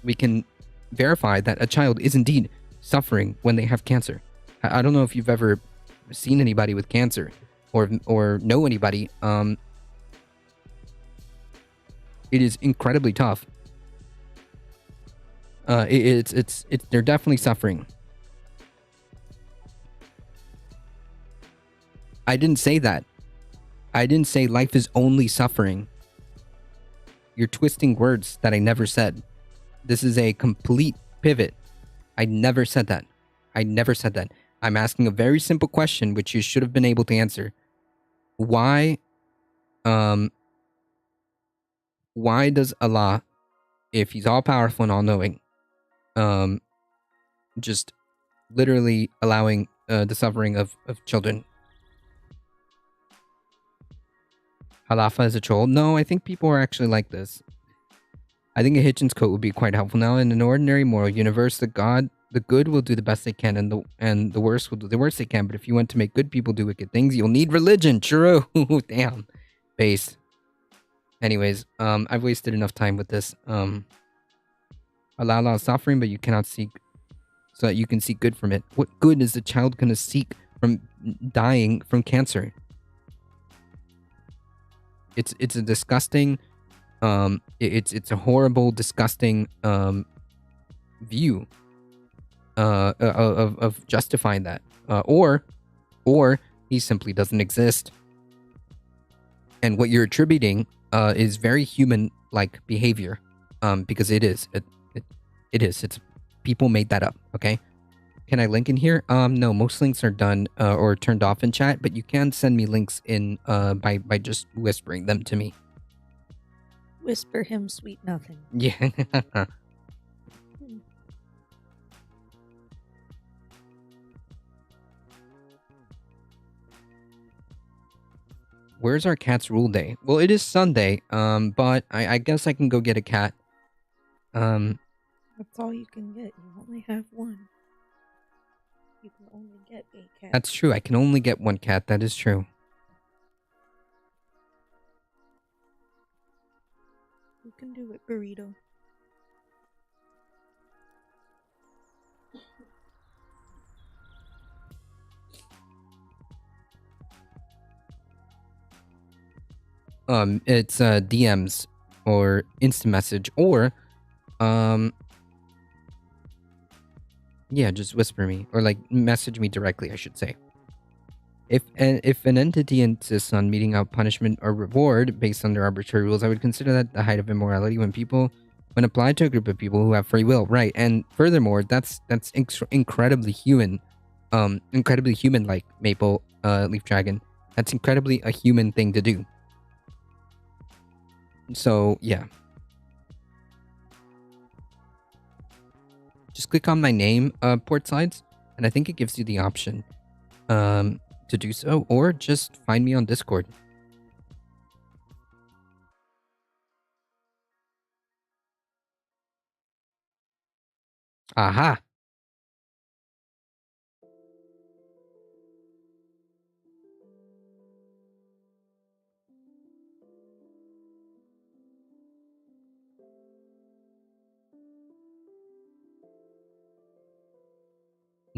we can verify that a child is indeed suffering when they have cancer. I don't know if you've ever seen anybody with cancer or know anybody. It is incredibly tough. They're definitely suffering. I didn't say that. I didn't say life is only suffering. You're twisting words that I never said. This is a complete pivot. I never said that. I never said that. I'm asking a very simple question, which you should have been able to answer. Why does Allah, if he's all powerful and all knowing, just literally allowing the suffering of children? Halafa is a troll? No, I think people are actually like this. I think a Hitchens quote would be quite helpful now. In an ordinary moral universe, the good will do the best they can, and the worst will do the worst they can. But if you want to make good people do wicked things, you'll need religion. True. Damn. Base. Anyways, I've wasted enough time with this. Allow suffering, but you cannot seek, so that you can seek good from it. What good is the child gonna seek from dying from cancer? It's a disgusting, it's a horrible, disgusting view of justifying that, or he simply doesn't exist, and what you're attributing is very human-like behavior, because it is. It's people made that up. Okay. Can I link in here? No, most links are done or turned off in chat, but you can send me links in by just whispering them to me. Whisper him sweet nothing. Yeah. Where's our cat's rule day? Well, it is Sunday, but I guess I can go get a cat. That's all you can get. You only have one. You can only get a cat. That's true. I can only get one cat. That is true. You can do it, Burrito. It's DMs or instant message, or yeah, just whisper me, or like message me directly, I should say. If an entity insists on meting out punishment or reward based on their arbitrary rules, I would consider that the height of immorality when applied to a group of people who have free will, right? And furthermore, that's incredibly human, like Maple Leaf Dragon. That's incredibly a human thing to do. So yeah, just click on my name, port sides, and I think it gives you the option to do so, or just find me on Discord. Aha.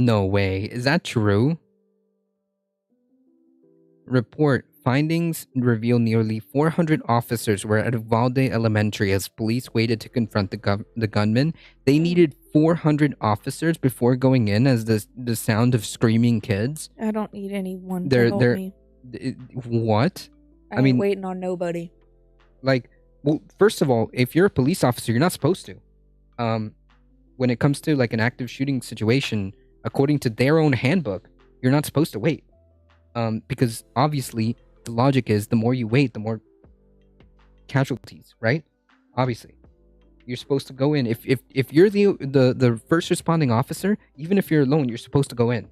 No way. Is that true? Report findings reveal nearly 400 officers were at Uvalde Elementary as police waited to confront the gunman. They needed 400 officers before going in as the sound of screaming kids. I don't need anyone to help me. What? I mean, waiting on nobody. Like, well, first of all, if you're a police officer, you're not supposed to. When it comes to like an active shooting situation, according to their own handbook, you're not supposed to wait. Because obviously the logic is the more you wait, the more casualties, right? Obviously, you're supposed to go in. If you're the first responding officer, even if you're alone, you're supposed to go in.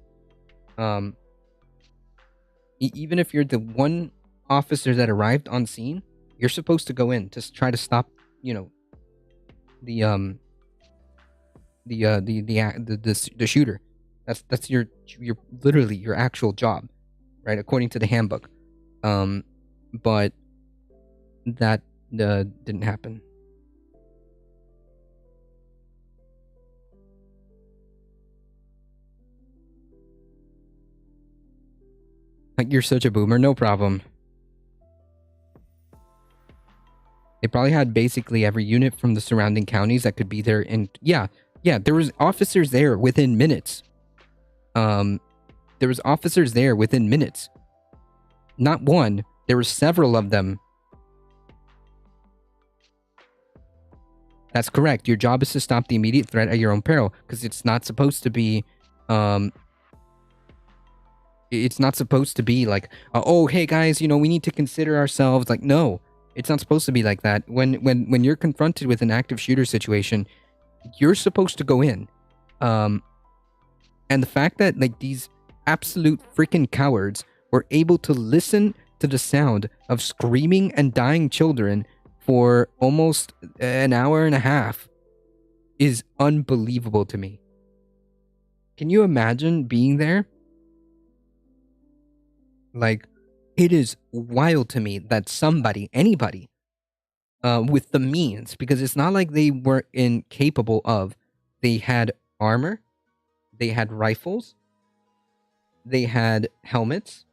Even if you're the one officer that arrived on scene, you're supposed to go in to try to stop, the shooter. That's your literally your actual job, right? According to the handbook. But that didn't happen. Like, you're such a boomer. No problem. They probably had basically every unit from the surrounding counties that could be there. And yeah, there was officers there within minutes. There was officers there within minutes. Not one. There were several of them. That's correct. Your job is to stop the immediate threat at your own peril, because it's not supposed to be, it's not supposed to be like, oh, hey guys, we need to consider ourselves. Like, no, it's not supposed to be like that. When you're confronted with an active shooter situation, you're supposed to go in. And the fact that like these absolute freaking cowards were able to listen to the sound of screaming and dying children for almost an hour and a half is unbelievable to me. Can you imagine being there? Like, it is wild to me that anybody, with the means, because it's not like they were incapable of, they had armor, they had rifles, they had helmets,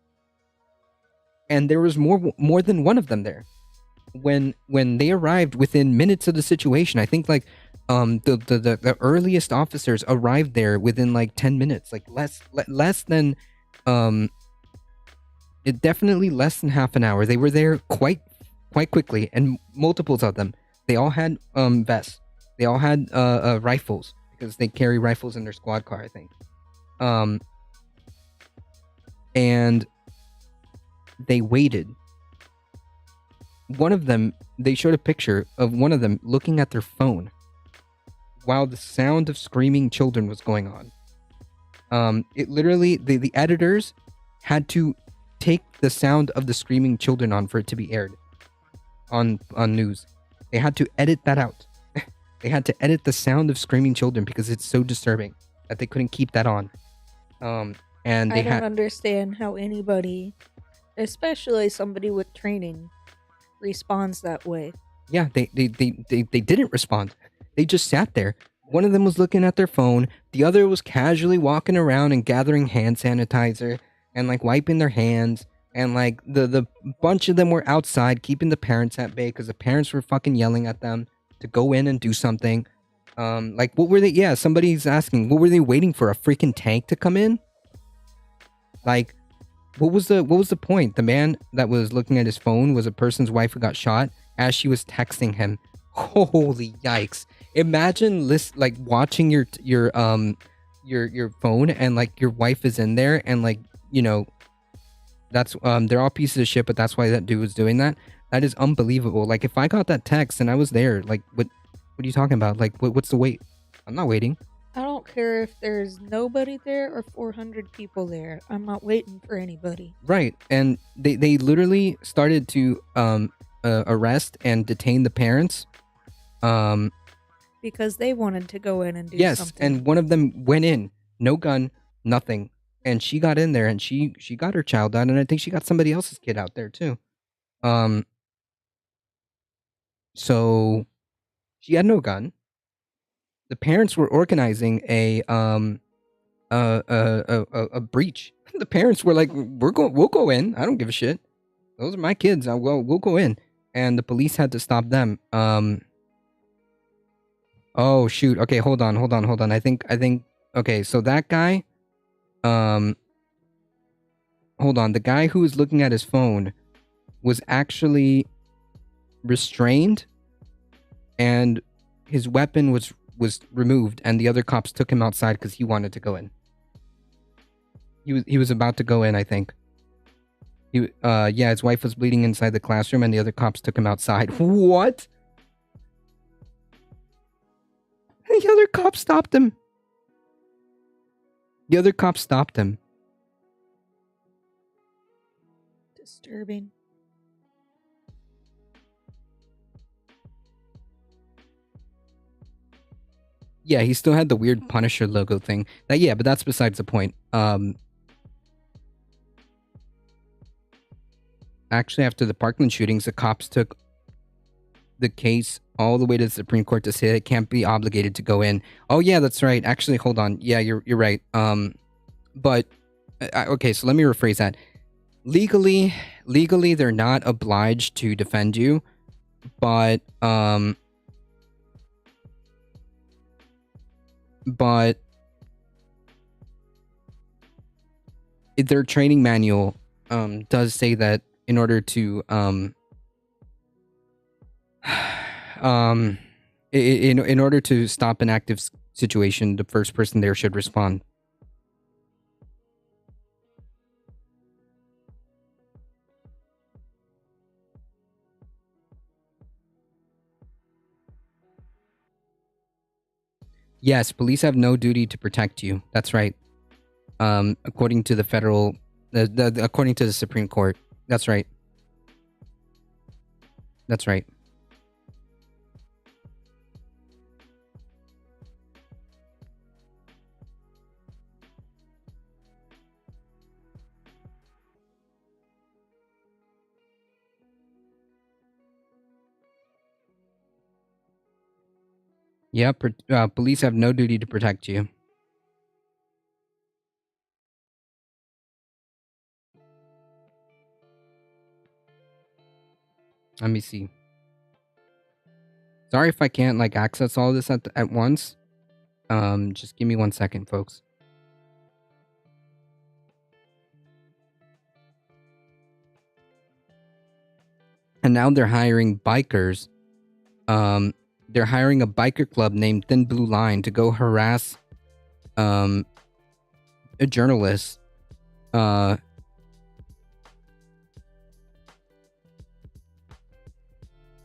and there was more than one of them there. When they arrived within minutes of the situation, I think like the earliest officers arrived there within like 10 minutes, like less than it definitely less than half an hour. They were there quite quickly, and multiples of them. They all had vests. They all had rifles, because they carry rifles in their squad car, I think. And they waited. One of them, they showed a picture of one of them looking at their phone while the sound of screaming children was going on. It literally, the editors had to take the sound of the screaming children on for it to be aired on news. They had to edit that out. They had to edit the sound of screaming children because it's so disturbing that they couldn't keep that on. And they I don't understand how anybody, especially somebody with training, responds that way. Yeah, they didn't respond. They just sat there. One of them was looking at their phone. The other was casually walking around and gathering hand sanitizer and like wiping their hands. And like the bunch of them were outside keeping the parents at bay because the parents were fucking yelling at them to go in and do something. Like, what were they? Yeah, somebody's asking, what were they waiting for? A freaking tank to come in? Like, what was the point? The man that was looking at his phone was a person's wife who got shot as she was texting him. Holy yikes! Imagine like watching your phone and like your wife is in there and like, that's they're all pieces of shit, but that's why that dude was doing that. That is unbelievable. Like, if I got that text and I was there, like, what are you talking about? Like, what's the wait? I'm not waiting. I don't care if there's nobody there or 400 people there. I'm not waiting for anybody. Right. And they literally started to arrest and detain the parents. Because they wanted to go in and do yes, something. And one of them went in, no gun, nothing. And she got in there and she got her child out, and I think she got somebody else's kid out there too. So she had no gun. The parents were organizing a a breach. The parents were like, we'll go in. I don't give a shit. Those are my kids. We'll go in. And the police had to stop them. Oh shoot. Okay, hold on. I think. Okay, so that guy. Hold on. The guy who was looking at his phone was actually restrained, and his weapon was removed, and the other cops took him outside because he wanted to go in. He was about to go in, I think. Yeah, his wife was bleeding inside the classroom, and the other cops took him outside. What? The other cop stopped him. Disturbing. Yeah, he still had the weird Punisher logo thing. Yeah, but that's besides the point. Actually, after the Parkland shootings, the cops took the case all the way to the Supreme Court to say it can't be obligated to go in. Oh yeah, that's right. Actually, hold on. Yeah, you're right. But okay, so let me rephrase that. Legally, they're not obliged to defend you, but their training manual does say that in order to in order to stop an active situation, the first person there should respond. Yes, police have no duty to protect you. That's right. According to the federal, according to the Supreme Court. That's right. That's right. Yeah, police have no duty to protect you. Let me see. Sorry if I can't like access all this at once. Just give me 1 second, folks. And now they're hiring bikers. They're hiring a biker club named Thin Blue Line to go harass a journalist.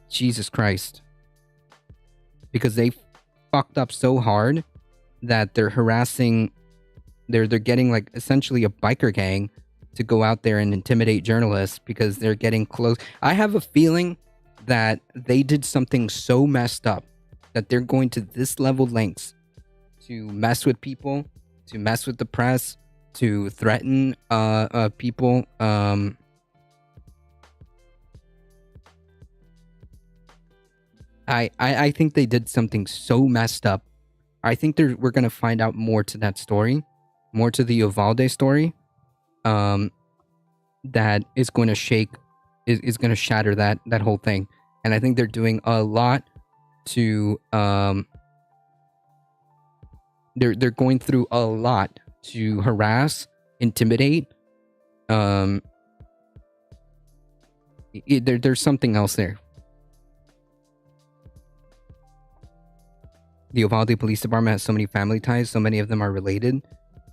Jesus Christ. Because they fucked up so hard that they're harassing, they're getting like essentially a biker gang to go out there and intimidate journalists because they're getting close. I have a feeling that they did something so messed up that they're going to this level lengths to mess with people, to mess with the press, to threaten people. I think they did something so messed up. I think we're gonna find out more to that story, more to the Uvalde story. That is going to shake, is going to shatter that whole thing. And I think they're doing a lot to they're going through a lot to harass, intimidate. There's something else there. The Uvalde Police Department has so many family ties, so many of them are related.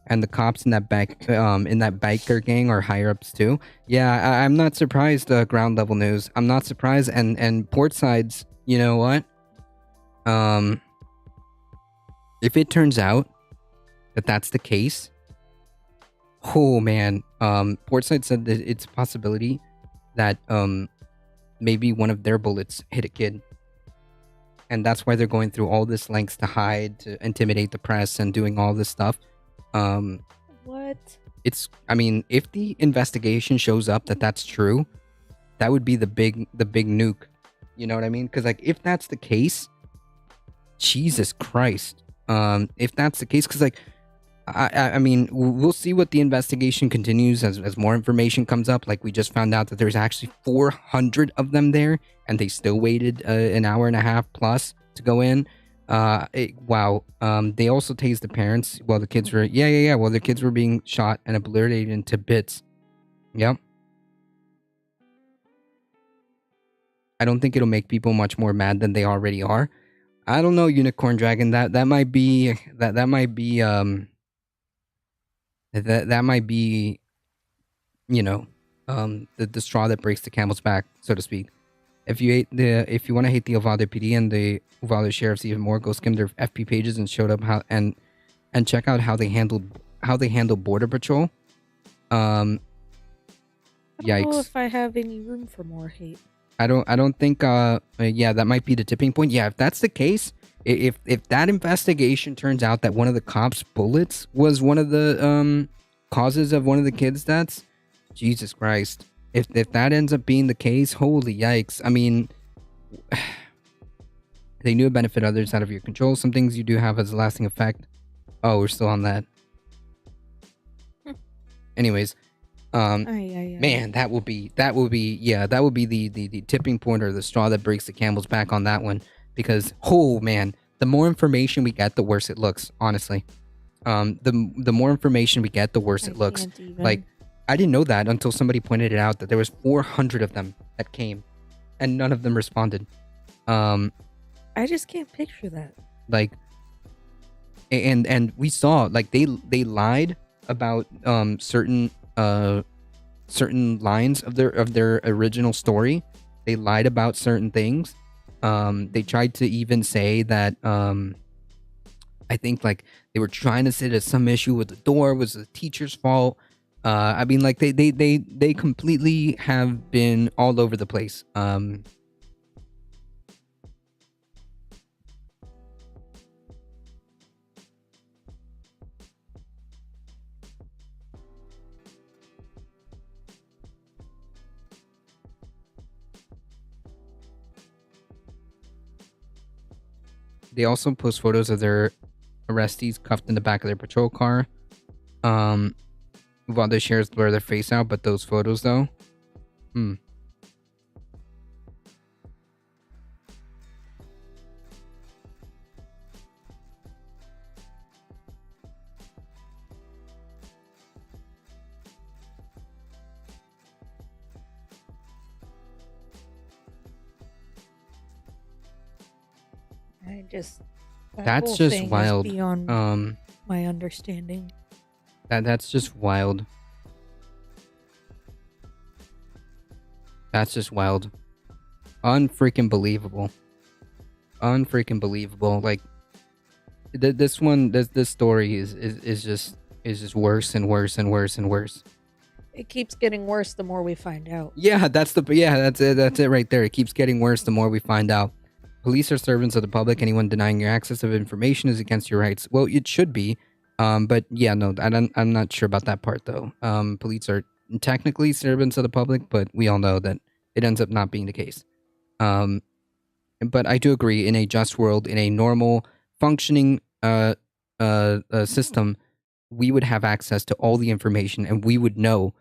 And the cops in that biker gang are higher ups too. Yeah, I'm not surprised. Ground level news. I'm not surprised. And Portside's. You know what? If it turns out that that's the case, oh man. Portside said that it's a possibility that maybe one of their bullets hit a kid. And that's why they're going through all this lengths to hide, to intimidate the press, and doing all this stuff. What? I mean, if the investigation shows up that that's true, that would be the big nuke. You know what I mean? Because like, if that's the case, Jesus Christ. If that's the case, because like, I mean, we'll see what the investigation continues as more information comes up. Like, we just found out that there's actually 400 of them there, and they still waited an hour and a half plus to go in. Wow. They also tased the parents while the kids were, while the kids were being shot and obliterated into bits. Yep. I don't think it'll make people much more mad than they already are. I don't know, Unicorn Dragon. That might be that might be that might be, the straw that breaks the camel's back, so to speak. If you want to hate the Uvalde PD and the Uvalde sheriffs even more, go skim their FP pages and showed up how and check out how they handle border patrol. I Yikes. don't know if I have any room for more hate. I don't think that might be the tipping point. Yeah, if that's the case, if that investigation turns out that one of the cops' bullets was one of the causes of one of the kids' deaths, Jesus Christ. If that ends up being the case, holy yikes. I mean, they knew it benefit others out of your control. Some things you do have as a lasting effect. Oh, we're still on that. Anyways, man, that will be the tipping point or the straw that breaks the camel's back on that one. Because, oh man, the more information we get, the worse it looks, honestly. The more information we get, the worse it looks. Like, I didn't know that until somebody pointed it out, that there was 400 of them that came and none of them responded. I just can't picture that. Like, and we saw, like, they lied about certain lines of their original story. They lied about certain things. They tried to even say that I think, like, they were trying to say that some issue with the door was the teacher's fault. I mean, like, they completely have been all over the place. They also post photos of their arrestees cuffed in the back of their patrol car. While the sheriffs blur their face out, but those photos, though, that's just wild. Beyond my understanding. That's just wild. That's just wild. Unfreaking believable. Like, this story is just worse and worse and worse and worse. It keeps getting worse the more we find out. Yeah, that's it right there. It keeps getting worse the more we find out. Police are servants of the public. Anyone denying your access of information is against your rights. Well, it should be. But yeah, no, I'm not sure about that part, though. Police are technically servants of the public, but we all know that it ends up not being the case. But I do agree, in a just world, in a normal functioning system, we would have access to all the information and we would know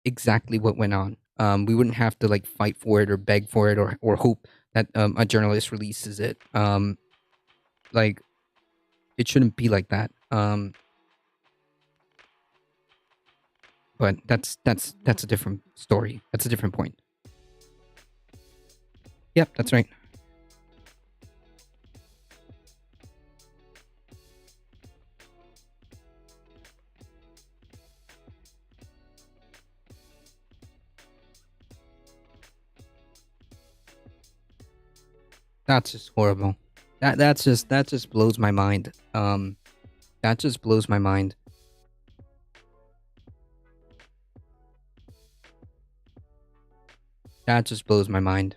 exactly what went on. We wouldn't have to, like, fight for it or beg for it or hope that a journalist releases it. Like, it shouldn't be like that. But that's a different story. That's a different point. Yep, that's right. That's just horrible. That just blows my mind. That just blows my mind. That just blows my mind.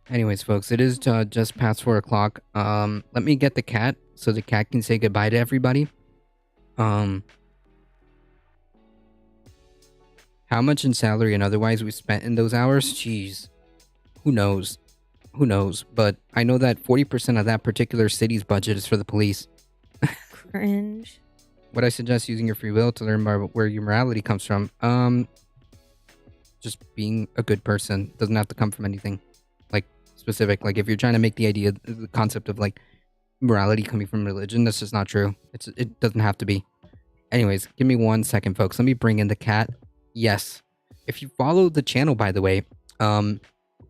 Anyways, folks, it is just past 4 o'clock. Let me get the cat so the cat can say goodbye to everybody. How much in salary and otherwise we spent in those hours? Jeez. Who knows? Who knows? But I know that 40% of that particular city's budget is for the police. Cringe. Would I suggest using your free will to learn more about where your morality comes from? Just being a good person. Doesn't have to come from anything like specific. Like if you're trying to make the concept of like morality coming from religion, that's just not true. It doesn't have to be. Anyways, give me 1 second, folks. Let me bring in the cat. Yes. If you follow the channel, by the way,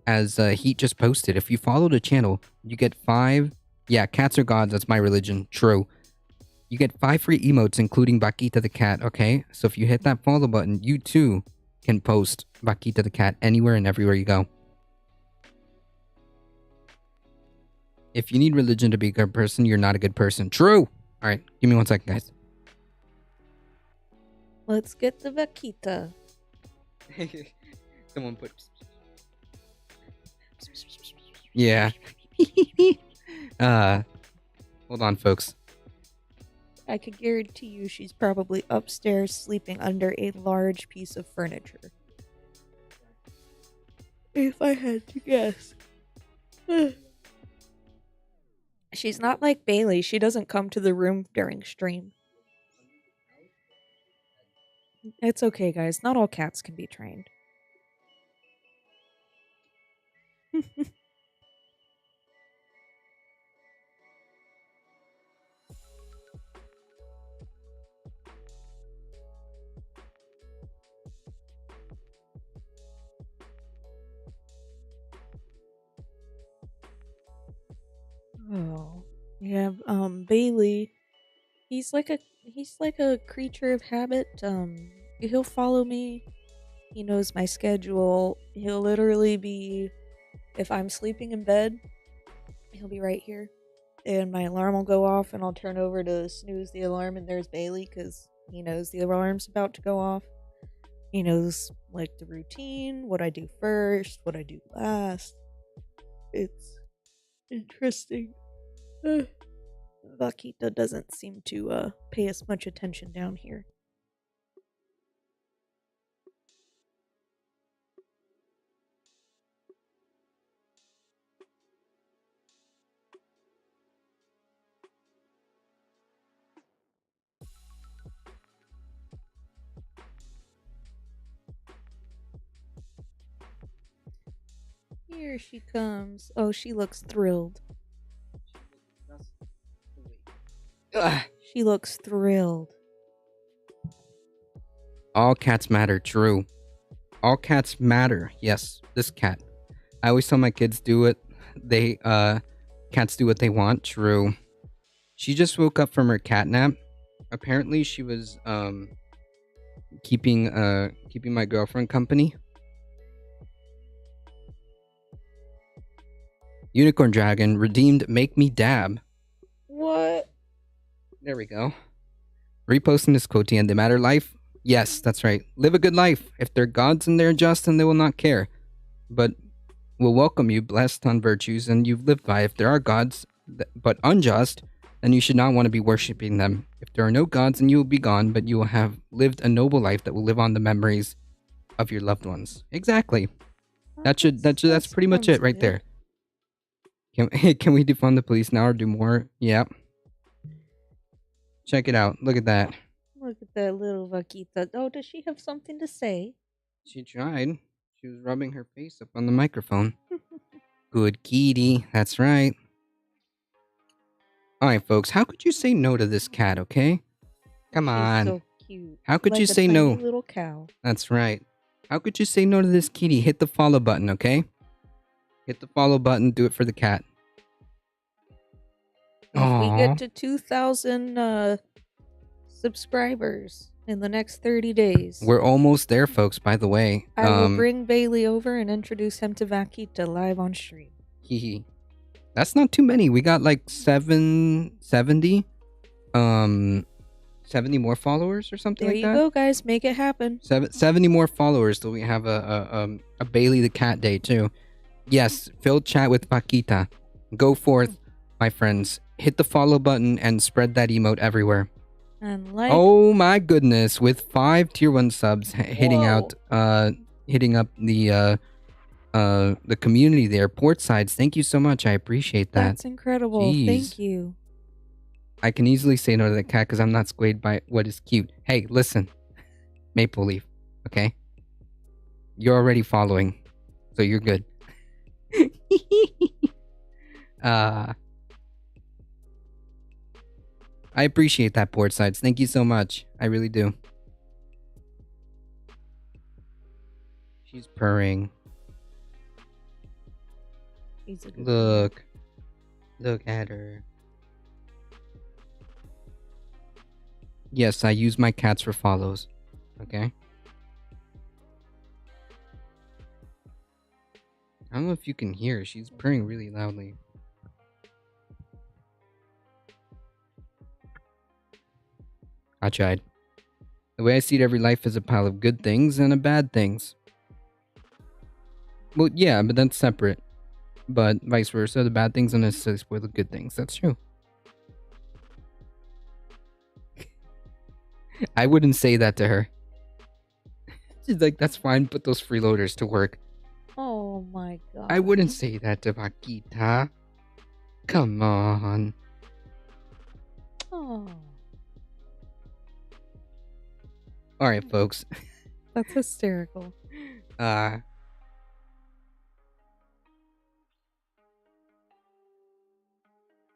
as Heat just posted, if you follow the channel, you get 5. Yeah, cats are gods. That's my religion. True. You get 5 free emotes, including Vaquita the cat. Okay, so if you hit that follow button, you too can post Vaquita the cat anywhere and everywhere you go. If you need religion to be a good person, you're not a good person. True. All right, give me 1 second, guys. Let's get the Vaquita. Someone put. Yeah. Hold on, folks. I could guarantee you she's probably upstairs sleeping under a large piece of furniture. If I had to guess. She's not like Bailey. She doesn't come to the room during stream. It's okay, guys. Not all cats can be trained. Oh, yeah. Bailey. He's like a creature of habit. He'll follow me. He knows my schedule. He'll literally be, if I'm sleeping in bed, he'll be right here. And my alarm will go off and I'll turn over to snooze the alarm and there's Bailey because he knows the alarm's about to go off. He knows like the routine, what I do first, what I do last. It's interesting. Vaquita doesn't seem to pay as much attention down here. Here she comes. Oh, she looks thrilled. She looks thrilled. All cats matter. True. All cats matter. Yes, this cat. I always tell my kids do it. Cats do what they want. True. She just woke up from her cat nap. Apparently, she was keeping my girlfriend company. Unicorn Dragon redeemed Make Me Dab. What? There we go. Reposting this quote to end the matter life. Yes, that's right. Live a good life. If they're gods and they're just, then they will not care. But will welcome you blessed on virtues and you've lived by. If there are gods, but unjust, then you should not want to be worshipping them. If there are no gods, then you will be gone, but you will have lived a noble life that will live on the memories of your loved ones. Exactly. That's pretty much it right there. Can we defund the police now or do more? Yeah. Check it out. Look at that. Look at that little Vaquita. Oh, does she have something to say? She tried. She was rubbing her face up on the microphone. Good kitty. That's right. Alright, folks. How could you say no to this cat, okay? Come on. She's so cute. How could like you a say tiny no? Little cow. That's right. How could you say no to this kitty? Hit the follow button, okay? Hit the follow button. Do it for the cat. If we get to 2,000 subscribers in the next 30 days. We're almost there, folks, by the way. I will bring Bailey over and introduce him to Vaquita live on stream. Hee. That's not too many. We got like 70 more followers or something like that. There you go, guys. Make it happen. 70 more followers till we have a Bailey the Cat Day, too. Yes, fill chat with Vaquita. Go forth, my friends. Hit the follow button and spread that emote everywhere. And like. Oh my goodness! With 5 tier 1 subs hitting Whoa. out, hitting up the community there, port sides. Thank you so much. I appreciate that. That's incredible. Jeez. Thank you. I can easily say no to the cat because I'm not swayed by what is cute. Hey, listen, Maple Leaf. Okay, you're already following, so you're good. I appreciate that, port sides. Thank you so much. I really do. She's purring. He's a good Look. Look at her. Yes, I use my cats for follows. Okay? I don't know if you can hear. She's purring really loudly. I tried. The way I see it, every life is a pile of good things and a bad things. Well, yeah, but that's separate. But vice versa, the bad things don't necessarily spoil the good things. That's true. I wouldn't say that to her. She's like, that's fine, put those freeloaders to work. Oh my god. I wouldn't say that to Vaquita. Come on. Oh. Alright, folks. That's hysterical. Oh,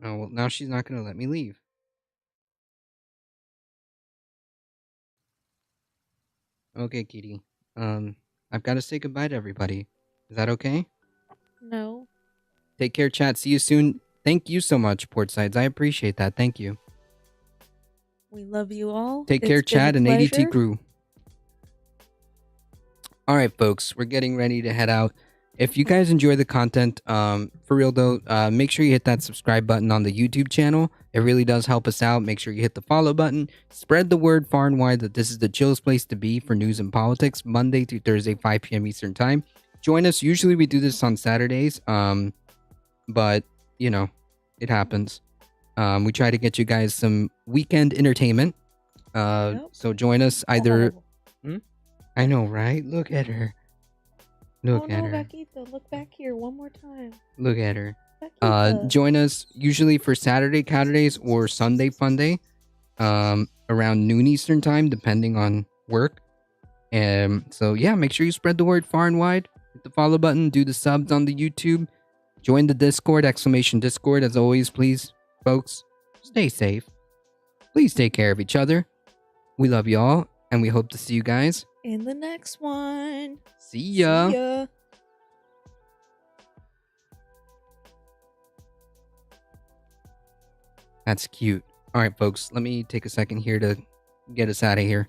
well, now she's not gonna let me leave. Okay, Kitty. I've got to say goodbye to everybody. Is that okay? No. Take care, chat. See you soon. Thank you so much, Portsides. I appreciate that. Thank you. We love you all. Take care, It's been a chat and ADT pleasure. crew. Alright, folks. We're getting ready to head out. If you guys enjoy the content, for real though, make sure you hit that subscribe button on the YouTube channel. It really does help us out. Make sure you hit the follow button. Spread the word far and wide that this is the chillest place to be for news and politics, Monday through Thursday, 5 p.m. Eastern Time. Join us. Usually we do this on Saturdays, but, you know, it happens. We try to get you guys some weekend entertainment. So join us either... I know, right? Look at her. Look at her. Vaquita, look back here one more time. Look at her. Vaquita. Join us usually for Saturday Saturdays or Sunday Funday, around noon Eastern time, depending on work. So yeah, make sure you spread the word far and wide. Hit the follow button, do the subs on the YouTube, join the Discord, !Discord. As always, please, folks, stay safe. Please take care of each other. We love y'all, and we hope to see you guys in the next one. See ya. See ya. That's cute. All right, folks, let me take a second here to get us out of here.